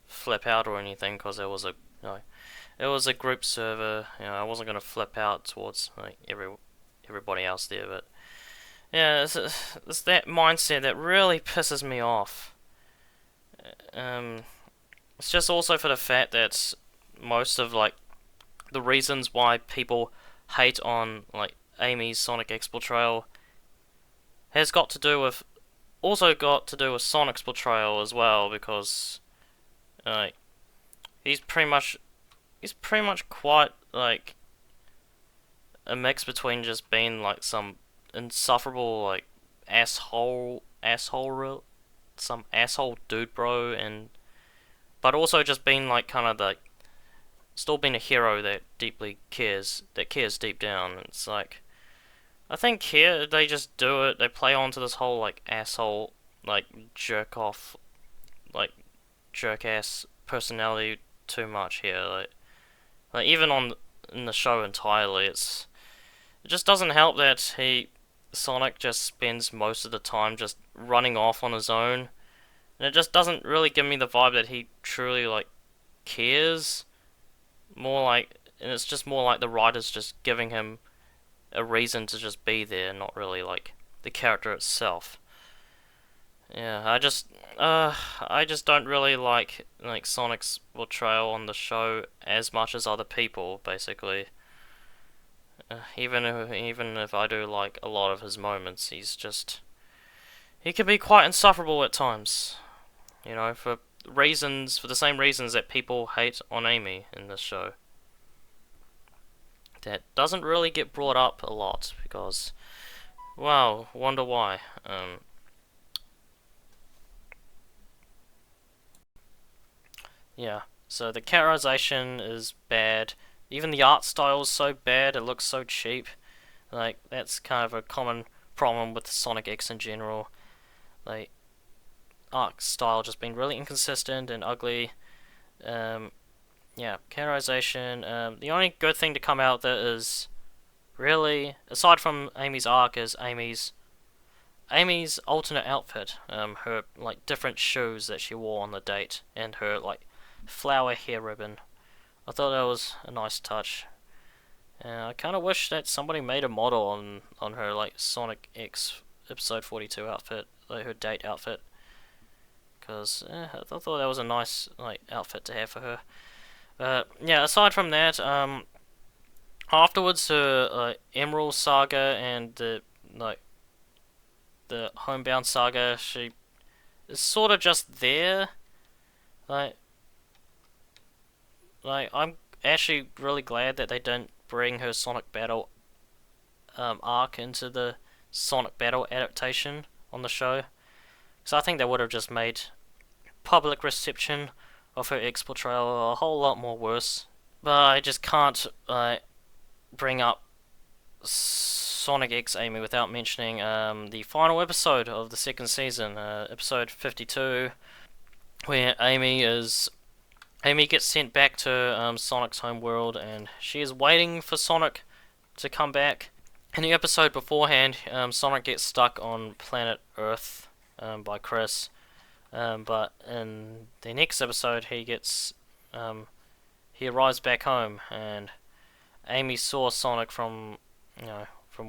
flip out or anything because it was a group server. I wasn't gonna flip out towards like everybody else there, but yeah, it's that mindset that really pisses me off. Um, it's just also for the fact that most of like the reasons why people hate on like Amy's Sonic X portrayal has got to do with Sonic's portrayal as well because uh, he's pretty much quite like a mix between just being like some insufferable like some asshole dude bro, and but also just being like kind of like still being a hero that cares deep down. It's like I think here they just do it. They play on to this whole like asshole, like jerk off, like jerk ass personality too much here. Like even on in the show entirely, it just doesn't help that Sonic just spends most of the time just running off on his own, and it just doesn't really give me the vibe that he truly like cares. And it's just more like the writers just giving him a reason to just be there, not really like the character itself. Yeah, I just don't really like Sonic's portrayal on the show as much as other people, basically. Even if I do like a lot of his moments, he can be quite insufferable at times. For the same reasons that people hate on Amy in this show. That doesn't really get brought up a lot because, wow, wonder why. Yeah. So the characterization is bad. Even the art style is so bad. It looks so cheap. Like that's kind of a common problem with Sonic X in general. Like art style just being really inconsistent and ugly. Um, yeah, characterization. The only good thing to come out that is really, aside from Amy's arc, is Amy's alternate outfit. Her like different shoes that she wore on the date, and her like flower hair ribbon. I thought that was a nice touch. I kind of wish that somebody made a model on her like Sonic X episode 42 outfit, like her date outfit, because I thought that was a nice like outfit to have for her. Yeah, aside from that, afterwards her Emerald Saga and the Homebound Saga, she is sort of just there. Like, I'm actually really glad that they didn't bring her Sonic Battle arc into the Sonic Battle adaptation on the show. So I think that would have just made public reception of her X portrayal a whole lot more worse. But I just can't bring up Sonic X Amy without mentioning the final episode of the second season, episode 52, where Amy gets sent back to Sonic's home world, and she is waiting for Sonic to come back. In the episode beforehand, Sonic gets stuck on planet Earth by Chris, but in the next episode, he arrives back home, and Amy saw Sonic from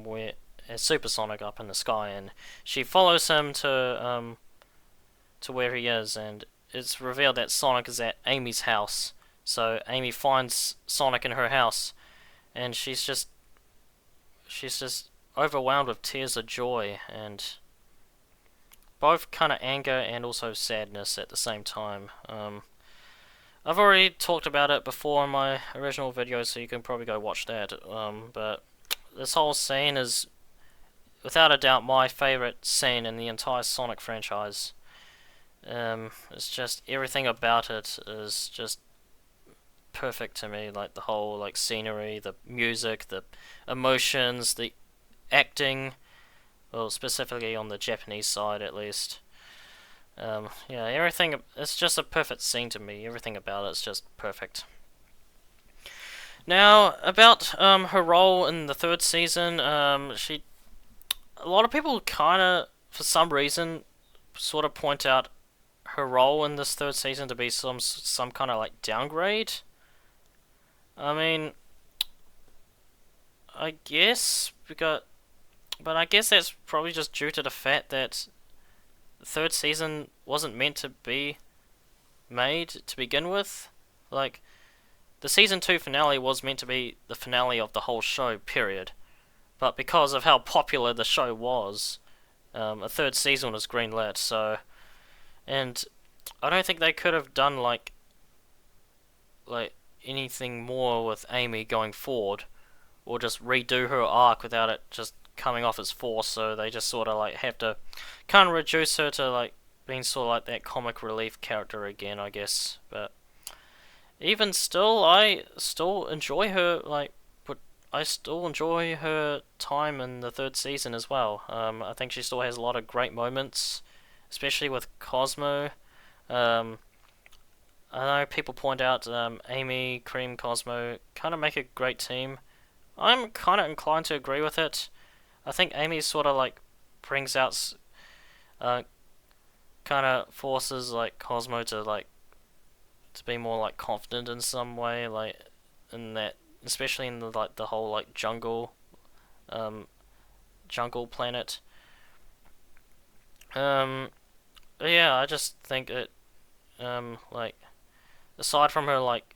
where as Super Sonic up in the sky, and she follows him to where he is, and it's revealed that Sonic is at Amy's house. So Amy finds Sonic in her house, and she's just overwhelmed with tears of joy, and both kind of anger and also sadness at the same time. I've already talked about it before in my original video, so you can probably go watch that. But this whole scene is, without a doubt, my favorite scene in the entire Sonic franchise. It's just everything about it is just perfect to me. Like the whole like scenery, the music, the emotions, the acting. Well, specifically on the Japanese side, at least. Yeah, everything. It's just a perfect scene to me. Everything about it's just perfect. Now about her role in the third season. A lot of people kind of, for some reason, sort of point out her role in this third season to be some kind of like downgrade. I mean, I guess but I guess that's probably just due to the fact that the third season wasn't meant to be made to begin with. Like, the season 2 finale was meant to be the finale of the whole show, period. But because of how popular the show was, a third season was greenlit, so... And I don't think they could have done, like anything more with Amy going forward, or just redo her arc without it just coming off as forced, so they just sort of like have to kind of reduce her to like being sort of like that comic relief character again, I guess. But even still, I still enjoy her, but I still enjoy her time in the third season as well. I think she still has a lot of great moments, especially with Cosmo. I know people point out Amy, Cream, Cosmo kind of make a great team. I'm kind of inclined to agree with it. I think Amy sort of like brings out, kind of forces like Cosmo to be more like confident in some way, like in that, especially in the whole like jungle planet. Yeah, I just think it, like aside from her like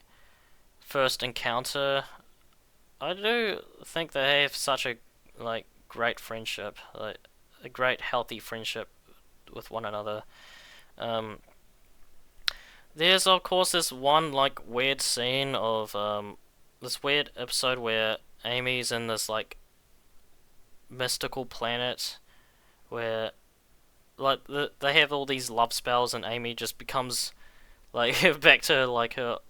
first encounter, I do think they have such a like great friendship, like a great healthy friendship with one another. Um, there's of course this one like weird scene of this weird episode where Amy's in this like mystical planet where they have all these love spells and Amy just becomes like back to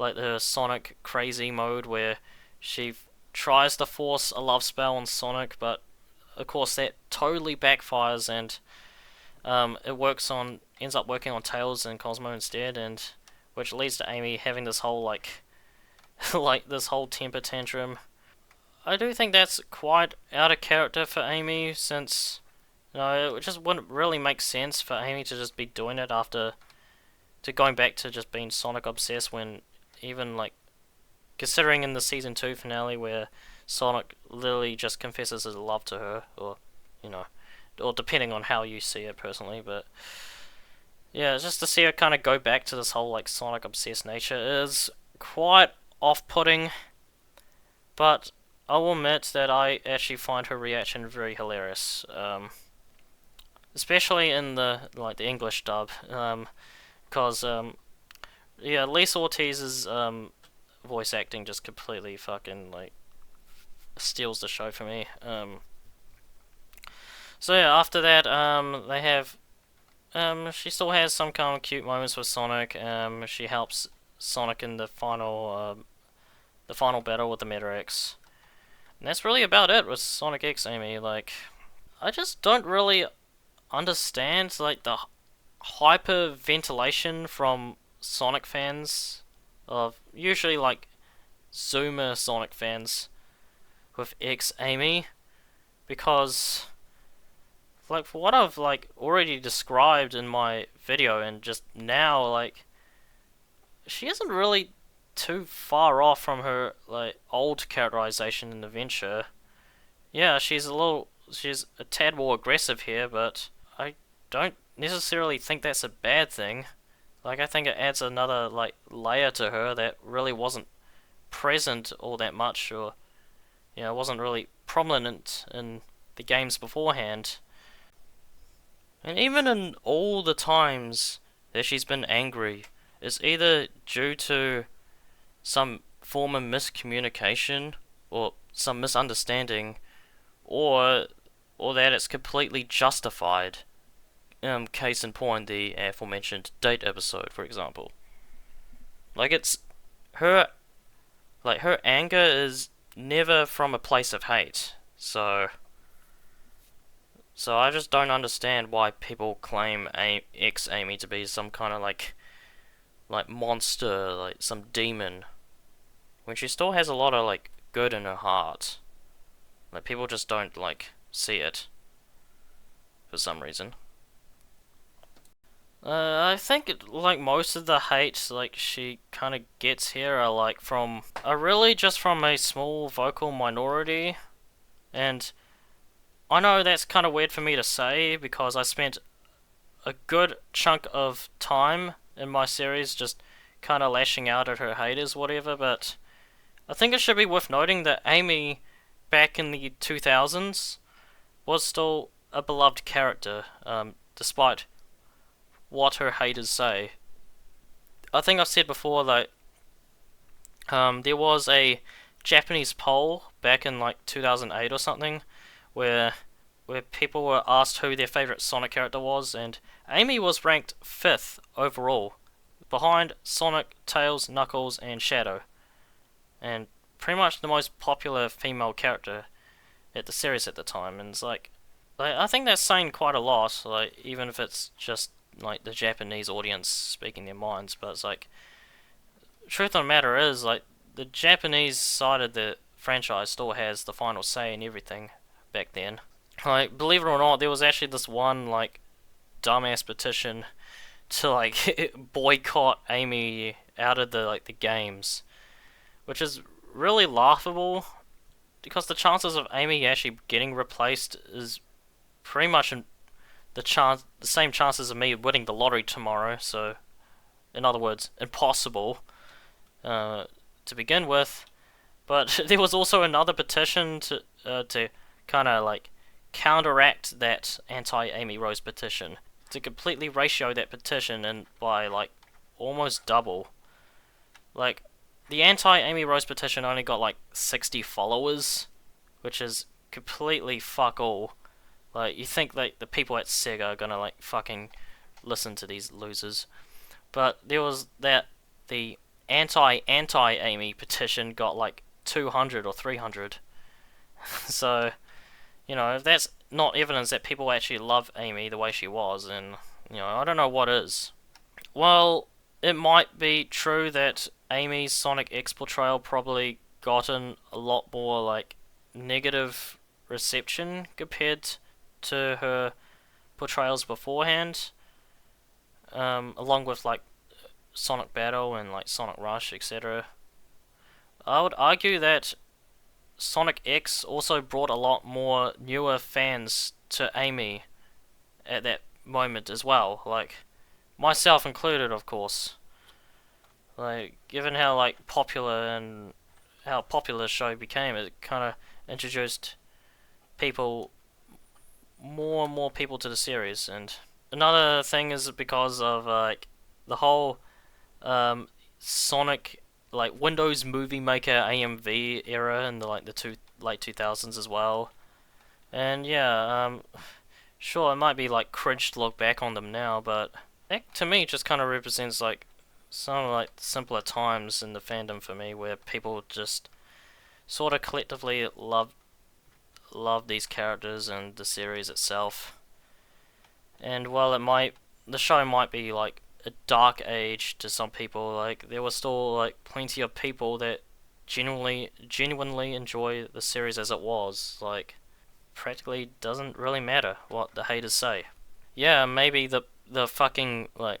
her Sonic crazy mode where she tries to force a love spell on Sonic, but of course that totally backfires and ends up working on Tails and Cosmo instead, and which leads to Amy having this whole like this whole temper tantrum. I do think that's quite out of character for Amy, since it just wouldn't really make sense for Amy to just be doing it after to going back to just being Sonic obsessed, when even like considering in the season 2 finale where Sonic literally just confesses his love to her, or or depending on how you see it personally, but yeah, just to see her kind of go back to this whole like Sonic obsessed nature is quite off-putting, but I will admit that I actually find her reaction very hilarious, especially in the English dub, because yeah, Lisa Ortiz's voice acting just completely fucking like steals the show for me. So yeah, after that, they have, she still has some kind of cute moments with Sonic. She helps Sonic in the final battle with the Meta X, and that's really about it with Sonic X, Amy. Like, I just don't really understand like the hyperventilation from Sonic fans, of usually like Zoomer Sonic fans, with X Amy, because like for what I've like already described in my video and just now, like she isn't really too far off from her like old characterization in Adventure. Yeah, she's a tad more aggressive here, but I don't necessarily think that's a bad thing. Like, I think it adds another like layer to her that really wasn't present all that much, or wasn't really prominent in the games beforehand. And even in all the times that she's been angry, it's either due to some form of miscommunication or some misunderstanding, or that it's completely justified. Case in point, the aforementioned date episode, for example. Like it's her, her anger is never from a place of hate. So I just don't understand why people claim ex Amy to be some kind of like monster, like some demon, when she still has a lot of like good in her heart. Like people just don't like see it for some reason. I think like most of the hate like she kind of gets here are really just from a small vocal minority, and I know that's kind of weird for me to say because I spent a good chunk of time in my series just kind of lashing out at her haters, whatever, but I think it should be worth noting that Amy, back in the 2000s, was still a beloved character, despite what her haters say. I think I've said before that there was a Japanese poll back in like 2008 or something where people were asked who their favorite Sonic character was, and Amy was ranked 5th overall, behind Sonic, Tails, Knuckles, and Shadow, and pretty much the most popular female character at the series at the time. And it's like I think that's saying quite a lot, like even if it's just like the Japanese audience speaking their minds. But it's like, truth of the matter is, like, the Japanese side of the franchise still has the final say in everything back then. Like, believe it or not, there was actually this one like dumbass petition to like boycott Amy out of the games, which is really laughable because the chances of Amy actually getting replaced is pretty much the same chances of me winning the lottery tomorrow. So, in other words, impossible to begin with. But there was also another petition to kind of like counteract that anti-Amy Rose petition, to completely ratio that petition and by like almost double. Like the anti-Amy Rose petition only got like 60 followers, which is completely fuck all. Like you think like the people at Sega are gonna like fucking listen to these losers. But there was the anti-Amy petition got like 200 or 300. So, if that's not evidence that people actually love Amy the way she was, then, I don't know what is. Well, it might be true that Amy's Sonic X portrayal probably gotten a lot more, like, negative reception compared to her portrayals beforehand, along with, like, Sonic Battle and, like, Sonic Rush, etc. I would argue that Sonic X also brought a lot more newer fans to Amy at that moment as well, like myself included, of course. Like, given how like popular the show became, it kind of introduced people, more and more people to the series. And another thing is because of like the whole Sonic, like Windows Movie Maker AMV era in the late 2000s as well. And yeah, sure, it might be like cringe to look back on them now, but that to me just kind of represents like some like simpler times in the fandom for me, where people just sort of collectively love these characters and the series itself. And while the show might be like a dark age to some people, like there were still like plenty of people that genuinely enjoy the series as it was. Like, practically doesn't really matter what the haters say. Yeah, maybe the fucking like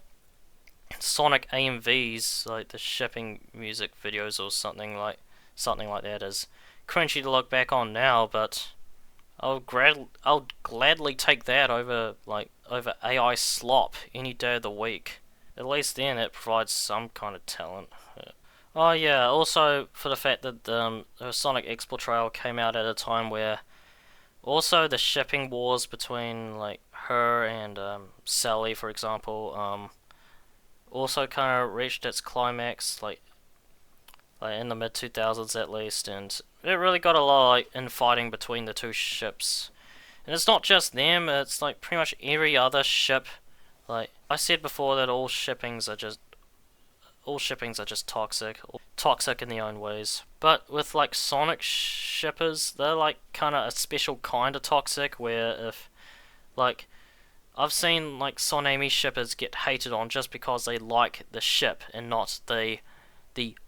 Sonic AMVs, like the shipping music videos or something like that, is cringy to look back on now, but I'll gladly take that over AI slop any day of the week. At least then it provides some kind of talent. Oh yeah, also for the fact that the Sonic X Portrayal came out at a time where also the shipping wars between like her and Sally, for example, also kind of reached its climax, like in the mid 2000s at least, and it really got a lot like infighting between the two ships. And it's not just them; it's like pretty much every other ship. Like I said before, that all shippings are just toxic in their own ways. But with like Sonic shippers, they're like kind of a special kind of toxic. Where if like I've seen like Sonami shippers get hated on just because they like the ship and not the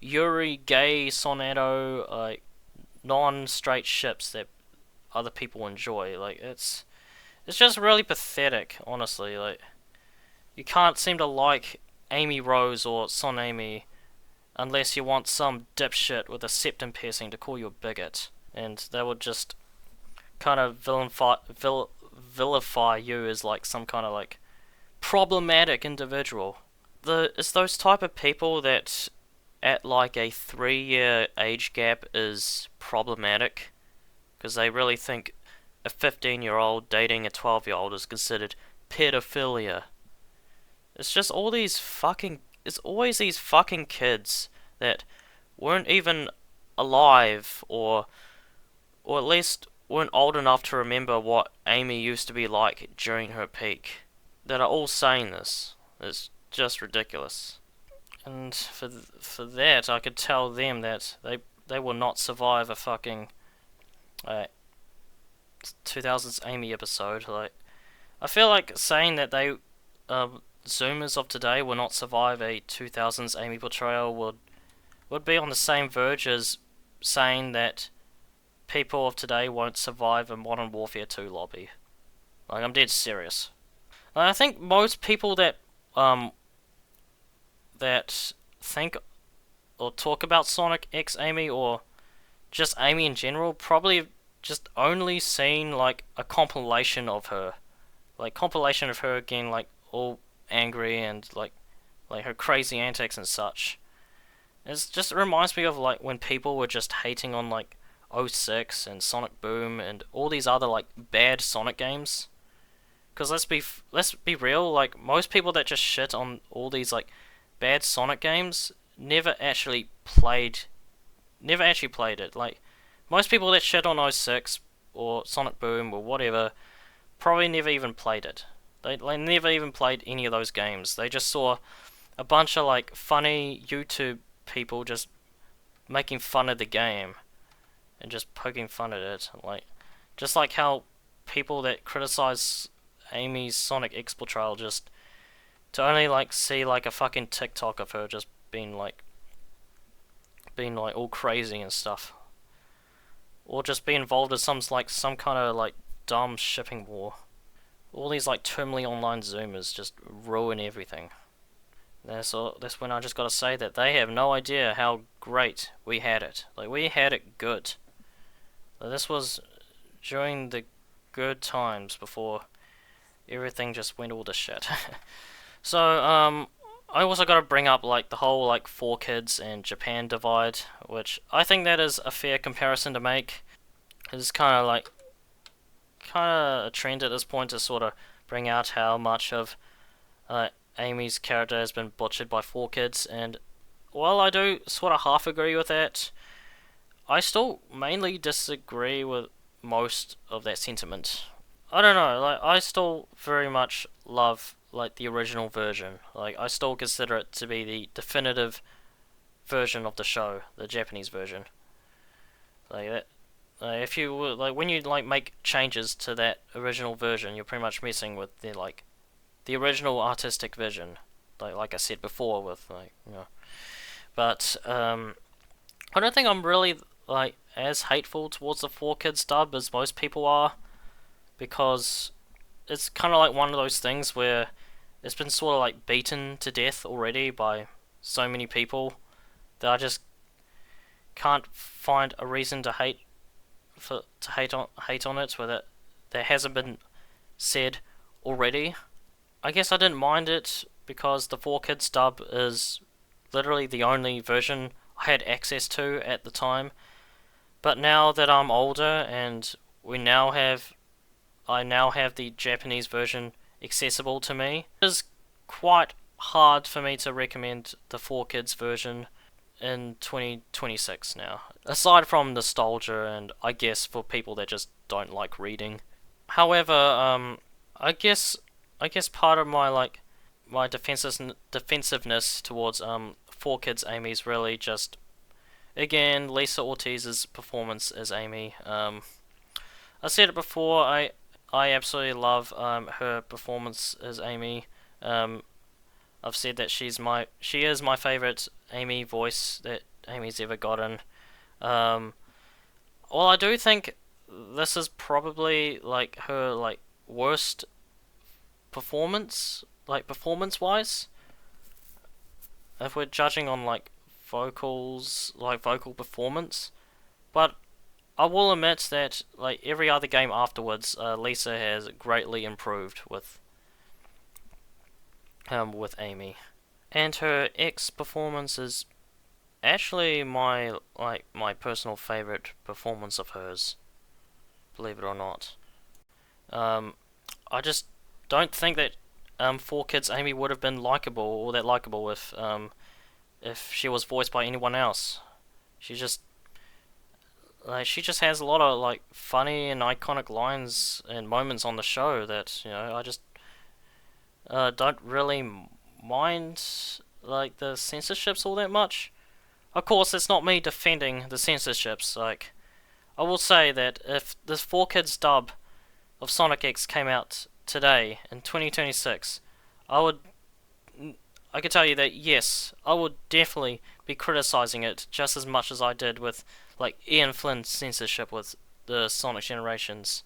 Yuri gay Sonato non-straight ships that other people enjoy. Like it's just really pathetic, honestly. Like you can't seem to like Amy Rose or Sonami unless you want some dipshit with a septum piercing to call you a bigot, and that would just kind of vilify you as like some kind of like problematic individual. It's those type of people that at like a 3 year age gap is problematic because they really think a 15-year-old dating a 12-year-old is considered pedophilia. It's just all these fucking. It's always these fucking kids that weren't even alive or at least weren't old enough to remember what Amy used to be like during her peak that are all saying this. It's just ridiculous. And for that, I could tell them that they will not survive a fucking uh, 2000s Amy episode. Like I feel like saying that they Zoomers of today will not survive a 2000s Amy portrayal would be on the same verge as saying that people of today won't survive a Modern Warfare 2 lobby. Like I'm dead serious. And I think most people um that think or talk about Sonic X Amy or just Amy in general probably just only seen like a compilation of her. Like compilation of her getting like all angry and like her crazy antics and such. It reminds me of like when people were just hating on like '06 and Sonic Boom and all these other like bad Sonic games. Because let's be real, like most people that just shit on all these like bad Sonic games never actually played it. Like most people that shit on '06 or Sonic Boom or whatever probably never even played it. They never even played any of those games. They just saw a bunch of like funny YouTube people just making fun of the game and just poking fun at it. Like just like how people that criticize Amy's Sonic X portrayal just to only like see like a fucking TikTok of her just being like all crazy and stuff, or just be involved in some kind of like dumb shipping war. All these like terminally online Zoomers just ruin everything. That's when I just gotta say that they have no idea how great we had it. Like we had it good. Like, this was during the good times before everything just went all to shit. So I also gotta bring up like the whole like 4Kids and Japan divide, which I think that is a fair comparison to make. It's kind of a trend at this point to sort of bring out how much of Amy's character has been butchered by 4Kids, and while I do sort of half agree with that, I still mainly disagree with most of that sentiment. I don't know, like I still very much love like the original version. Like I still consider it to be the definitive version of the show, the Japanese version. Like that. If you like when you like make changes to that original version, you're pretty much messing with the original artistic vision. Like I said before, with But I don't think I'm really like as hateful towards the 4Kids dub as most people are, because it's kind of like one of those things where it's been sort of like beaten to death already by so many people that I just can't find a reason to hate on it where that hasn't been said already. I guess I didn't mind it because the 4Kids dub is literally the only version had access to at the time. But now that I'm older and we now have I now have the Japanese version accessible to me, it is quite hard for me to recommend the 4Kids version in 2026 now. Aside from nostalgia and I guess for people that just don't like reading. However, I guess part of my my defensiveness towards 4Kids Amy's really just again Lisa Ortiz's performance as Amy. I said it before. I absolutely love her performance as Amy. Um, I've said that she is my favorite Amy voice that Amy's ever gotten. Um, well, I do think this is probably like her worst performance, performance wise. If we're judging on vocals, vocal performance, but I will admit that every other game afterwards, Lisa has greatly improved with Amy, and her X performance is actually my personal favorite performance of hers. Believe it or not, um, I just don't think that 4Kids Amy would have been likable or that likable if she was voiced by anyone else. She just she just has a lot of funny and iconic lines and moments on the show that I just don't really mind the censorships all that much. Of course, it's not me defending the censorships. I will say that if this 4Kids dub of Sonic X came out today in 2026, I could tell you that yes, I would definitely be criticizing it just as much as I did with Ian Flynn's censorship with the Sonic Generations.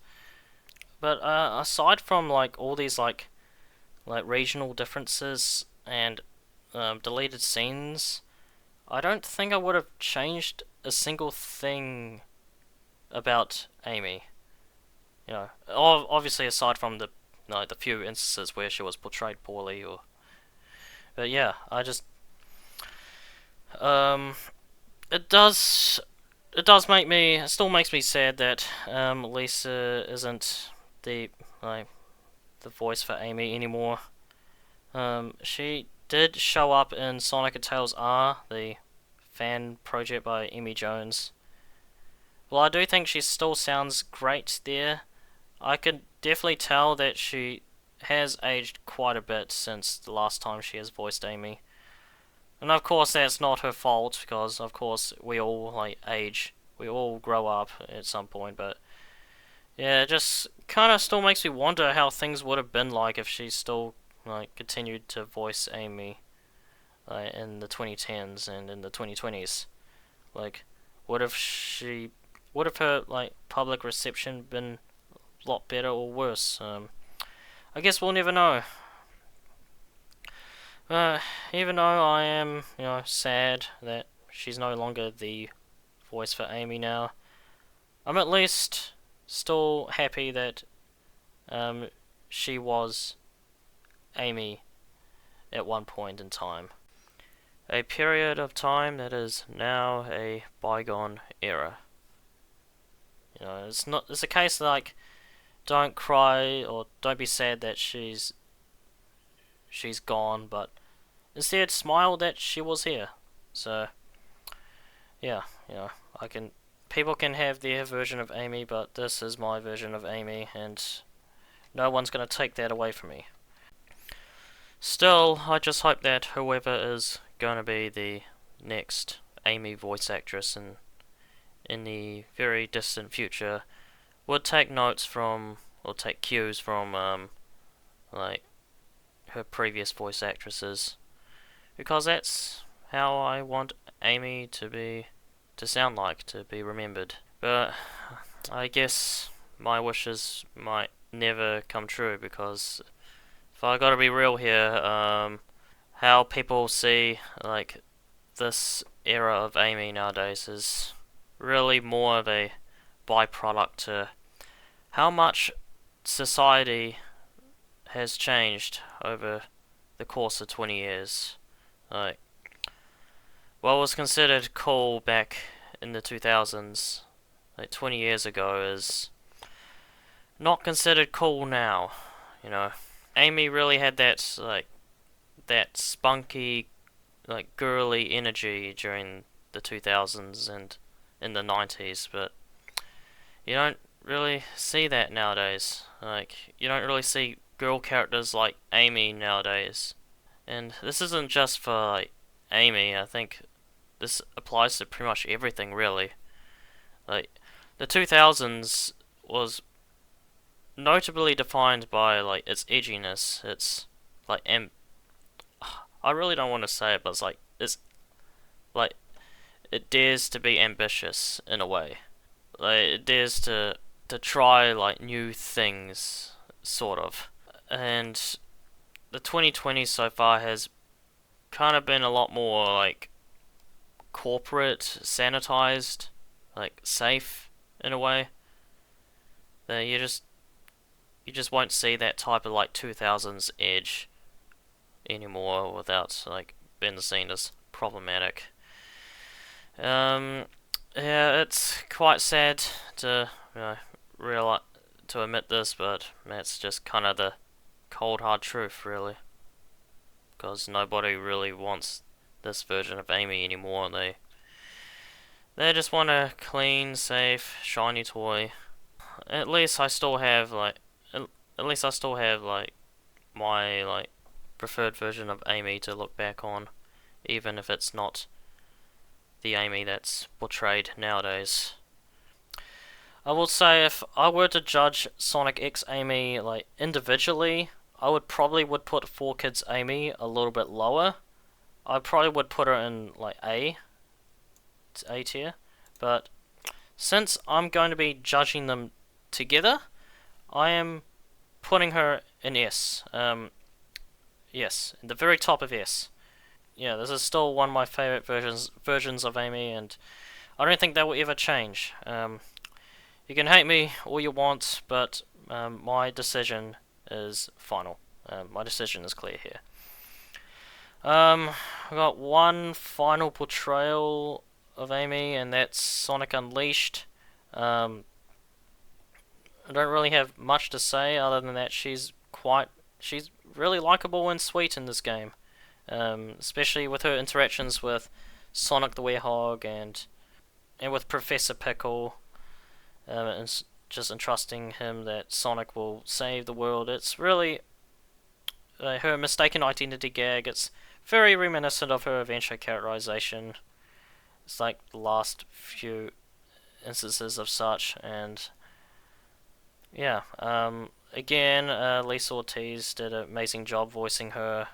But aside from all these regional differences and deleted scenes, I don't think I would have changed a single thing about Amy. Obviously aside from the few instances where she was portrayed poorly, but yeah, I just it does it still makes me sad that Lisa isn't the the voice for Amy anymore. She did show up in Sonic and Tails R, the fan project by Emmy Jones. Well, I do think she still sounds great there. I could definitely tell that she has aged quite a bit since the last time she has voiced Amy. And of course that's not her fault, because of course we all age. We all grow up at some point, but yeah, it just kind of still makes me wonder how things would have been like if she still continued to voice Amy in the 2010s and in the 2020s. What if her public reception been a lot better or worse? I guess we'll never know. Even though I am, sad that she's no longer the voice for Amy now, I'm at least still happy that she was Amy at one point in time. A period of time that is now a bygone era. It's a case don't cry or don't be sad that she's gone, but instead smile that she was here. So yeah, people can have their version of Amy, but this is my version of Amy, and no one's gonna take that away from me. Still, I just hope that whoever is gonna be the next Amy voice actress in the very distant future would take notes from, or take cues from, her previous voice actresses, because that's how I want Amy to sound like, to be remembered. But I guess my wishes might never come true, because if I gotta be real here, how people see this era of Amy nowadays is really more of a byproduct to how much society has changed over the course of 20 years. what was considered cool back in the 2000s, like 20 years ago, is not considered cool now. You know, Amy really had that spunky, like girly energy during the 2000s and in the 90s, but you don't really see that nowadays. Like, you don't really see girl characters like Amy nowadays. And this isn't just for like Amy. I think this applies to pretty much everything, really. Like, the 2000s was notably defined by like its edginess. It's like, I really don't want to say it, but like it dares to be ambitious in a way. Like, it dares to try like new things, sort of. And the 2020s so far has kind of been a lot more like corporate, sanitized, like safe in a way. That you just won't see that type of like 2000s edge anymore without like being seen as problematic. Um, yeah, it's quite sad to realize to admit this, but that's just kind of the cold hard truth, really. Because nobody really wants this version of Amy anymore. They just want a clean, safe, shiny toy. At least I still have at least I still have like my like preferred version of Amy to look back on, even if it's not the Amy that's portrayed nowadays. I will say if I were to judge Sonic X Amy like individually, I would probably would put 4Kids Amy a little bit lower. I probably would put her in like A tier, but since I'm going to be judging them together, I am putting her in S. Yes, in the very top of S. Yeah, this is still one of my favorite versions of Amy, and I don't think that will ever change. You can hate me all you want, but my decision is final. My decision is clear here. I got one final portrayal of Amy, and that's Sonic Unleashed. I don't really have much to say other than that she's really likable and sweet in this game. Especially with her interactions with Sonic the Hedgehog and with Professor Pickle, and just entrusting him that Sonic will save the world. It's really her mistaken identity gag. It's very reminiscent of her adventure characterization. It's like the last few instances of such, and yeah. Again, Lisa Ortiz did an amazing job voicing her.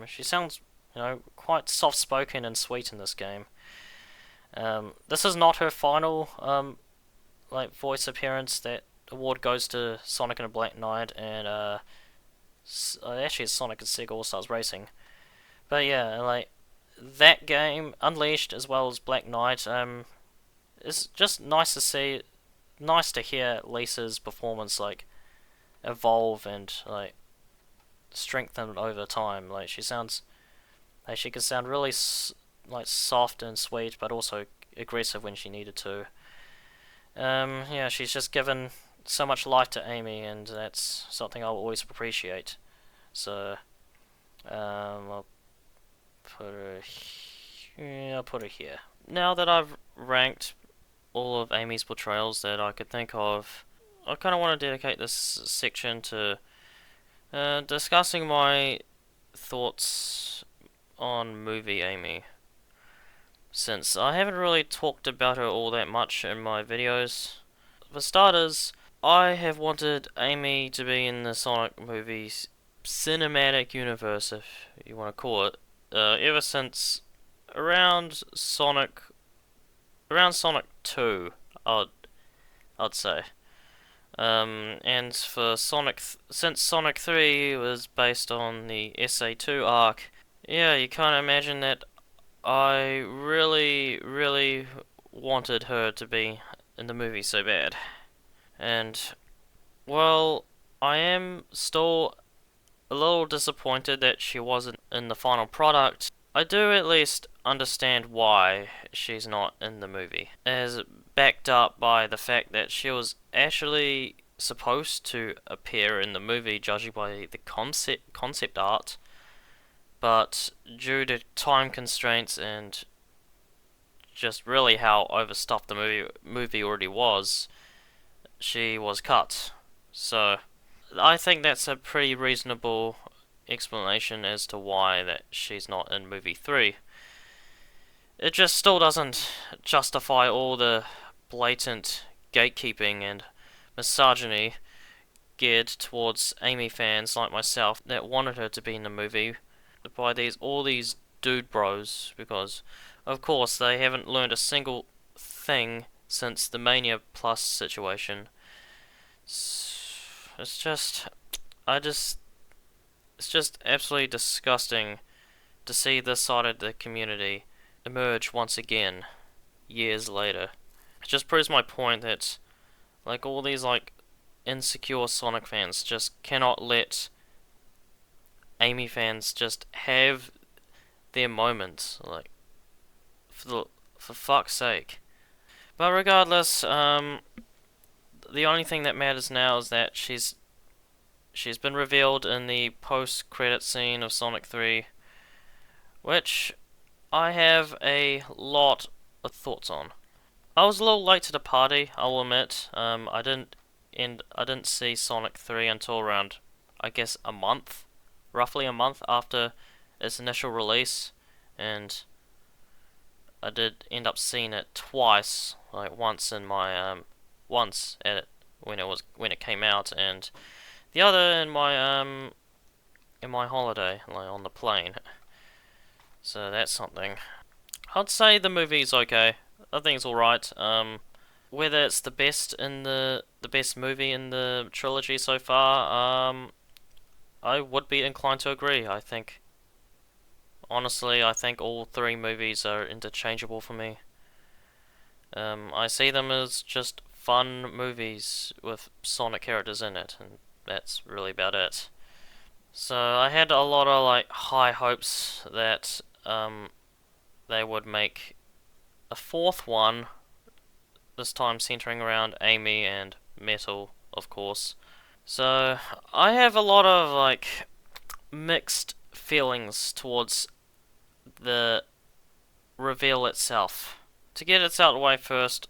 She sounds, quite soft-spoken and sweet in this game. This is not her final voice appearance. That award goes to Sonic and the Black Knight, and actually it's Sonic and Sega All Stars Racing. But yeah, like that game, Unleashed as well as Black Knight, it's just nice to see, nice to hear Lisa's performance like evolve and like strengthen over time. Like she can sound really like soft and sweet, but also aggressive when she needed to. Yeah, she's just given so much life to Amy, and that's something I'll always appreciate. So, I'll I'll put her here. Now that I've ranked all of Amy's portrayals that I could think of, I kind of want to dedicate this section to discussing my thoughts on movie Amy. Since I haven't really talked about her all that much in my videos. For starters, I have wanted Amy to be in the Sonic movies cinematic universe, if you want to call it, ever since around Sonic 2, I'd say. And for since Sonic 3 was based on the SA2 arc, yeah, you can't imagine that I really, really wanted her to be in the movie so bad. And, well, I am still a little disappointed that she wasn't in the final product. I do at least understand why she's not in the movie, as backed up by the fact that she was actually supposed to appear in the movie, judging by the concept art, but due to time constraints and just really how overstuffed the movie already was, she was cut. So I think that's a pretty reasonable explanation as to why that she's not in movie 3. It just still doesn't justify all the blatant gatekeeping and misogyny geared towards Amy fans like myself that wanted her to be in the movie by all these dude bros, because of course they haven't learned a single thing since the Mania Plus situation. It's just I just it's just absolutely disgusting to see this side of the community emerge once again years later. It just proves my point that like all these like insecure Sonic fans just cannot let Amy fans just have their moments, like for fuck's sake. But regardless, the only thing that matters now is that she's been revealed in the post-credit scene of Sonic 3, which I have a lot of thoughts on. I was a little late to the party, I'll admit. I didn't see Sonic 3 until around, I guess, roughly a month after its initial release, and I did end up seeing it twice, like once at it when it came out, and the other in my holiday, like on the plane. So that's something. I'd say the movie's okay. I think it's alright. Whether it's the best movie in the trilogy so far, I would be inclined to agree. Honestly, I think all three movies are interchangeable for me. I see them as just fun movies with Sonic characters in it, and that's really about it. So I had a lot of like high hopes that they would make a fourth one, this time centering around Amy and Metal, of course. So I have a lot of like mixed feelings towards the reveal itself. To get it out of the way first,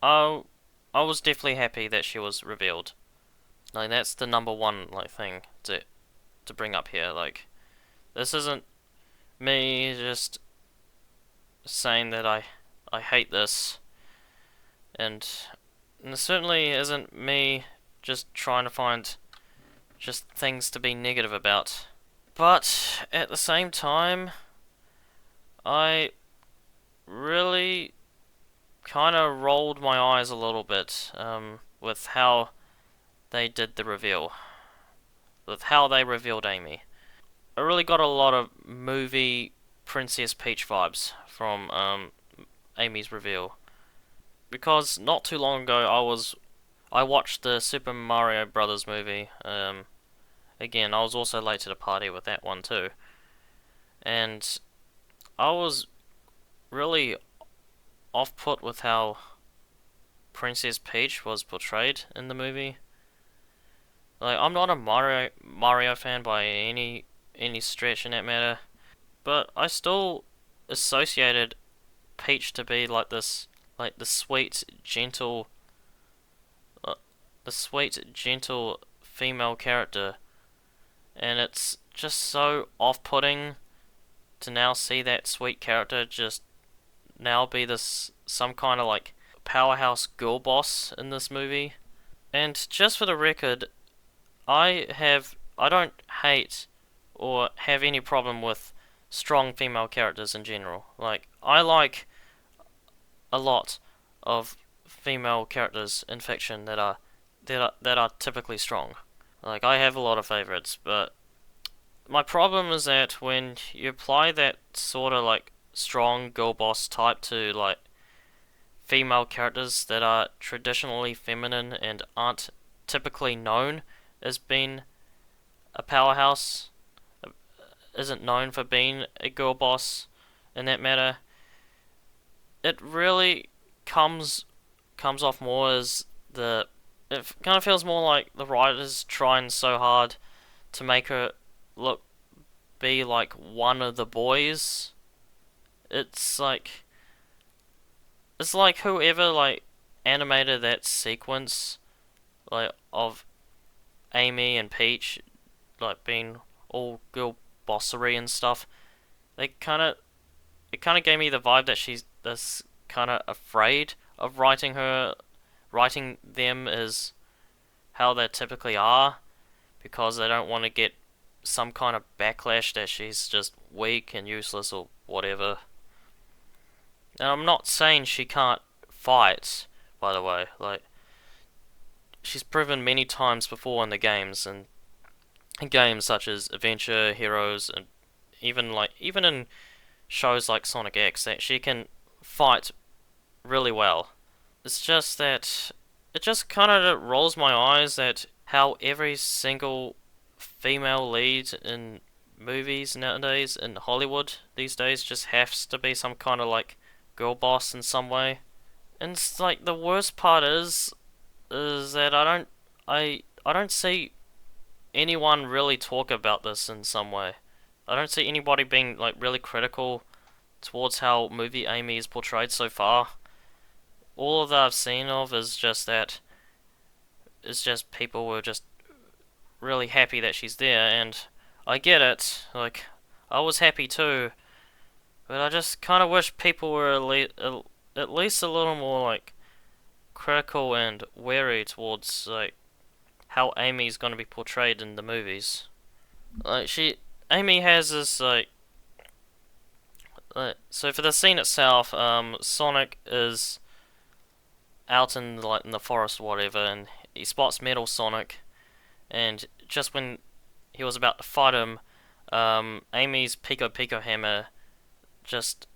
I was definitely happy that she was revealed. Like that's the number one like thing to bring up here. Like this isn't me just saying that I hate this, and it certainly isn't me just trying to find just things to be negative about. But at the same time, I really kind of rolled my eyes a little bit with how they did the reveal, with how they revealed Amy. I really got a lot of movie Princess Peach vibes from Amy's reveal, because not too long ago I watched the Super Mario Brothers movie. Again, I was also late to the party with that one too, and I was really off put with how Princess Peach was portrayed in the movie. Like I'm not a Mario fan by any stretch in that matter, but I still associated Peach to be like this, like the sweet gentle female character, and it's just so off-putting to now see that sweet character just now be this some kind of like powerhouse girl boss in this movie. And just for the record, I don't hate or have any problem with strong female characters in general. Like I like a lot of female characters in fiction that are typically strong. Like I have a lot of favorites, but my problem is that when you apply that sort of like strong girl boss type to like female characters that are traditionally feminine and aren't typically known as being a powerhouse, isn't known for being a girl boss in that matter. It really comes off more as the it kind of feels more like the writers trying so hard to make her look be like one of the boys. It's like whoever like animated that sequence like of Amy and Peach like being all girl bossery and stuff. They kind of it kind of gave me the vibe that she's this kind of afraid of writing them as how they typically are because they don't want to get some kind of backlash that she's just weak and useless or whatever. And I'm not saying she can't fight, by the way. Like she's proven many times before in the games and in games such as Adventure, Heroes, and even in shows like Sonic X that she can fight really well. It's just that it just kind of rolls my eyes that how every single female lead in movies nowadays in Hollywood these days just has to be some kind of like girl boss in some way. And it's like the worst part is that I don't see anyone really talk about this in some way. I don't see anybody being like really critical towards how movie Amy is portrayed so far. All that I've seen of is just that it's just people were just really happy that she's there, and I get it. Like I was happy too, but I just kind of wish people were at least a little more like critical and wary towards like how Amy's gonna be portrayed in the movies. Like Amy has this so for the scene itself, Sonic is out in the forest or whatever, and he spots Metal Sonic, and just when he was about to fight him, Amy's Pico Pico hammer just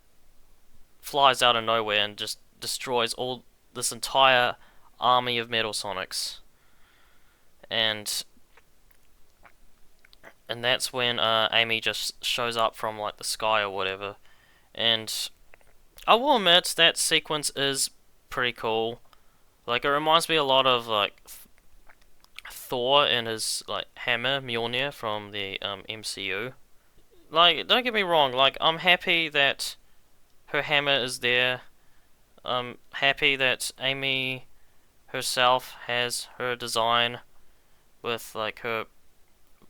flies out of nowhere and just destroys all this entire army of Metal Sonics, and that's when Amy just shows up from like the sky or whatever, and I will admit that sequence is pretty cool. Like it reminds me a lot of like Thor and his like hammer Mjolnir from the MCU. Like don't get me wrong, like I'm happy that her hammer is there. I'm happy that Amy herself has her design with like her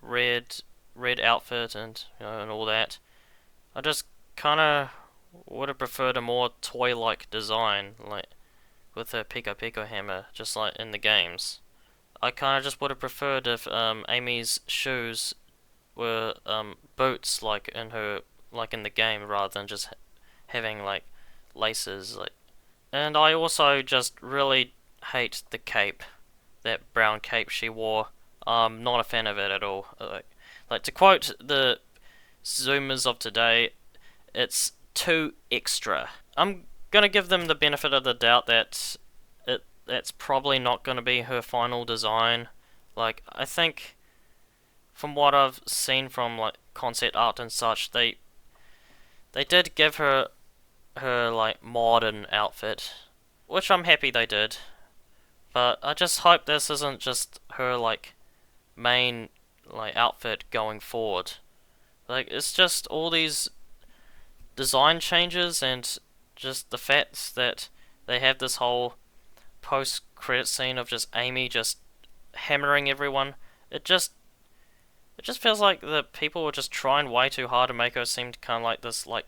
red outfit and and all that. I just kind of would have preferred a more toy-like design, like with her Pico Pico hammer, just like in the games. I kind of just would have preferred if Amy's shoes were boots like in the game rather than just having like laces like. And I also just really hate the cape, that brown cape she wore. I'm not a fan of it at all. Like to quote the Zoomers of today, it's too extra. I'm gonna give them the benefit of the doubt that that's probably not gonna be her final design. Like I think from what I've seen from like concept art and such, they did give her like modern outfit, which I'm happy they did. But I just hope this isn't just her like main like outfit going forward. Like it's just all these design changes and just the fact that they have this whole post credit scene of just Amy just hammering everyone. It just feels like the people were just trying way too hard to make her seem kind of like this like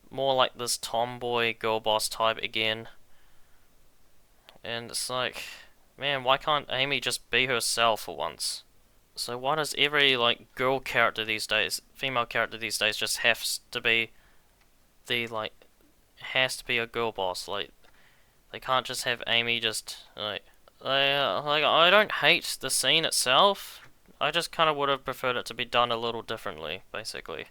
more like this tomboy girl boss type again. And it's like, man, why can't Amy just be herself for once? So why does every like girl character these days, female character these days, just the like has to be a girl boss? Like they can't just have Amy just like I don't hate the scene itself. I just kind of would have preferred it to be done a little differently, basically.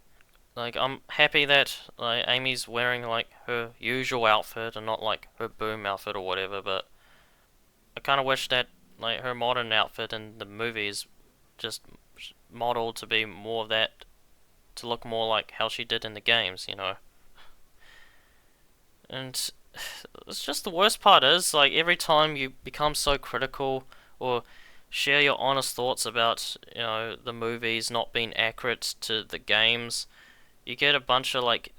Like I'm happy that like Amy's wearing like her usual outfit and not like her boom outfit or whatever, but I kind of wish that like her modern outfit in the movies just modeled to be more of that to look more like how she did in the games, And it's just the worst part is, like, every time you become so critical or share your honest thoughts about, the movies not being accurate to the games, you get a bunch of like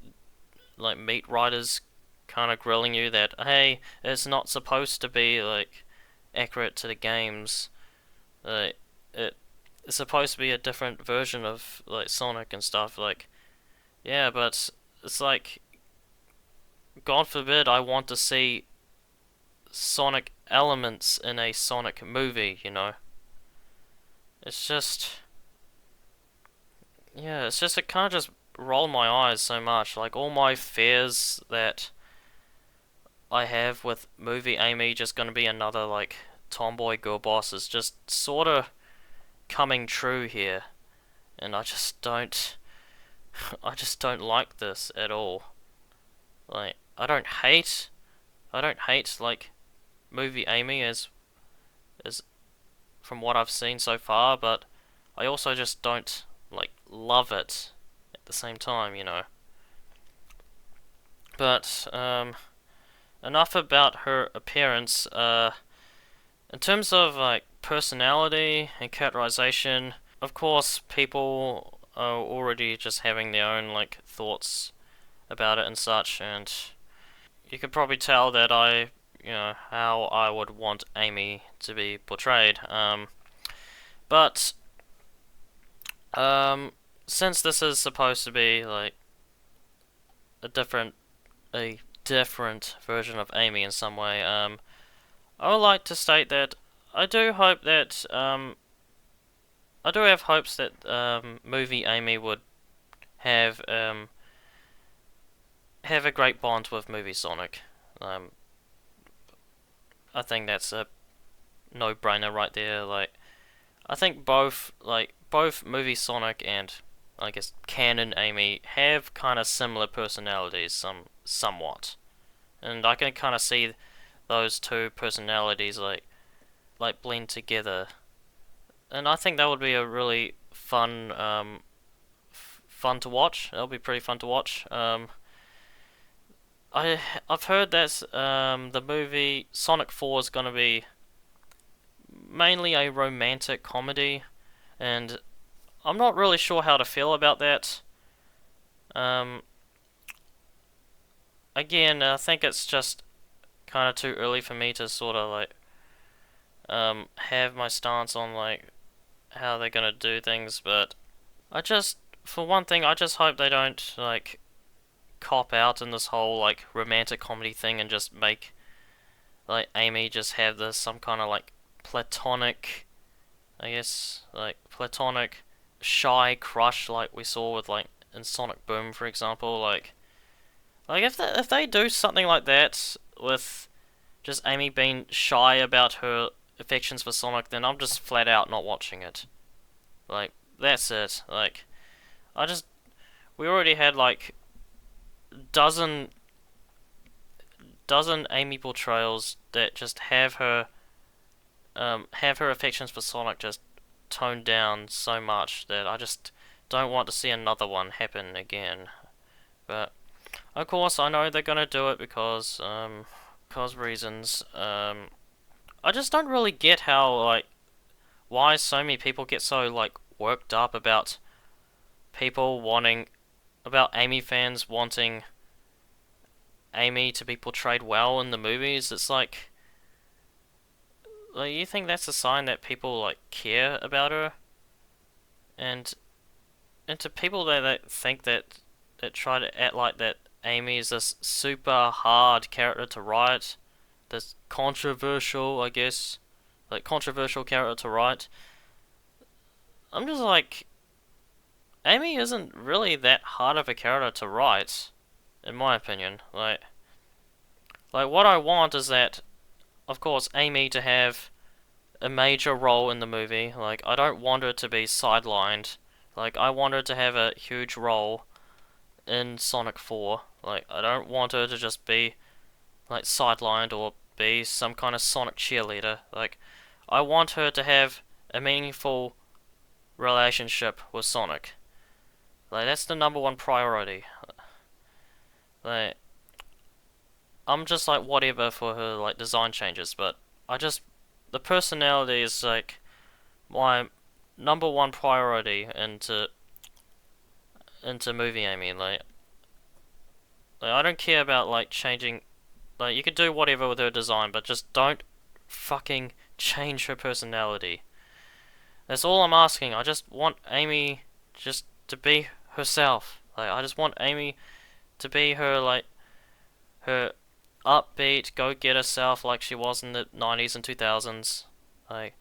meat writers kind of grilling you that, hey, it's not supposed to be like accurate to the games. Like, it's supposed to be a different version of like Sonic and stuff. Like, yeah, but it's like, God forbid I want to see Sonic elements in a Sonic movie. It's just, yeah, it's just, it kind of just rolled my eyes so much. Like, all my fears that I have with movie Amy just gonna be another, like, tomboy girl boss is just sort of coming true here. And I just don't like this at all. Like, I don't hate, like, movie Amy as from what I've seen so far, but I also just don't, like, love it at the same time. But, enough about her appearance. In terms of, like, personality and characterization, of course, people are already just having their own, like, thoughts about it and such, and you could probably tell that how I would want Amy to be portrayed. But um, since this is supposed to be like a different a different version of Amy in some way, I would like to state that I do hope that I do have hopes that movie Amy would have have a great bond with movie Sonic. Um, I think that's a no-brainer right there. Like, I think both movie Sonic and I guess canon Amy have kind of similar personalities, somewhat, and I can kind of see those two personalities like blend together, and I think that would be a really fun to watch. That'll be pretty fun to watch. I've heard that the movie Sonic 4 is gonna be mainly a romantic comedy, and I'm not really sure how to feel about that. Um, Again, I think it's just kind of too early for me to sort of like have my stance on like how they're gonna do things, but for one thing, I just hope they don't like cop out in this whole like romantic comedy thing and just make like Amy just have this some kind of like platonic, I guess, like platonic shy crush like we saw with like in Sonic Boom, for example. Like if they do something like that with just Amy being shy about her affections for Sonic, then I'm just flat out not watching it. Like, that's it. Like, I just we already had like dozen Amy portrayals that just have her affections for Sonic just toned down so much that I just don't want to see another one happen again. But of course, I know they're gonna do it because reasons. I just don't really get how like why so many people get so like worked up about people wanting about Amy fans wanting Amy to be portrayed well in the movies. It's like you think that's a sign that people like care about her, and to people that think that try to act like that Amy is this super hard character to write, this controversial, I guess, like controversial character to write. I'm just like, Amy isn't really that hard of a character to write, in my opinion. Like what I want is that, of course, Amy to have a major role in the movie. Like, I don't want her to be sidelined. Like, I want her to have a huge role in Sonic 4. Like, I don't want her to just be, like, sidelined or be some kind of Sonic cheerleader. Like, I want her to have a meaningful relationship with Sonic. Like, that's the number one priority. Like, I'm just like whatever for her like design changes, but I just the personality is like my number one priority into movie Amy. Like I don't care about like changing. Like you could do whatever with her design, but just don't fucking change her personality. That's all I'm asking. I just want Amy just to be herself. Like I just want Amy to be her upbeat, go get herself like she was in the 90s and 2000s. Like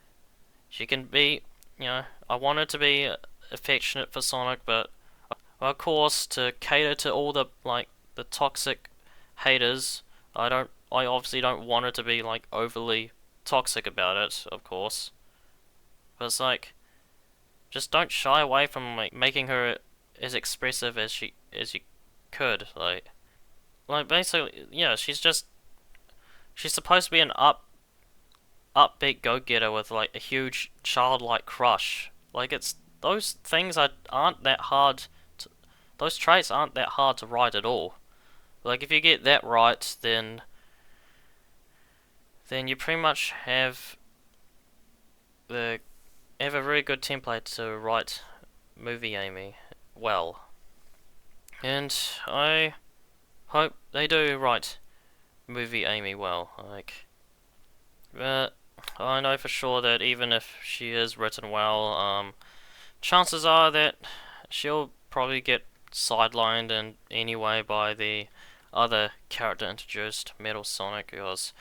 she can be, I want her to be affectionate for Sonic, but of course to cater to all the toxic haters. I obviously don't want her to be like overly toxic about it, of course. But it's like just don't shy away from like making her as expressive as you could. Like basically, yeah, she's supposed to be an upbeat go-getter with like a huge childlike crush. Like it's those things aren't that hard. Those traits aren't that hard to write at all. Like if you get that right, then you pretty much the have a very good template to write movie Amy well. And I hope they do write movie Amy well. But I know for sure that even if she is written well, chances are that she'll probably get sidelined in anyway by the other character introduced, Metal Sonic, because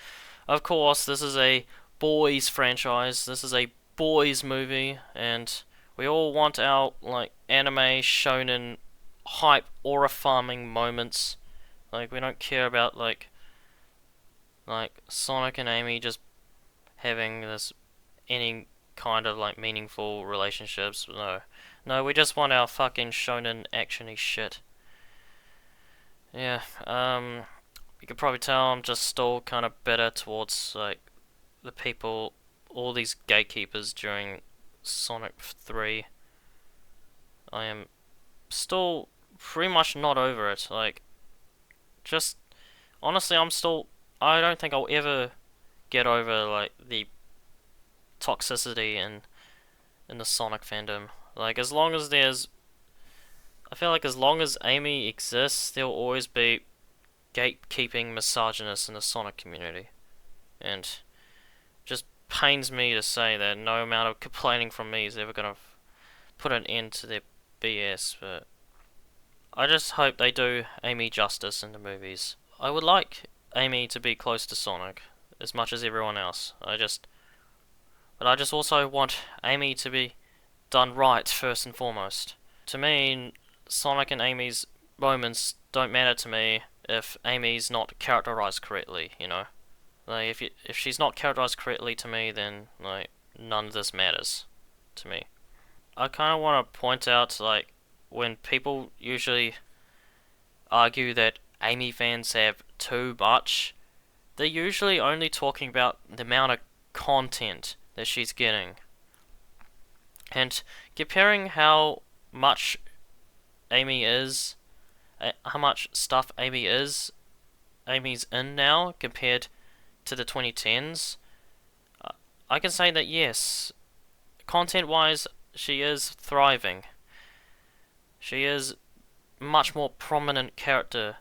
of course this is a boys franchise, this is a boys movie, and we all want our like anime shonen hype aura farming moments. Like we don't care about like Sonic and Amy just having this any kind of like meaningful relationships. No. No, we just want our fucking shonen actiony shit. Yeah, you could probably tell I'm just still kind of bitter towards like the people, all these gatekeepers during Sonic 3. I am still pretty much not over it. Like, just honestly, I don't think I'll ever get over like the toxicity in the Sonic fandom. Like, I feel like as long as Amy exists, there'll always be gatekeeping misogynists in the Sonic community. And just pains me to say that no amount of complaining from me is ever gonna put an end to their BS, but I just hope they do Amy justice in the movies. I would like Amy to be close to Sonic as much as everyone else. But I just also want Amy to be done right first and foremost. To me, Sonic and Amy's moments don't matter to me if Amy's not characterized correctly, you know? Like if she's not characterized correctly to me, then like none of this matters to me. I kind of want to point out like when people usually argue that Amy fans have too much, they're usually only talking about the amount of content that she's getting. And comparing much Amy is, how much stuff Amy's in now compared to the 2010s, I can say that yes, content-wise, she is thriving. She is a much more prominent character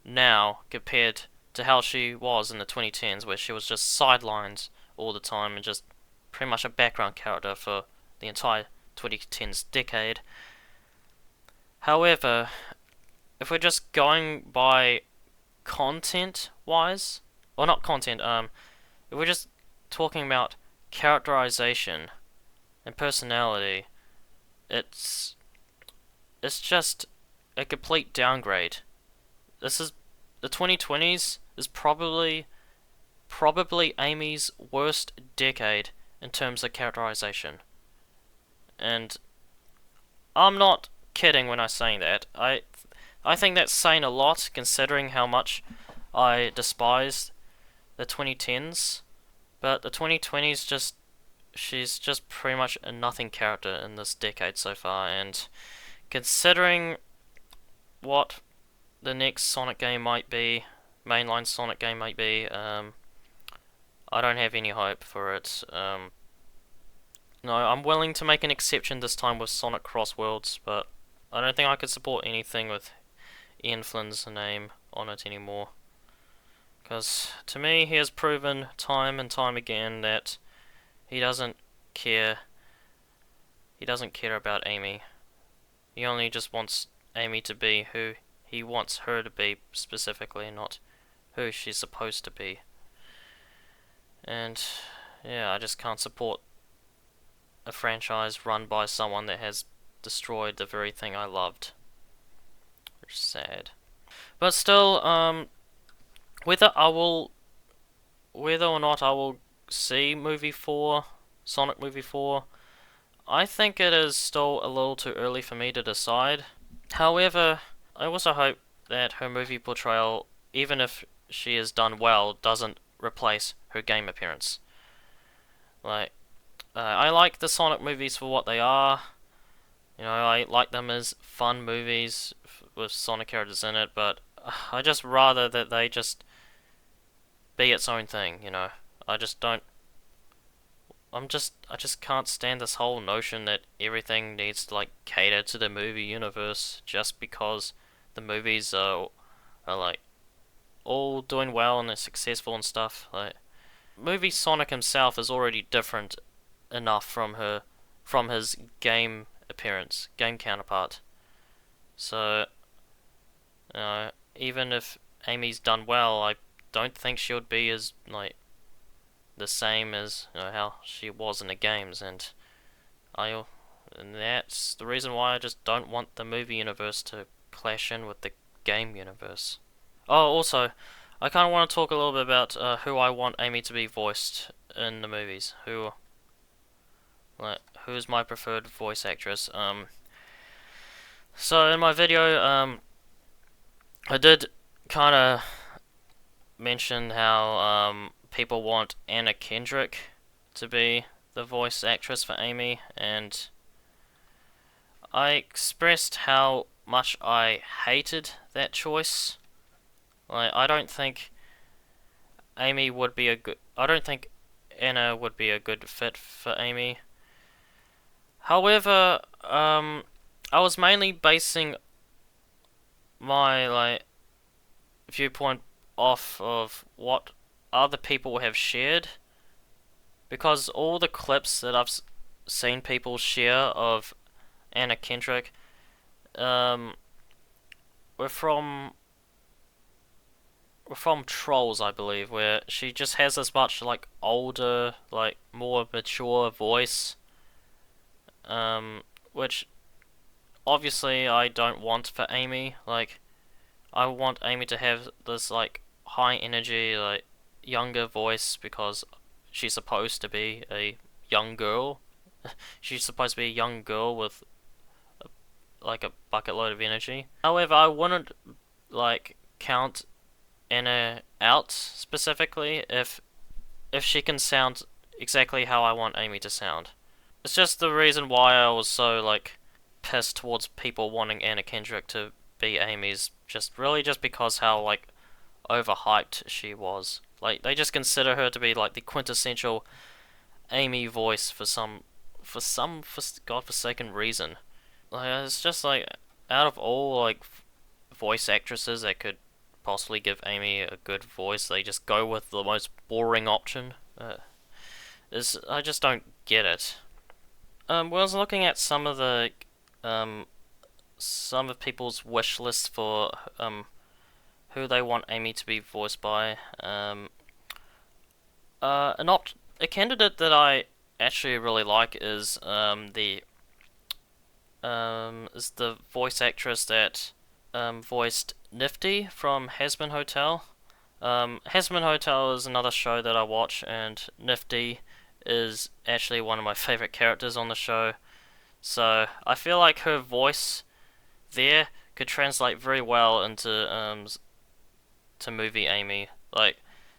now compared to how she was in the 2010s, where she was just sidelined all the time and just pretty much a background character for the entire 2010s decade. However, if we're just going by content wise, or not content, if we're just talking about characterization and personality, it's just a complete downgrade. This is the 2020s is probably Amy's worst decade in terms of characterization. And I'm not kidding when I say that. I think that's saying a lot considering how much I despise the 2010s, but the 2020s she's just pretty much a nothing character in this decade so far, and considering what the next Sonic game might be, mainline Sonic game might be, I don't have any hope for it. No, I'm willing to make an exception this time with Sonic Cross Worlds, but I don't think I could support anything with Ian Flynn's name on it anymore. Because to me, he has proven time and time again that he doesn't care. He doesn't care about Amy. He only just wants Amy to be who he wants her to be specifically, not who she's supposed to be. And yeah, I just can't support a franchise run by someone that has destroyed the very thing I loved. Which is sad. But still, whether or not I will see movie 4, Sonic movie 4, I think it is still a little too early for me to decide. However, I also hope that her movie portrayal, even if she is done well, doesn't replace her game appearance. Like, I like the Sonic movies for what they are. You know, I like them as fun movies with Sonic characters in it, but I just rather that they just be its own thing, you know. I just don't I just can't stand this whole notion that everything needs to like cater to the movie universe just because the movies are like all doing well and they're successful and stuff. Like movie Sonic himself is already different enough from his game appearance, game counterpart. So, you know, even if Amy's done well, I don't think she would be as like the same as how she was in the games, and that's the reason why I just don't want the movie universe to clash in with the game universe. Oh, also, I kind of want to talk a little bit about who I want Amy to be voiced in the movies. Who's my preferred voice actress? So in my video, I did kind of mention how people want Anna Kendrick to be the voice actress for Amy, and I expressed how much I hated that choice. Like, I don't think Anna would be a good fit for Amy. However, I was mainly basing my viewpoint off of what other people have shared, because all the clips that I've seen people share of Anna Kendrick were from Trolls, I believe, where she just has this much like older, like more mature voice, which obviously I don't want for Amy. Like, I want Amy to have this like high energy, like younger voice because she's supposed to be a young girl. She's supposed to be a young girl with like a bucket load of energy. However, I wouldn't like count Anna out specifically if she can sound exactly how I want Amy to sound. It's just the reason why I was so like pissed towards people wanting Anna Kendrick to be Amy's, just because how like overhyped she was. Like, they just consider her to be like the quintessential Amy voice for some godforsaken reason. Like, it's just like, out of all like voice actresses that could possibly give Amy a good voice, they just go with the most boring option. I just don't get it. Well, I was looking at some of people's wish lists for who they want Amy to be voiced by. A candidate that I actually really like is the voice actress that voiced Nifty from Hazbin Hotel. Hazbin Hotel is another show that I watch, and Nifty is actually one of my favorite characters on the show. So I feel like her voice there could translate very well into to movie Amy. Like,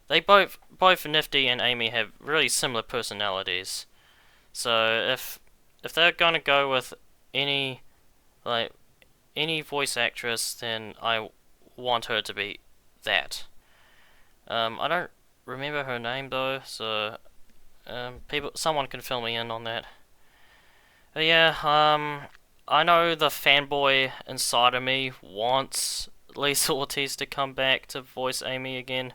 they both Nifty and Amy have really similar personalities. So if they're gonna go with any like any voice actress, then I want her to be that. I don't remember her name though, so someone can fill me in on that. But yeah, I know the fanboy inside of me wants Lisa Ortiz to come back to voice Amy again,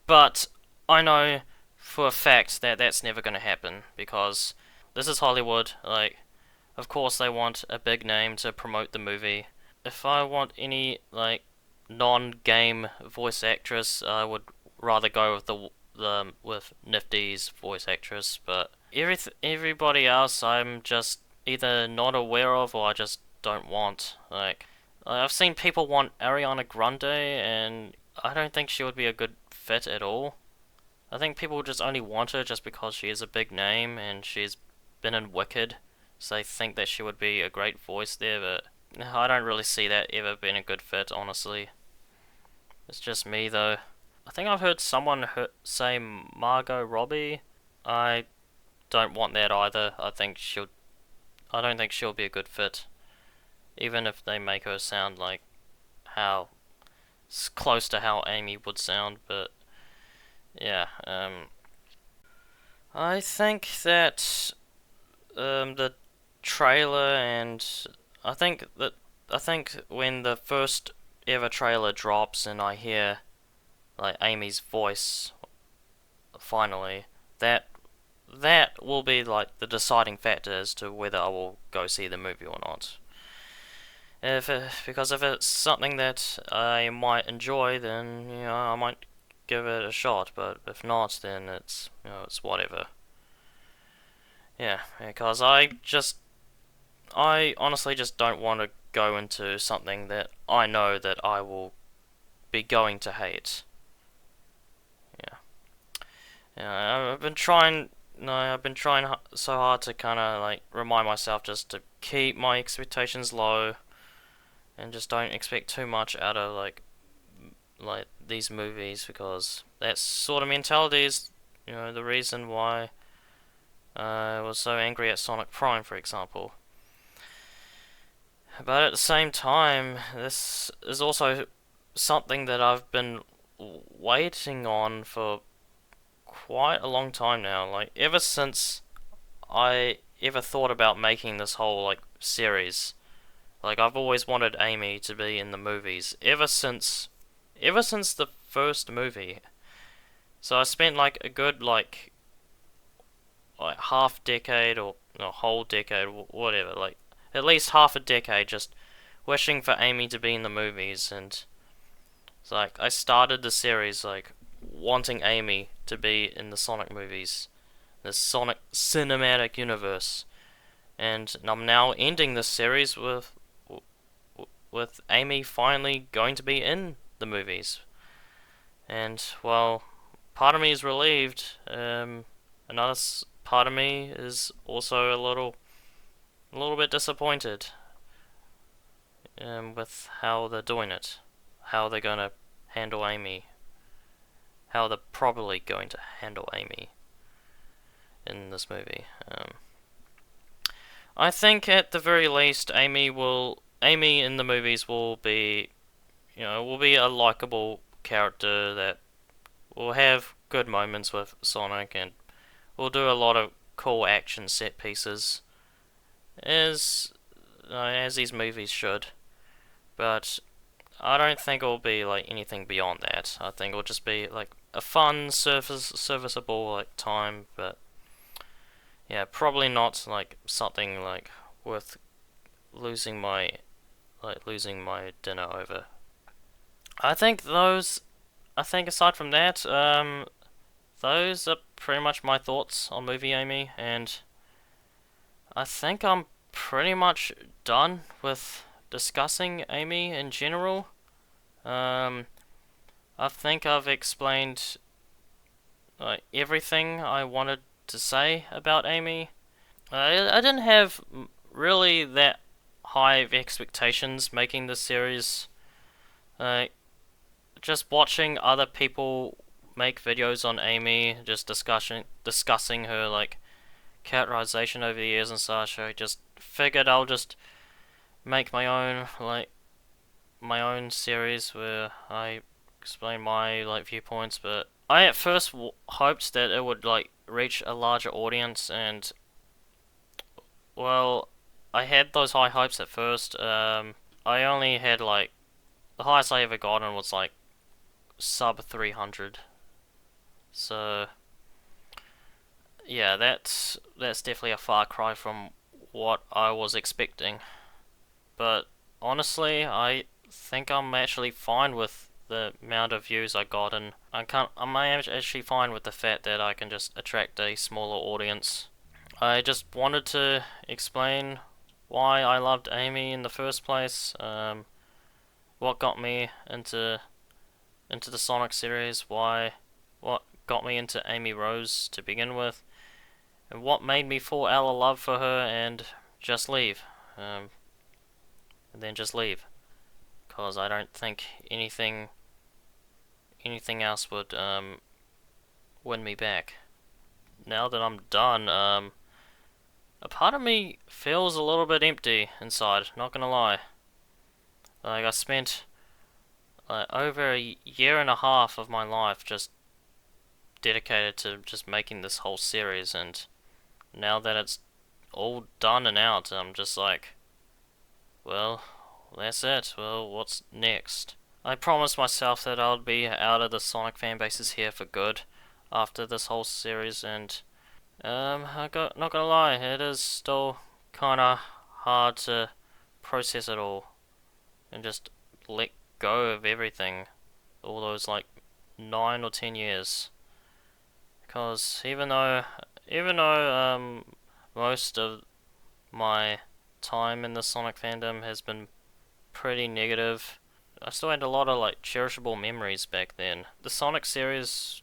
but I know for a fact that that's never going to happen because this is Hollywood. Like, of course they want a big name to promote the movie. If I want any like non-game voice actress, I would rather go with with Nifty's voice actress. But everybody else, I'm just either not aware of or I just don't want. Like, I've seen people want Ariana Grande, and I don't think she would be a good fit at all. I think people just only want her just because she is a big name and she's been in Wicked, so they think that she would be a great voice there, but I don't really see that ever being a good fit, honestly. It's just me, though. I think I've heard someone say Margot Robbie. I don't want that either. I don't think she'll be a good fit, even if they make her sound like how close to how Amy would sound. But yeah, I think that the trailer and I think that I think when the first ever trailer drops and I hear like Amy's voice finally, that that will be like the deciding factor as to whether I will go see the movie or not. Because if it's something that I might enjoy, then I might give it a shot. But if not, then it's whatever. Yeah, because I honestly just don't want to go into something that I know that I will be going to hate. Yeah, yeah. I've been trying. No, I've been trying so hard to kind of like remind myself just to keep my expectations low and just don't expect too much out of like these movies because that sort of mentality is the reason why I was so angry at Sonic Prime, for example. But at the same time, this is also something that I've been waiting on for quite a long time now. Like, ever since I ever thought about making this whole, like, series. Like, I've always wanted Amy to be in the movies. Ever since the first movie. So I spent, like, a good, like half decade or a whole decade, whatever, like at least half a decade just wishing for Amy to be in the movies, and it's like I started the series like wanting Amy to be in the Sonic movies, the Sonic cinematic universe, and I'm now ending this series with Amy finally going to be in the movies, and well, part of me is relieved. Another part of me is also a little bit disappointed with how they're doing it, how they're gonna handle Amy, how they're probably going to handle Amy in this movie. I think at the very least, Amy in the movies will be, will be a likable character that will have good moments with Sonic and will do a lot of cool action set pieces, as these movies should. But I don't think it'll be like anything beyond that. I think it'll just be like a fun, serviceable like time. But yeah, probably not like something like worth losing my dinner over. I think those. I think aside from that, those are pretty much my thoughts on movie Amy, and I think I'm pretty much done with discussing Amy in general. Um, I think I've explained everything I wanted to say about Amy. I didn't have really that high of expectations making this series. Uh, just watching other people make videos on Amy, just discussing her like characterization over the years and such. I just figured I'll just make my own series where I explain my viewpoints, but I at first hoped that it would reach a larger audience, and well, I had those high hopes at first. I only had the highest I ever gotten was sub 300. So yeah, that's definitely a far cry from what I was expecting. But honestly, I think I'm actually fine with the amount of views I got, and I'm actually fine with the fact that I can just attract a smaller audience. I just wanted to explain why I loved Amy in the first place, what got me into the Sonic series, what got me into Amy Rose to begin with, and what made me fall out of love for her and just leave, um, and then just leave, because I don't think anything else would win me back. Now that I'm done, a part of me feels a little bit empty inside. Not gonna lie. I spent over a year and a half of my life just dedicated to just making this whole series, and now that it's all done and out, I'm just well, that's it. Well, what's next? I promised myself that I'd be out of the Sonic fan bases here for good after this whole series, and not gonna lie, it is still kind of hard to process it all and just let go of everything, all those 9 or 10 years. Because even though most of my time in the Sonic fandom has been pretty negative, I still had a lot of cherishable memories back then. The Sonic series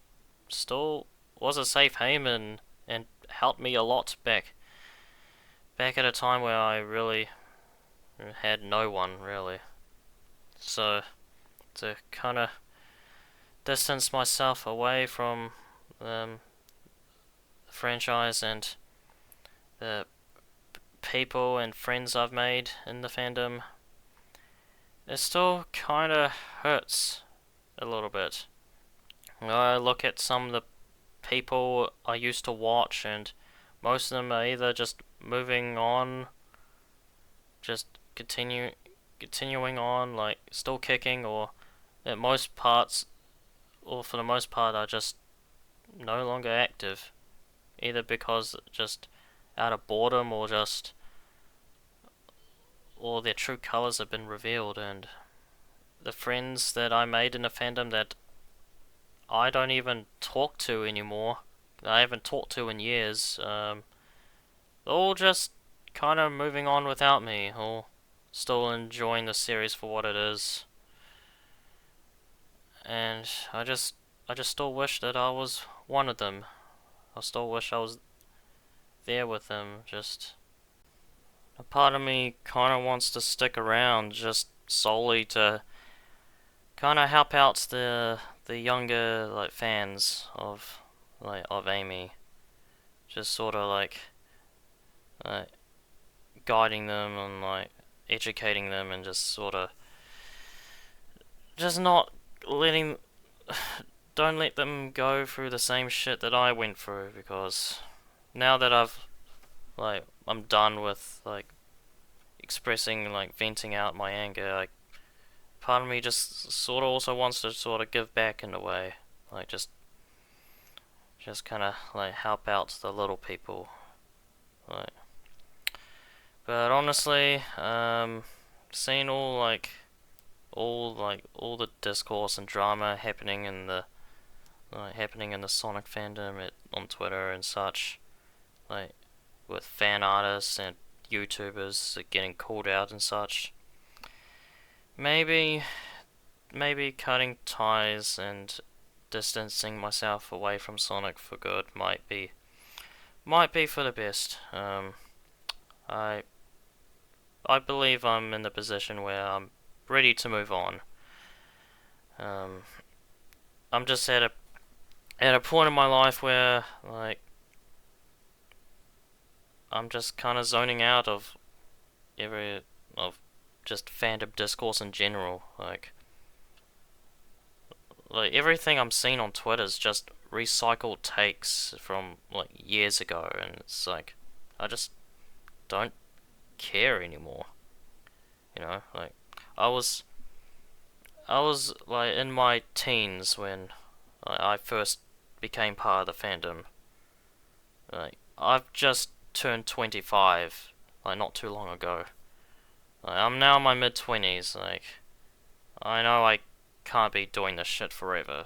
still was a safe haven and helped me a lot back at a time where I really had no one really. So to kind of distance myself away from the franchise and the people and friends I've made in the fandom, it still kind of hurts a little bit. I look at some of the people I used to watch, and most of them are either just moving on, just continuing on, still kicking, or at most parts, or for the most part, are just no longer active, either because just out of boredom or their true colors have been revealed, and the friends that I made in the fandom that I don't even talk to anymore, I haven't talked to in years, all just kind of moving on without me, or still enjoying the series for what it is. And I just still wish that I was one of them. I still wish I was there with them. Just a part of me kind of wants to stick around just solely to kind of help out the younger fans of Amy. Just sort of uh, guiding them and educating them, and just sort of just not letting don't let them go through the same shit that I went through, because now that I'm done with expressing, venting out my anger, part of me just sort of also wants to sort of give back in a way, just kind of help out the little people, like. But honestly, seeing all the discourse and drama happening in the Sonic fandom on Twitter and such, like with fan artists and YouTubers getting called out and such. Maybe cutting ties and distancing myself away from Sonic for good might be for the best. I I believe I'm in the position where I'm ready to move on. Um, I'm just at a point in my life where I'm just kind of zoning out of every of just fandom discourse in general. Like everything I'm seeing on Twitter is just recycled takes from like years ago, and it's like I just don't care anymore. Like I was I was like in my teens when I first became part of the fandom. Like I've just turned 25, like not too long ago. Like, I'm now in my mid 20s. Like I know I can't be doing this shit forever.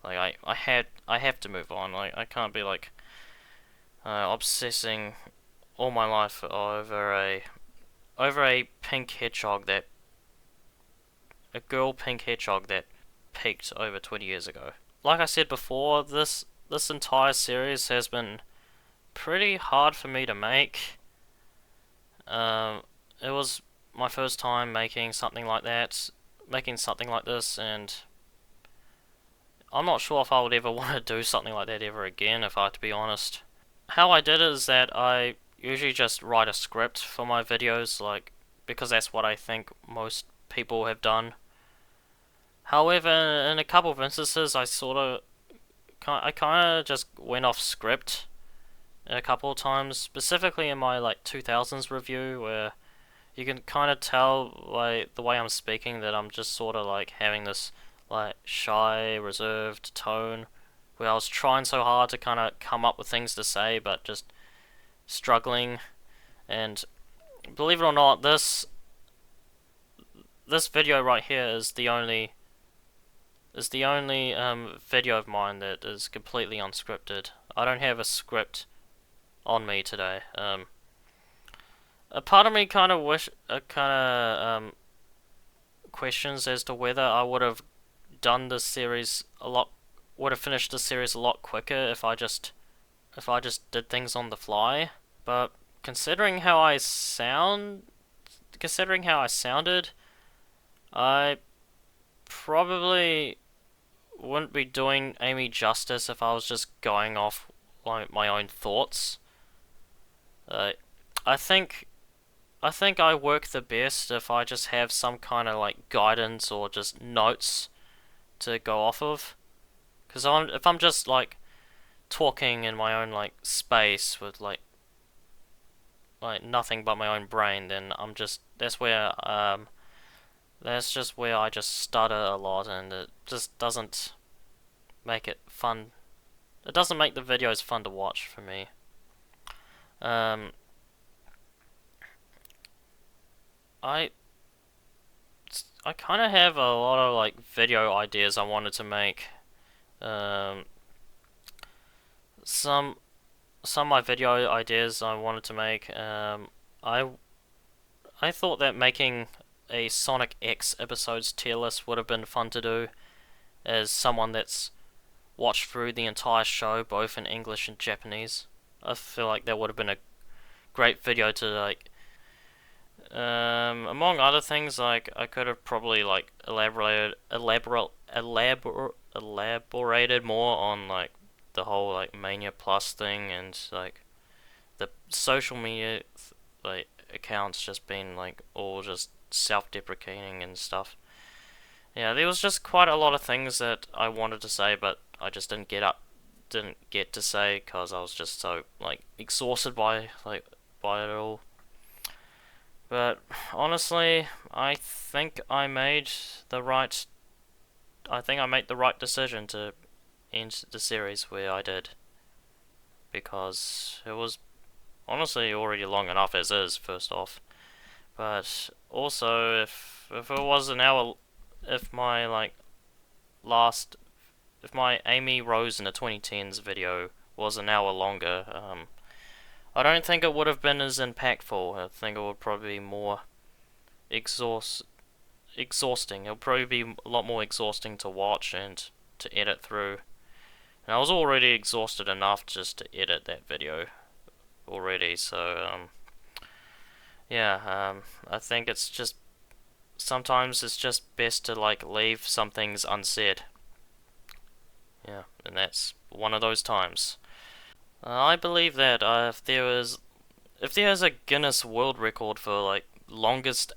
I have to move on. Like I can't be like obsessing all my life over a pink hedgehog that a girl pink hedgehog that peaked over 20 years ago. Like I said before, this entire series has been pretty hard for me to make. It was my first time making something like this, and I'm not sure if I would ever want to do something like that ever again, if I have to be honest. How I did it is that I usually just write a script for my videos, like, because that's what I think most people have done. However, in a couple of instances, I kind of just went off script a couple of times, specifically in my like 2000s review, where you can kind of tell like the way I'm speaking that I'm just sort of like having this like shy, reserved tone, where I was trying so hard to kind of come up with things to say, but just struggling. And believe it or not, this video right here is the only video of mine that is completely unscripted. I don't have a script on me today. A part of me kind of questions as to whether I would have done this series would have finished the series a lot quicker if I just did things on the fly. But considering how I sounded, I probably wouldn't be doing Amy justice if I was just going off like my own thoughts. Uh, I think I work the best if I just have some kind of like guidance or just notes to go off of. Because if I'm just like talking in my own like space with like nothing but my own brain, then that's just where I just stutter a lot, and it just doesn't make it fun. It doesn't make the videos fun to watch for me. Um, I I kind of have a lot of like video ideas I wanted to make. Um, some some of my video ideas I wanted to make. I I thought that making a Sonic X episodes tier list would have been fun to do, as someone that's watched through the entire show both in English and Japanese. I feel like that would have been a great video to like. Among other things, like I could have probably like elaborated more on like the whole like Mania Plus thing, and like the social media like accounts just being like all just self-deprecating and stuff. Yeah, there was just quite a lot of things that I wanted to say, but I just didn't get to say because I was just so like exhausted by it all. But honestly, I think I made the right decision to end the series where I did, because it was honestly already long enough as is, first off. But also, if it was an hour, if my like last, if my Amy Rose in the 2010s video was an hour longer, I don't think it would have been as impactful. I think it would probably be more exhausting. It would probably be a lot more exhausting to watch and to edit through. And I was already exhausted enough just to edit that video already, so yeah, I think it's just sometimes it's just best to like leave some things unsaid. Yeah, and that's one of those times. I believe that if there is a Guinness World Record for like longest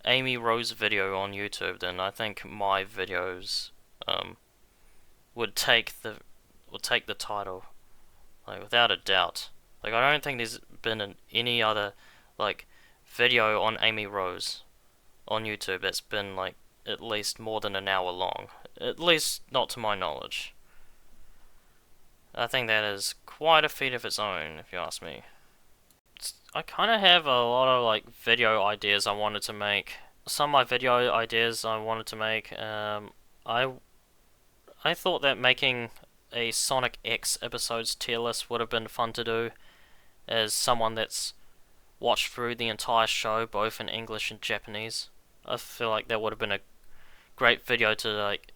Amy Rose video on YouTube, then I think my videos um, would take the title, like without a doubt. Like I don't think there's been any other like video on Amy Rose on YouTube that's been like at least more than an hour long. At least not to my knowledge. I think that is quite a feat of its own, if you ask me. I kind of have a lot of like video ideas I wanted to make. Some of my video ideas I wanted to make. I I thought that making a Sonic X episodes tier list would have been fun to do, as someone that's watched through the entire show both in English and Japanese. I feel like that would have been a great video to like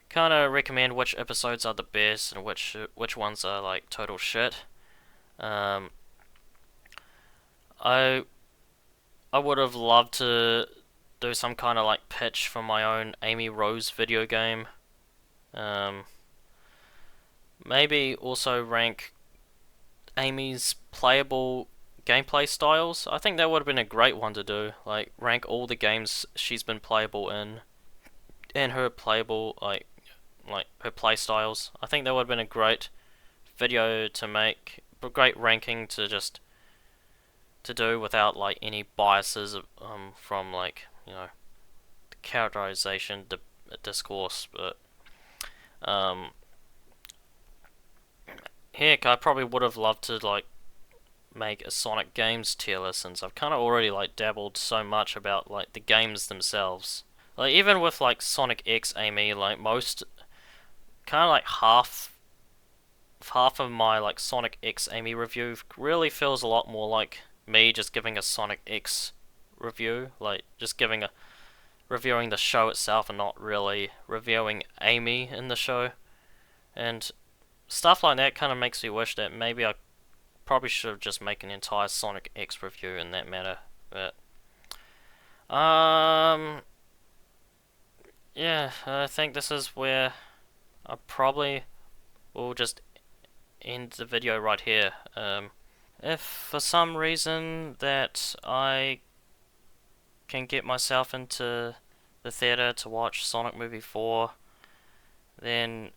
kind of recommend which episodes are the best and which ones are like total shit. Um, I I would have loved to do some kind of like pitch for my own Amy Rose video game. Um, Maybe also rank Amy's playable gameplay styles. I think that would have been a great one to do. Like rank all the games she's been playable in and her playable like her play styles. I think that would have been a great video to make, a great ranking to just to do without like any biases from like the characterization discourse. But um heck, I probably would have loved to like make a Sonic games tier list, since I've kind of already like dabbled so much about like the games themselves. Like even with like Sonic X Amy, like most kind of like half of my like Sonic X Amy review really feels a lot more like me just giving a Sonic X review, like just giving a reviewing the show itself and not really reviewing Amy in the show. And stuff like that kind of makes me wish that maybe I probably should have just make an entire Sonic X review in that matter. But yeah, I think this is where I probably will just end the video right here. If for some reason that I can get myself into the theater to watch Sonic Movie 4, then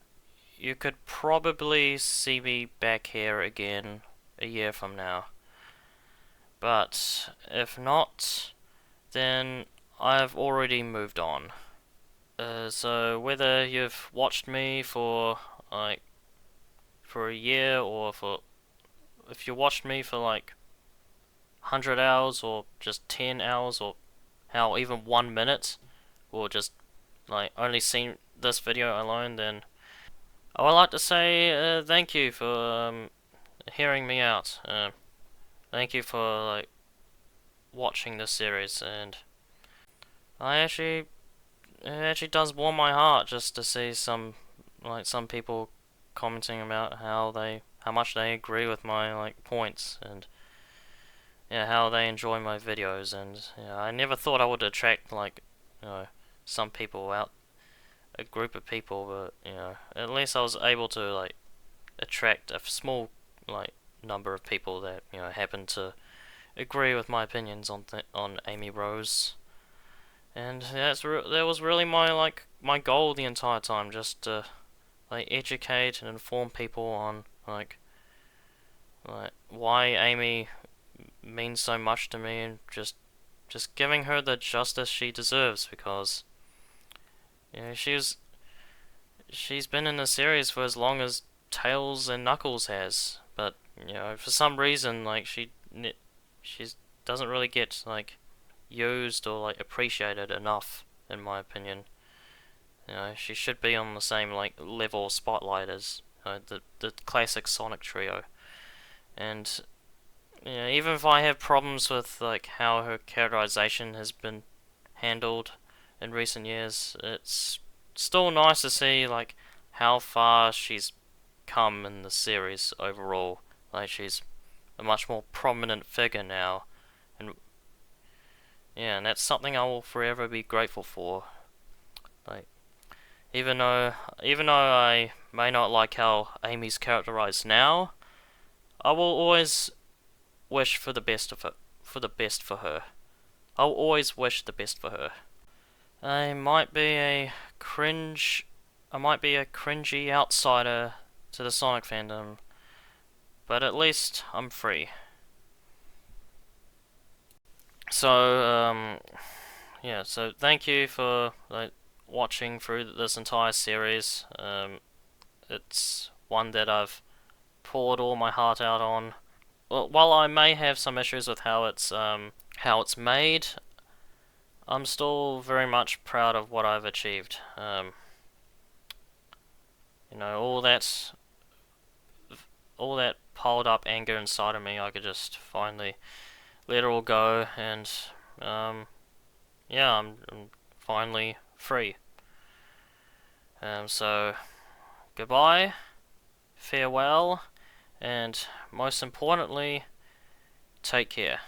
you could probably see me back here again a year from now. But if not, then I've already moved on. So whether you've watched me for like for a year, or for if you watched me for like 100 hours or just 10 hours, or how even 1 minute, or just like only seen this video alone, then I would like to say thank you for hearing me out. Thank you for like watching this series, and I actually it actually does warm my heart just to see some people commenting about how much they agree with my like points, and yeah, how they enjoy my videos. And yeah, I never thought I would attract like some people out, a group of people, but at least I was able to like attract a small like number of people that happen to agree with my opinions on Amy Rose. And that was really my goal the entire time, just to like educate and inform people on like why Amy means so much to me, and just giving her the justice she deserves, because she's been in the series for as long as Tails and Knuckles has, but for some reason like she doesn't really get like used or like appreciated enough, in my opinion. She should be on the same like level of spotlight as the classic Sonic trio. And even if I have problems with like how her characterization has been handled in recent years, it's still nice to see like how far she's come in the series overall. Like she's a much more prominent figure now, and yeah, and that's something I will forever be grateful for. Like even though I may not like how Amy's characterized now, I will always wish for the best for her. I'll always wish the best for her. I might be a cringe. I might be a cringy outsider to the Sonic fandom, but at least I'm free. So, yeah, so thank you for watching through this entire series. It's one that I've poured all my heart out on. Well, while I may have some issues with how it's made, I'm still very much proud of what I've achieved. All that piled up anger inside of me, I could just finally let it all go, and um, yeah, I'm finally free. So goodbye, farewell, and most importantly, take care.